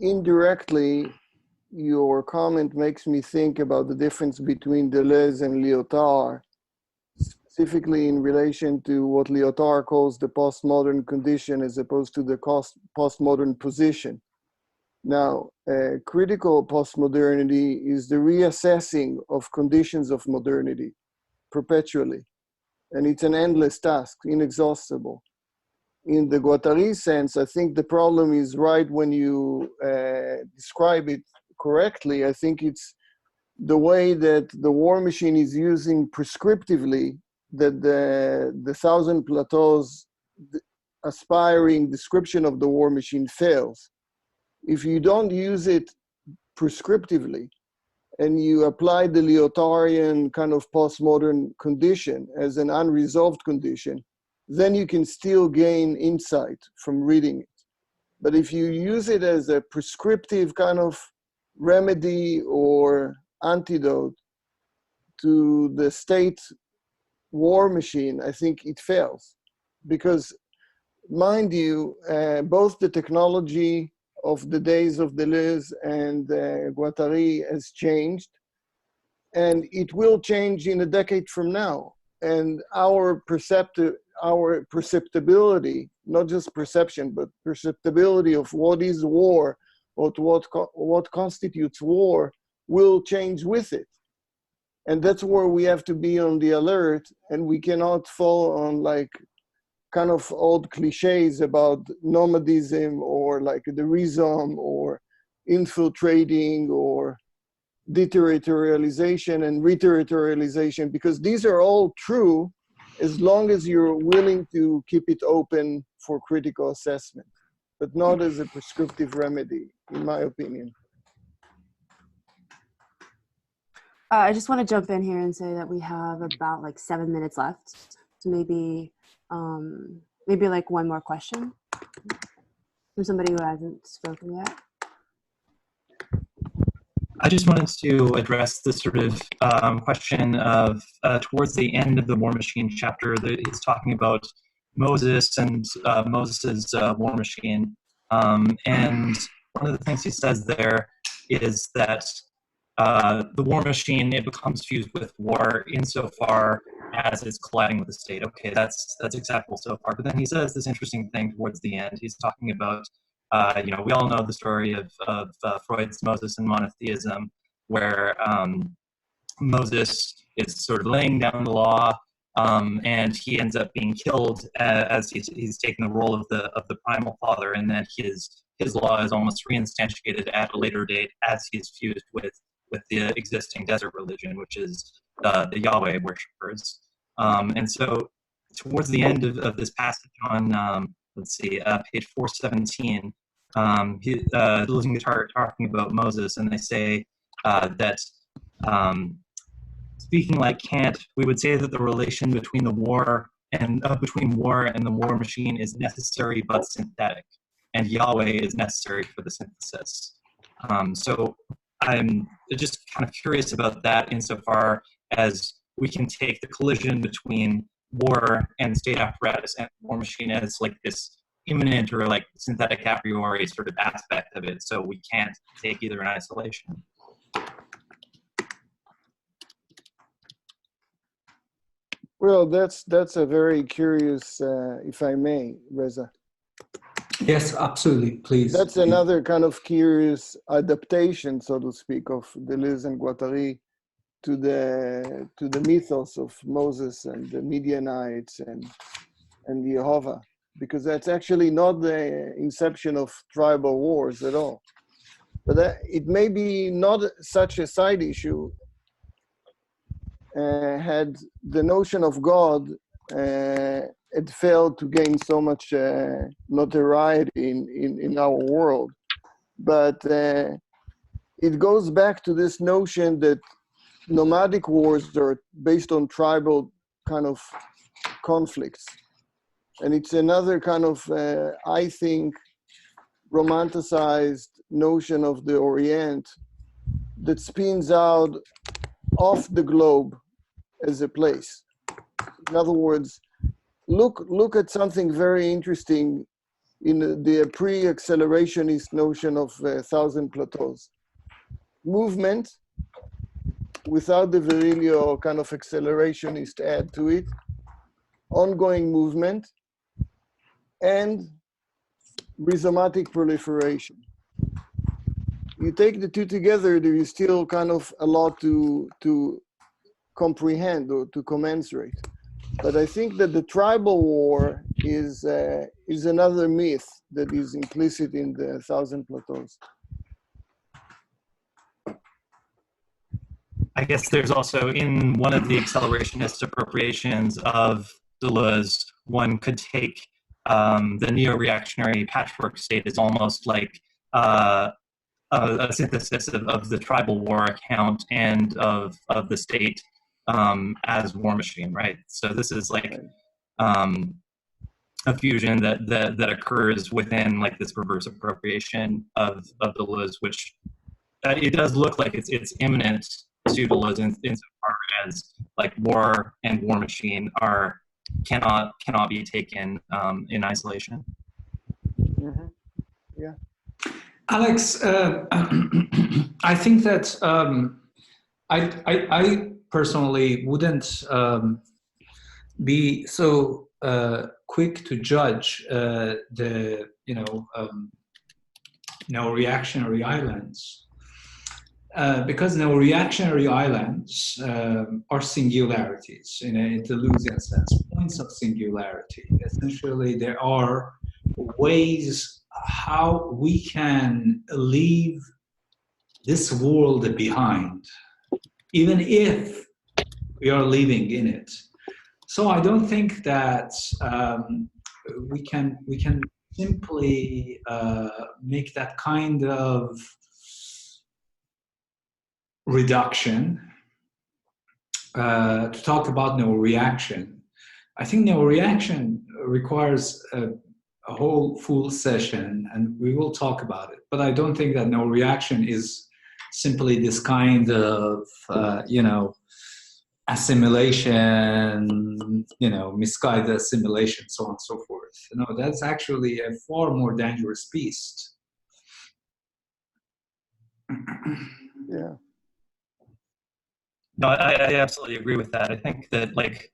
Speaker 2: indirectly, your comment makes me think about the difference between Deleuze and Lyotard, specifically in relation to what Lyotard calls the postmodern condition as opposed to the postmodern position. Now, critical postmodernity is the reassessing of conditions of modernity perpetually. And it's an endless task, inexhaustible. In the Guattari sense, I think the problem is right when you describe it correctly. I think it's the way that the war machine is using prescriptively that the Thousand Plateaus aspiring description of the war machine fails. If you don't use it prescriptively and you apply the Lyotarian kind of postmodern condition as an unresolved condition, then you can still gain insight from reading it. But if you use it as a prescriptive kind of remedy or antidote to the state war machine, I think it fails. Because, mind you, both the technology of the days of Deleuze and Guattari has changed, and it will change in a decade from now. And our perceptibility, not just perception, but perceptibility of what is war, or what constitutes war, will change with it. And that's where we have to be on the alert, and we cannot fall on like kind of old cliches about nomadism or like the rhizome or infiltrating or deterritorialization and reterritorialization, because these are all true as long as you're willing to keep it open for critical assessment, but not as a prescriptive remedy, in my opinion.
Speaker 1: I just want to jump in here and say that we have about like 7 minutes left. So maybe like one more question from somebody who hasn't spoken yet.
Speaker 20: I just wanted to address this sort of question of towards the end of the War Machine chapter, he's talking about Moses and Moses's war machine. And one of the things he says there is that the war machine, it becomes fused with war insofar as it's colliding with the state. Okay, that's acceptable so far. But then he says this interesting thing towards the end. He's talking about, we all know the story of Freud's Moses and monotheism, where Moses is sort of laying down the law, and he ends up being killed as he's taking the role of the primal father, and then his law is almost reinstantiated at a later date as he's fused with the existing desert religion, which is the Yahweh worshippers. And so towards the end of this passage on, page 417, Deleuze and Guattari are talking about Moses, and they say that, speaking like Kant, we would say that the relation between the war and the war machine is necessary but synthetic, and Yahweh is necessary for the synthesis. So I'm just kind of curious about that insofar as we can take the collision between war and state apparatus and war machine as like this immanent or like synthetic a priori sort of aspect of it. So we can't take either in isolation.
Speaker 2: Well, that's a very curious, if I may, Reza.
Speaker 3: Yes, absolutely, please.
Speaker 2: That's another kind of curious adaptation, so to speak, of Deleuze and Guattari to the mythos of Moses and the Midianites and Jehovah, because that's actually not the inception of tribal wars at all. But it may be not such a side issue had the notion of God had failed to gain so much notoriety in our world. But it goes back to this notion that nomadic wars are based on tribal kind of conflicts. And it's another kind of, I think, romanticized notion of the Orient that spins out off the globe as a place. In other words, look at something very interesting in the pre-accelerationist notion of A Thousand Plateaus. Movement without the Virilio kind of accelerationist add to it, ongoing movement, and rhizomatic proliferation. You take the two together, there is still kind of a lot to comprehend or to commensurate. But I think that the tribal war is another myth that is implicit in the A Thousand Plateaus.
Speaker 20: I guess there's also in one of the accelerationist appropriations of Deleuze, one could take the neo-reactionary patchwork state as almost like a synthesis of the tribal war account and of the state as war machine, right? So this is like a fusion that occurs within like this reverse appropriation of Deleuze, which it does look like it's imminent to Deleuze insofar as like war and war machine cannot be taken in isolation.
Speaker 2: Mm-hmm. Yeah.
Speaker 3: Alex, I think that I personally wouldn't be so quick to judge the reactionary islands. Because reactionary islands are singularities in a Deleuzian sense, points of singularity. Essentially, there are ways how we can leave this world behind, even if we are living in it. So I don't think that we can simply make that kind of reduction to talk about no reaction. I think no reaction requires a whole full session, and we will talk about it. But I don't think that no reaction is simply this kind of assimilation, misguided assimilation, so on and so forth. No, that's actually a far more dangerous beast.
Speaker 2: Yeah.
Speaker 20: No, I absolutely agree with that. I think that like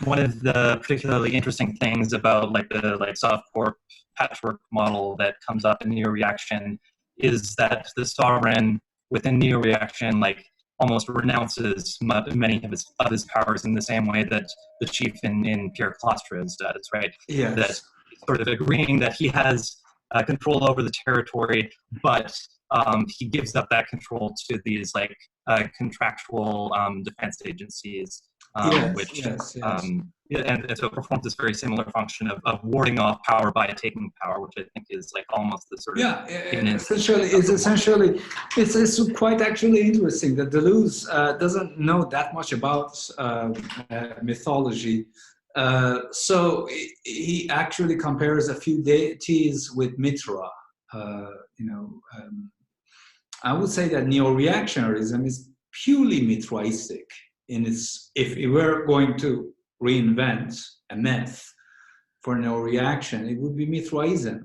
Speaker 20: one of the particularly interesting things about like the soft core patchwork model that comes up in neo-reaction is that the sovereign within neo-reaction like almost renounces many of his powers in the same way that the chief in Pierre Clostrez does, right?
Speaker 3: Yes.
Speaker 20: That sort of agreeing that he has control over the territory, but he gives up that control to these like contractual defense agencies, which and so it performs this very similar function of warding off power by taking power, which I think is like almost the sort of
Speaker 3: it's quite actually interesting that Deleuze doesn't know that much about mythology. So he actually compares a few deities with Mithra. I would say that neo-reactionarism is purely Mithraistic in its. If we were going to reinvent a myth for neo-reaction, it would be Mithraism.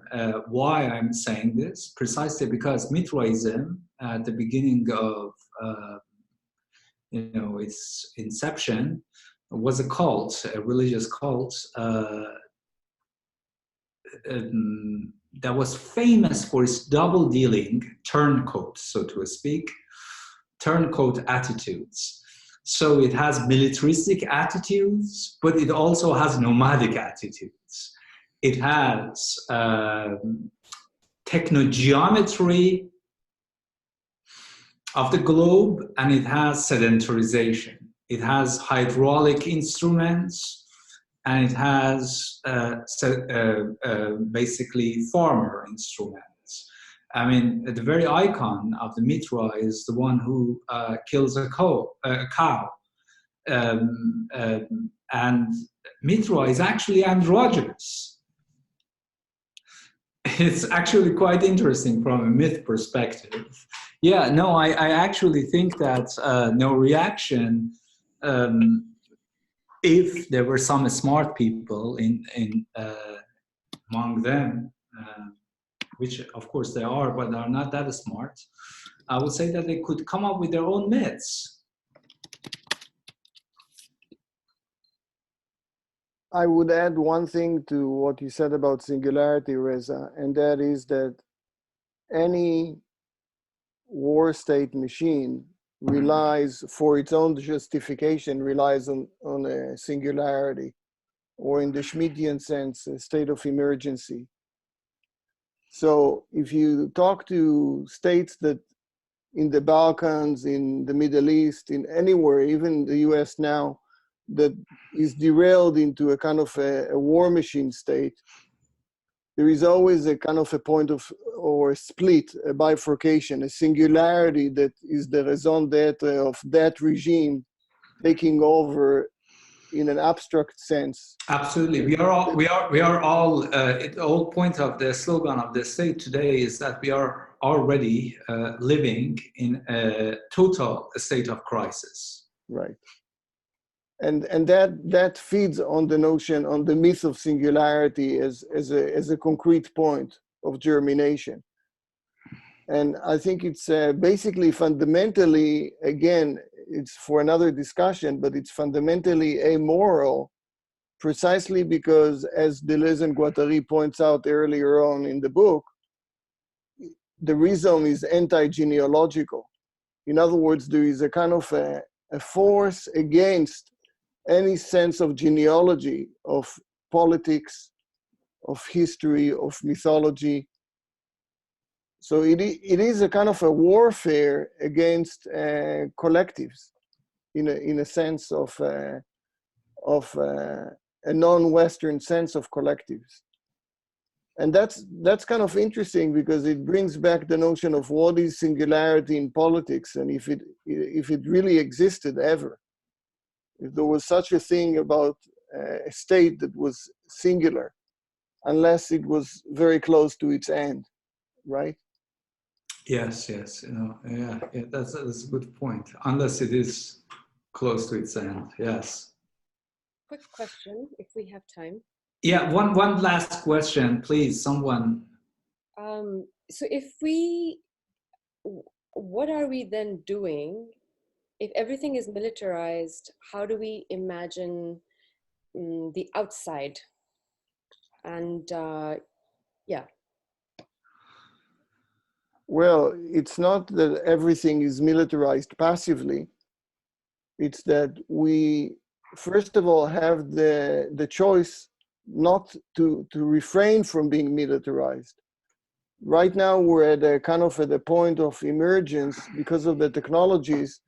Speaker 3: Why I'm saying this? Precisely because Mithraism, at the beginning of its inception, was a cult, a religious cult that was famous for its double-dealing turncoat, so to speak, turncoat attitudes. So it has militaristic attitudes, but it also has nomadic attitudes. It has technogeometry of the globe, and it has sedentarization. It has hydraulic instruments, and it has basically farmer instruments. I mean, the very icon of the Mithra is the one who kills a cow. And Mithra is actually androgynous. It's actually quite interesting from a myth perspective. Yeah, no, I actually think that no reaction, if there were some smart people among them, which of course they are, but are not that smart, I would say that they could come up with their own myths.
Speaker 2: I would add one thing to what you said about singularity, Reza, and that is that any war state machine relies, for its own justification, relies on a singularity, or in the Schmittian sense, a state of emergency. So if you talk to states that in the Balkans, in the Middle East, in anywhere, even the US now, that is derailed into a kind of a war machine state, there is always a kind of a point of, or a split, a bifurcation, a singularity that is the raison d'etre of that regime taking over in an abstract sense.
Speaker 3: Absolutely, we are all. The whole point of the slogan of the state today is that we are already living in a total state of crisis.
Speaker 2: Right. And that feeds on the notion, on the myth of singularity as a concrete point of germination. And I think it's basically fundamentally, again, it's for another discussion, but it's fundamentally amoral, precisely because, as Deleuze and Guattari points out earlier on in the book, the rhizome is anti-genealogical. In other words, there is a kind of a force against any sense of genealogy, of politics, of history, of mythology. So it is a kind of a warfare against collectives, in a sense of a non-Western sense of collectives. And that's kind of interesting because it brings back the notion of what is singularity in politics, and if it really existed ever. If there was such a thing about a state that was singular, unless it was very close to its end, right?
Speaker 3: Yes, yeah, that's a good point. Unless it is close to its end, yes.
Speaker 15: Quick question, if we have time.
Speaker 3: Yeah, one last question, please, someone.
Speaker 15: So what are we then doing? If everything is militarized, how do we imagine the outside? And yeah.
Speaker 2: Well, it's not that everything is militarized passively. It's that we, first of all, have the choice not to refrain from being militarized. Right now, we're at a kind of at a point of emergence because of the technologies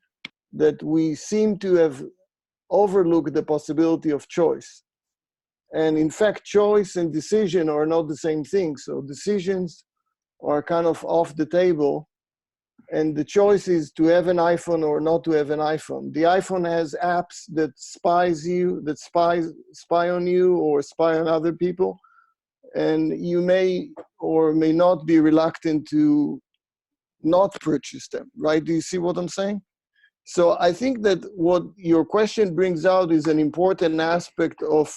Speaker 2: that we seem to have overlooked the possibility of choice. And in fact, choice and decision are not the same thing. So decisions are kind of off the table. And the choice is to have an iPhone or not to have an iPhone. The iPhone has apps that spy on you or spy on other people. And you may or may not be reluctant to not purchase them, right? Do you see what I'm saying? So I think that what your question brings out is an important aspect of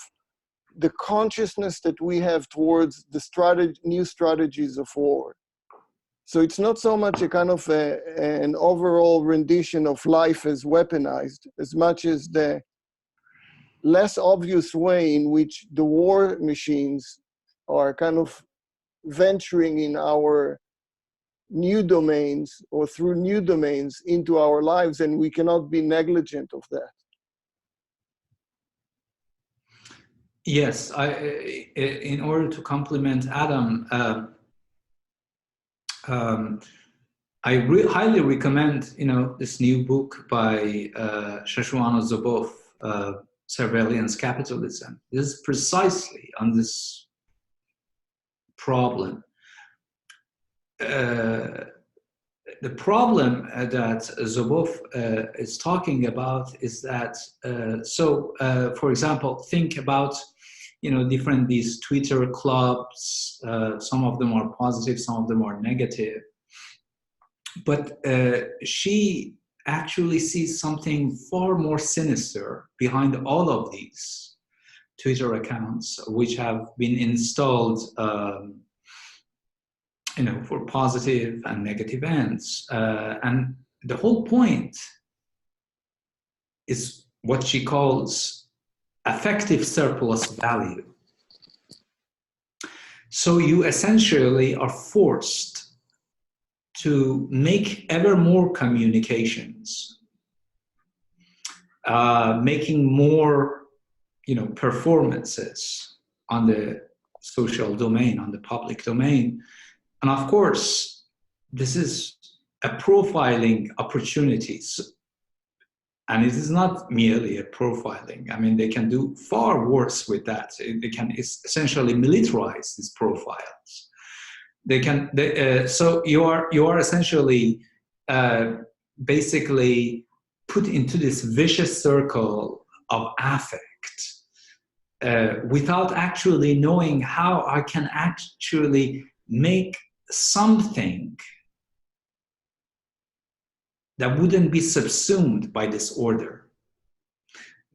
Speaker 2: the consciousness that we have towards the new strategies of war. So it's not so much a kind of an overall rendition of life as weaponized, as much as the less obvious way in which the war machines are kind of venturing in our new domains or through new domains into our lives, and we cannot be negligent of that.
Speaker 3: Yes, in order to complement Adam, I highly recommend, this new book by Shoshana Zuboff, Surveillance Capitalism. This is precisely on this problem. The problem that Zuboff is talking about is that, for example, think about, different these Twitter clubs. Some of them are positive, some of them are negative. But she actually sees something far more sinister behind all of these Twitter accounts, which have been installed for positive and negative ends. And the whole point is what she calls affective surplus value. So you essentially are forced to make ever more communications, making more, performances on the social domain, on the public domain. And of course, this is a profiling opportunities. And it is not merely a profiling. I mean, they can do far worse with that. They can essentially militarize these profiles. They can. So you are essentially basically put into this vicious circle of affect without actually knowing how I can actually make something that wouldn't be subsumed by this order.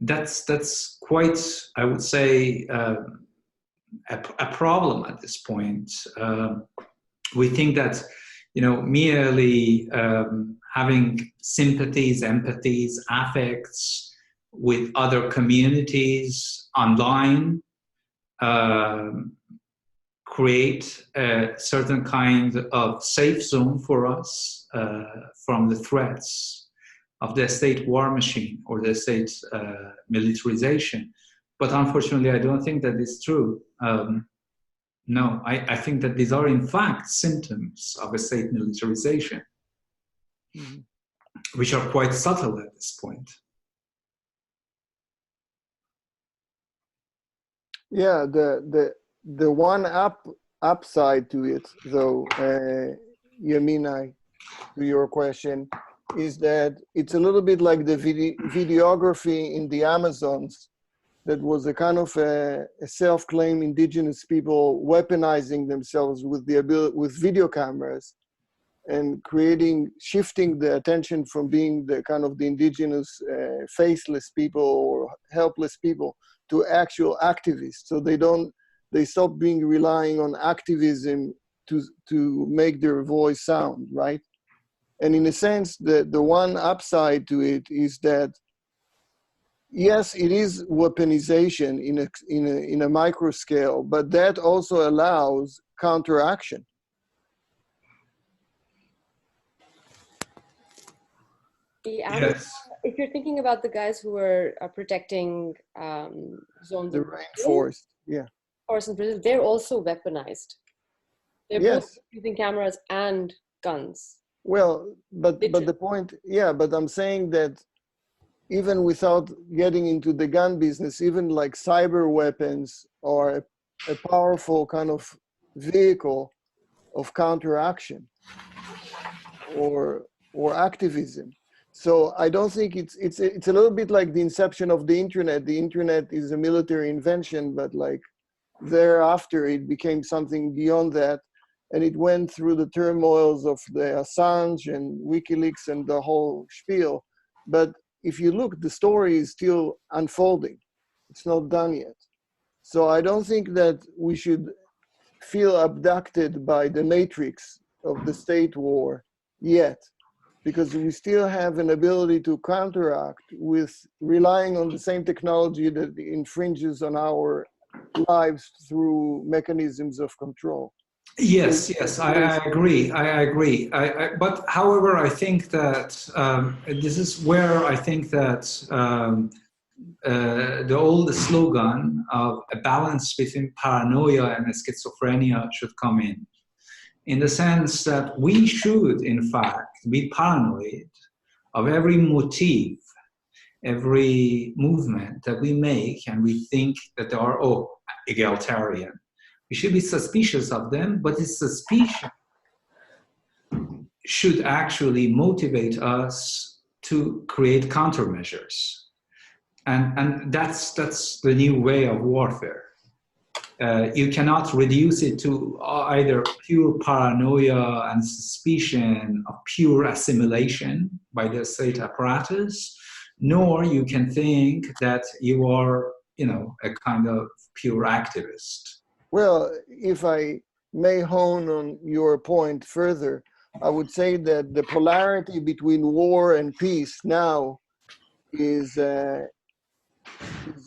Speaker 3: That's quite, I would say, a problem at this point. We think that, merely having sympathies, empathies, affects with other communities online create a certain kind of safe zone for us from the threats of the state war machine or the state militarization. But unfortunately, I don't think that is true. No, I think that these are in fact symptoms of a state militarization, which are quite subtle at this point.
Speaker 2: Yeah, the one upside to it, though, Yamina, to your question, is that it's a little bit like the videography in the Amazons. That was a kind of a self-claimed indigenous people weaponizing themselves with the ability, with video cameras, and shifting the attention from being the kind of the indigenous faceless people or helpless people to actual activists. So they stop being relying on activism to make their voice sound, right? And in a sense, the one upside to it is that, yes, it is weaponization in a micro scale, but that also allows counteraction.
Speaker 3: Yes.
Speaker 15: If you're thinking about the guys who were protecting zones
Speaker 2: The
Speaker 15: of
Speaker 2: rainforest, yeah.
Speaker 15: Forests in Brazil, they're also weaponized. They're both using cameras and guns.
Speaker 2: Well, but the point, yeah, but I'm saying that even without getting into the gun business, even like cyber weapons are a powerful kind of vehicle of counteraction or activism. So I don't think it's a little bit like the inception of the internet. The internet is a military invention, but like thereafter it became something beyond that, and it went through the turmoils of the Assange and WikiLeaks and the whole spiel. But if you look, the story is still unfolding. It's not done yet. So I don't think that we should feel abducted by the matrix of the state war yet, because we still have an ability to counteract with relying on the same technology that infringes on our lives through mechanisms of control.
Speaker 3: Yes, I agree. But however, I think that this is where I think that the old slogan of a balance between paranoia and schizophrenia should come in the sense that we should, in fact, be paranoid of every motif, every movement that we make, and we think that they are egalitarian. We should be suspicious of them, but this suspicion should actually motivate us to create countermeasures. And that's the new way of warfare. You cannot reduce it to either pure paranoia and suspicion of pure assimilation by the state apparatus, nor you can think that you are, a kind of pure activist.
Speaker 2: Well, if I may hone on your point further, I would say that the polarity between war and peace now is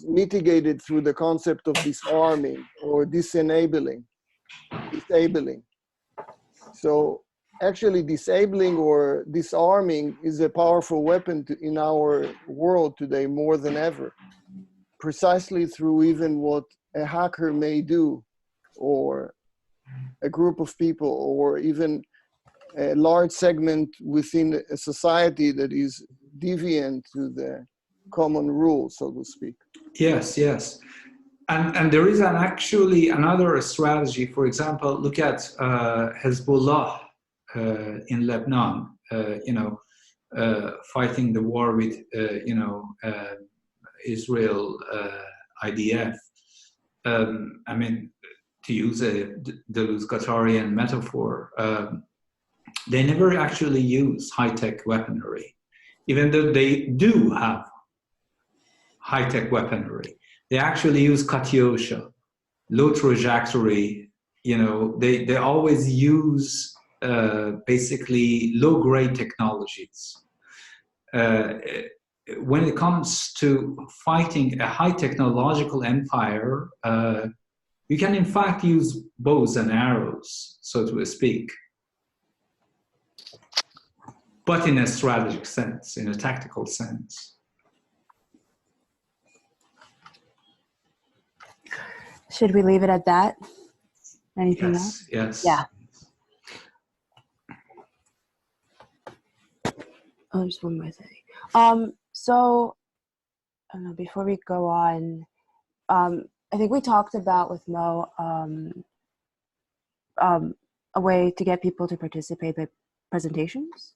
Speaker 2: mitigated through the concept of disarming or disabling. So actually disabling or disarming is a powerful weapon in our world today more than ever, precisely through even what a hacker may do, or a group of people, or even a large segment within a society that is deviant to the common rule, so to speak.
Speaker 3: Yes, yes. And there is actually another strategy. For example, look at Hezbollah in Lebanon, fighting the war with, Israel, IDF. I mean, to use a Deleuze-Guattarian metaphor, they never actually use high-tech weaponry, even though they do have high-tech weaponry. They actually use Katyusha, low trajectory. They always use basically low-grade technologies. When it comes to fighting a high technological empire, you can in fact use bows and arrows, so to speak, but in a strategic sense, in a tactical sense.
Speaker 1: Should we leave it at that? Anything else?
Speaker 3: Yes.
Speaker 1: Yeah. Oh, there's one more thing. So, I don't know, before we go on, I think we talked about with Mo a way to get people to participate by presentations.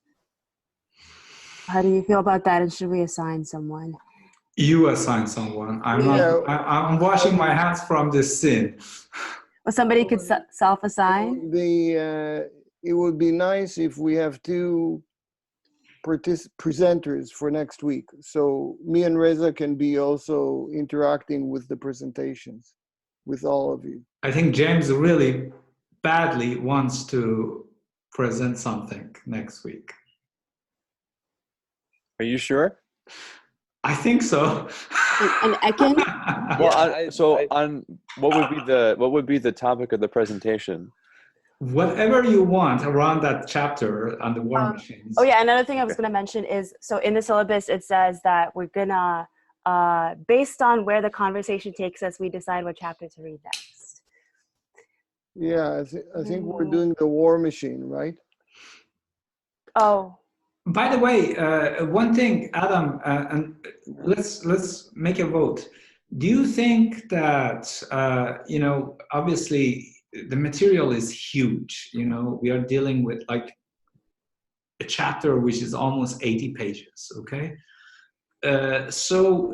Speaker 1: How do you feel about that, and should we assign someone?
Speaker 3: You assign someone. I'm washing my hands from this sin.
Speaker 1: Well, somebody could self-assign.
Speaker 2: It would be nice if we have two presenters for next week, so me and Reza can be also interacting with the presentations with all of you.
Speaker 3: I think James really badly wants to present something next week.
Speaker 8: Are you sure?
Speaker 3: I think so.
Speaker 1: And Ekin?
Speaker 8: Well, what would be the topic of the presentation?
Speaker 3: Whatever you want around that chapter on the war machines.
Speaker 1: Oh yeah, another thing I was going to mention is, so in the syllabus it says that we're gonna, based on where the conversation takes us, we decide what chapter to read next.
Speaker 2: Yeah, I think we're doing the war machine, right?
Speaker 1: Oh.
Speaker 3: By the way, one thing, Adam, and let's make a vote. Do you think that obviously the material is huge? We are dealing with like a chapter which is almost 80 pages. Okay, so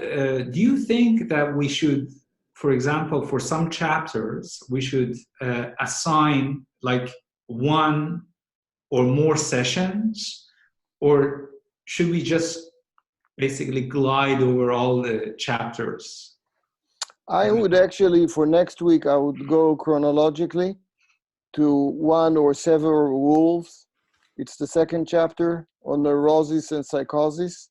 Speaker 3: do you think that we should, for example, for some chapters, we should assign like one or more sessions? Or should we just basically glide over all the chapters?
Speaker 2: I would actually, for next week, I would go chronologically to one or several wolves. It's the second chapter on neurosis and psychosis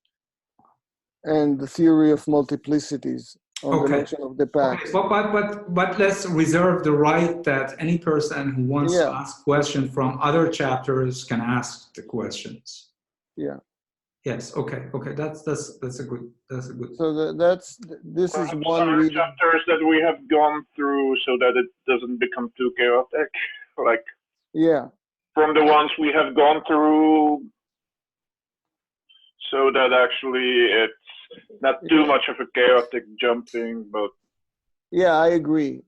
Speaker 2: and the theory of multiplicities on the notion of the past.
Speaker 3: Okay. But let's reserve the right that any person who wants to ask questions from other chapters can ask the questions.
Speaker 2: Yeah.
Speaker 3: Yes. Okay. That's a good.
Speaker 2: So this is one
Speaker 11: other chapters that we have gone through, so that it doesn't become too chaotic. Like from the ones we have gone through, so that actually it's not too much of a chaotic jumping. But
Speaker 2: yeah, I agree.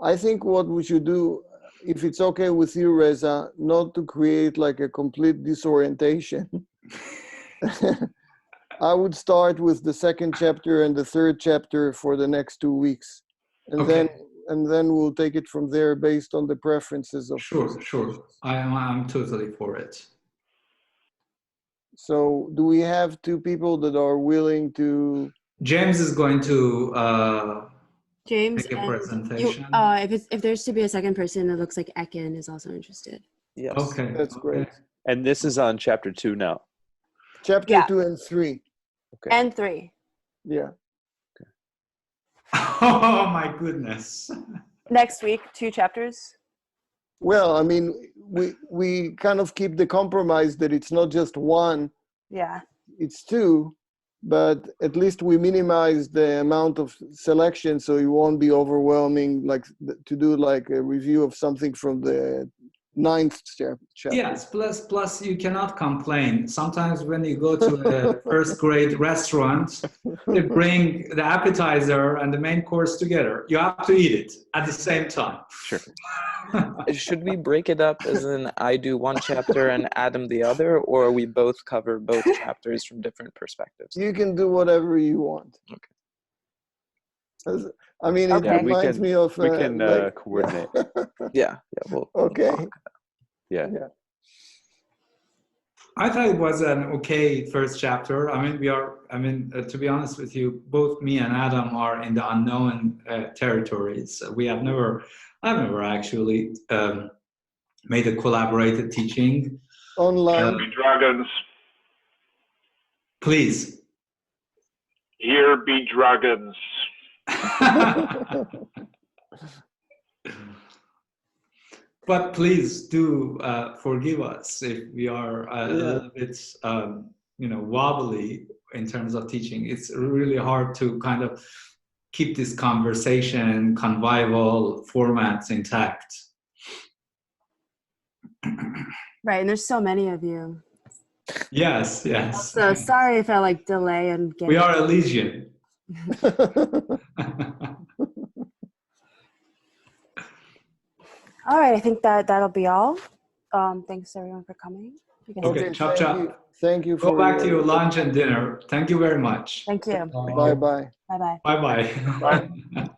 Speaker 2: I think what we should do, if it's okay with you, Reza, not to create like a complete disorientation. I would start with the second chapter and the third chapter for the next 2 weeks, and then we'll take it from there based on the preferences of.
Speaker 3: Sure. I'm totally for it.
Speaker 2: So, do we have two people that are willing to?
Speaker 3: James is going to
Speaker 1: James,
Speaker 3: make a presentation.
Speaker 1: If there's to be a second person, it looks like Ekin is also interested.
Speaker 8: Yes.
Speaker 3: Okay.
Speaker 2: That's great.
Speaker 8: And this is on chapter 2 now.
Speaker 2: Chapter 2 and 3.
Speaker 8: Okay.
Speaker 1: And 3.
Speaker 2: Yeah.
Speaker 8: Okay.
Speaker 3: Oh my goodness.
Speaker 1: Next week, 2 chapters.
Speaker 2: Well, I mean, we kind of keep the compromise that it's not just one.
Speaker 1: Yeah.
Speaker 2: It's 2, but at least we minimize the amount of selection, so it won't be overwhelming. Like to do like a review of something from the ninth chapter.
Speaker 3: Yes, plus you cannot complain. Sometimes when you go to a first grade restaurant, they bring the appetizer and the main course together. You have to eat it at the same time.
Speaker 6: Sure. Should we break it up as in I do one chapter and Adam the other, or we both cover both chapters from different perspectives?
Speaker 2: You can do whatever you want.
Speaker 6: Okay.
Speaker 2: I mean, it reminds me of...
Speaker 8: we can coordinate.
Speaker 6: Yeah.
Speaker 2: We'll okay.
Speaker 8: Yeah.
Speaker 3: I thought it was an okay first chapter. I mean, to be honest with you, both me and Adam are in the unknown territories. I've never actually made a collaborated teaching.
Speaker 2: Online.
Speaker 11: Be dragons.
Speaker 3: Please.
Speaker 11: Here be dragons.
Speaker 3: But please do forgive us if we are a little bit, wobbly in terms of teaching. It's really hard to kind of keep this conversation, convivial formats intact.
Speaker 1: Right, and there's so many of you.
Speaker 3: Yes.
Speaker 1: So sorry if I delay and get.
Speaker 3: We are a legion.
Speaker 1: All right, I think that'll be all. Thanks everyone for coming.
Speaker 3: Okay, chop.
Speaker 2: Thank you.
Speaker 3: Go back to your lunch and dinner. Thank you very much.
Speaker 1: Thank you.
Speaker 2: Bye-bye.
Speaker 1: Bye-bye.
Speaker 3: Bye-bye.
Speaker 11: Bye.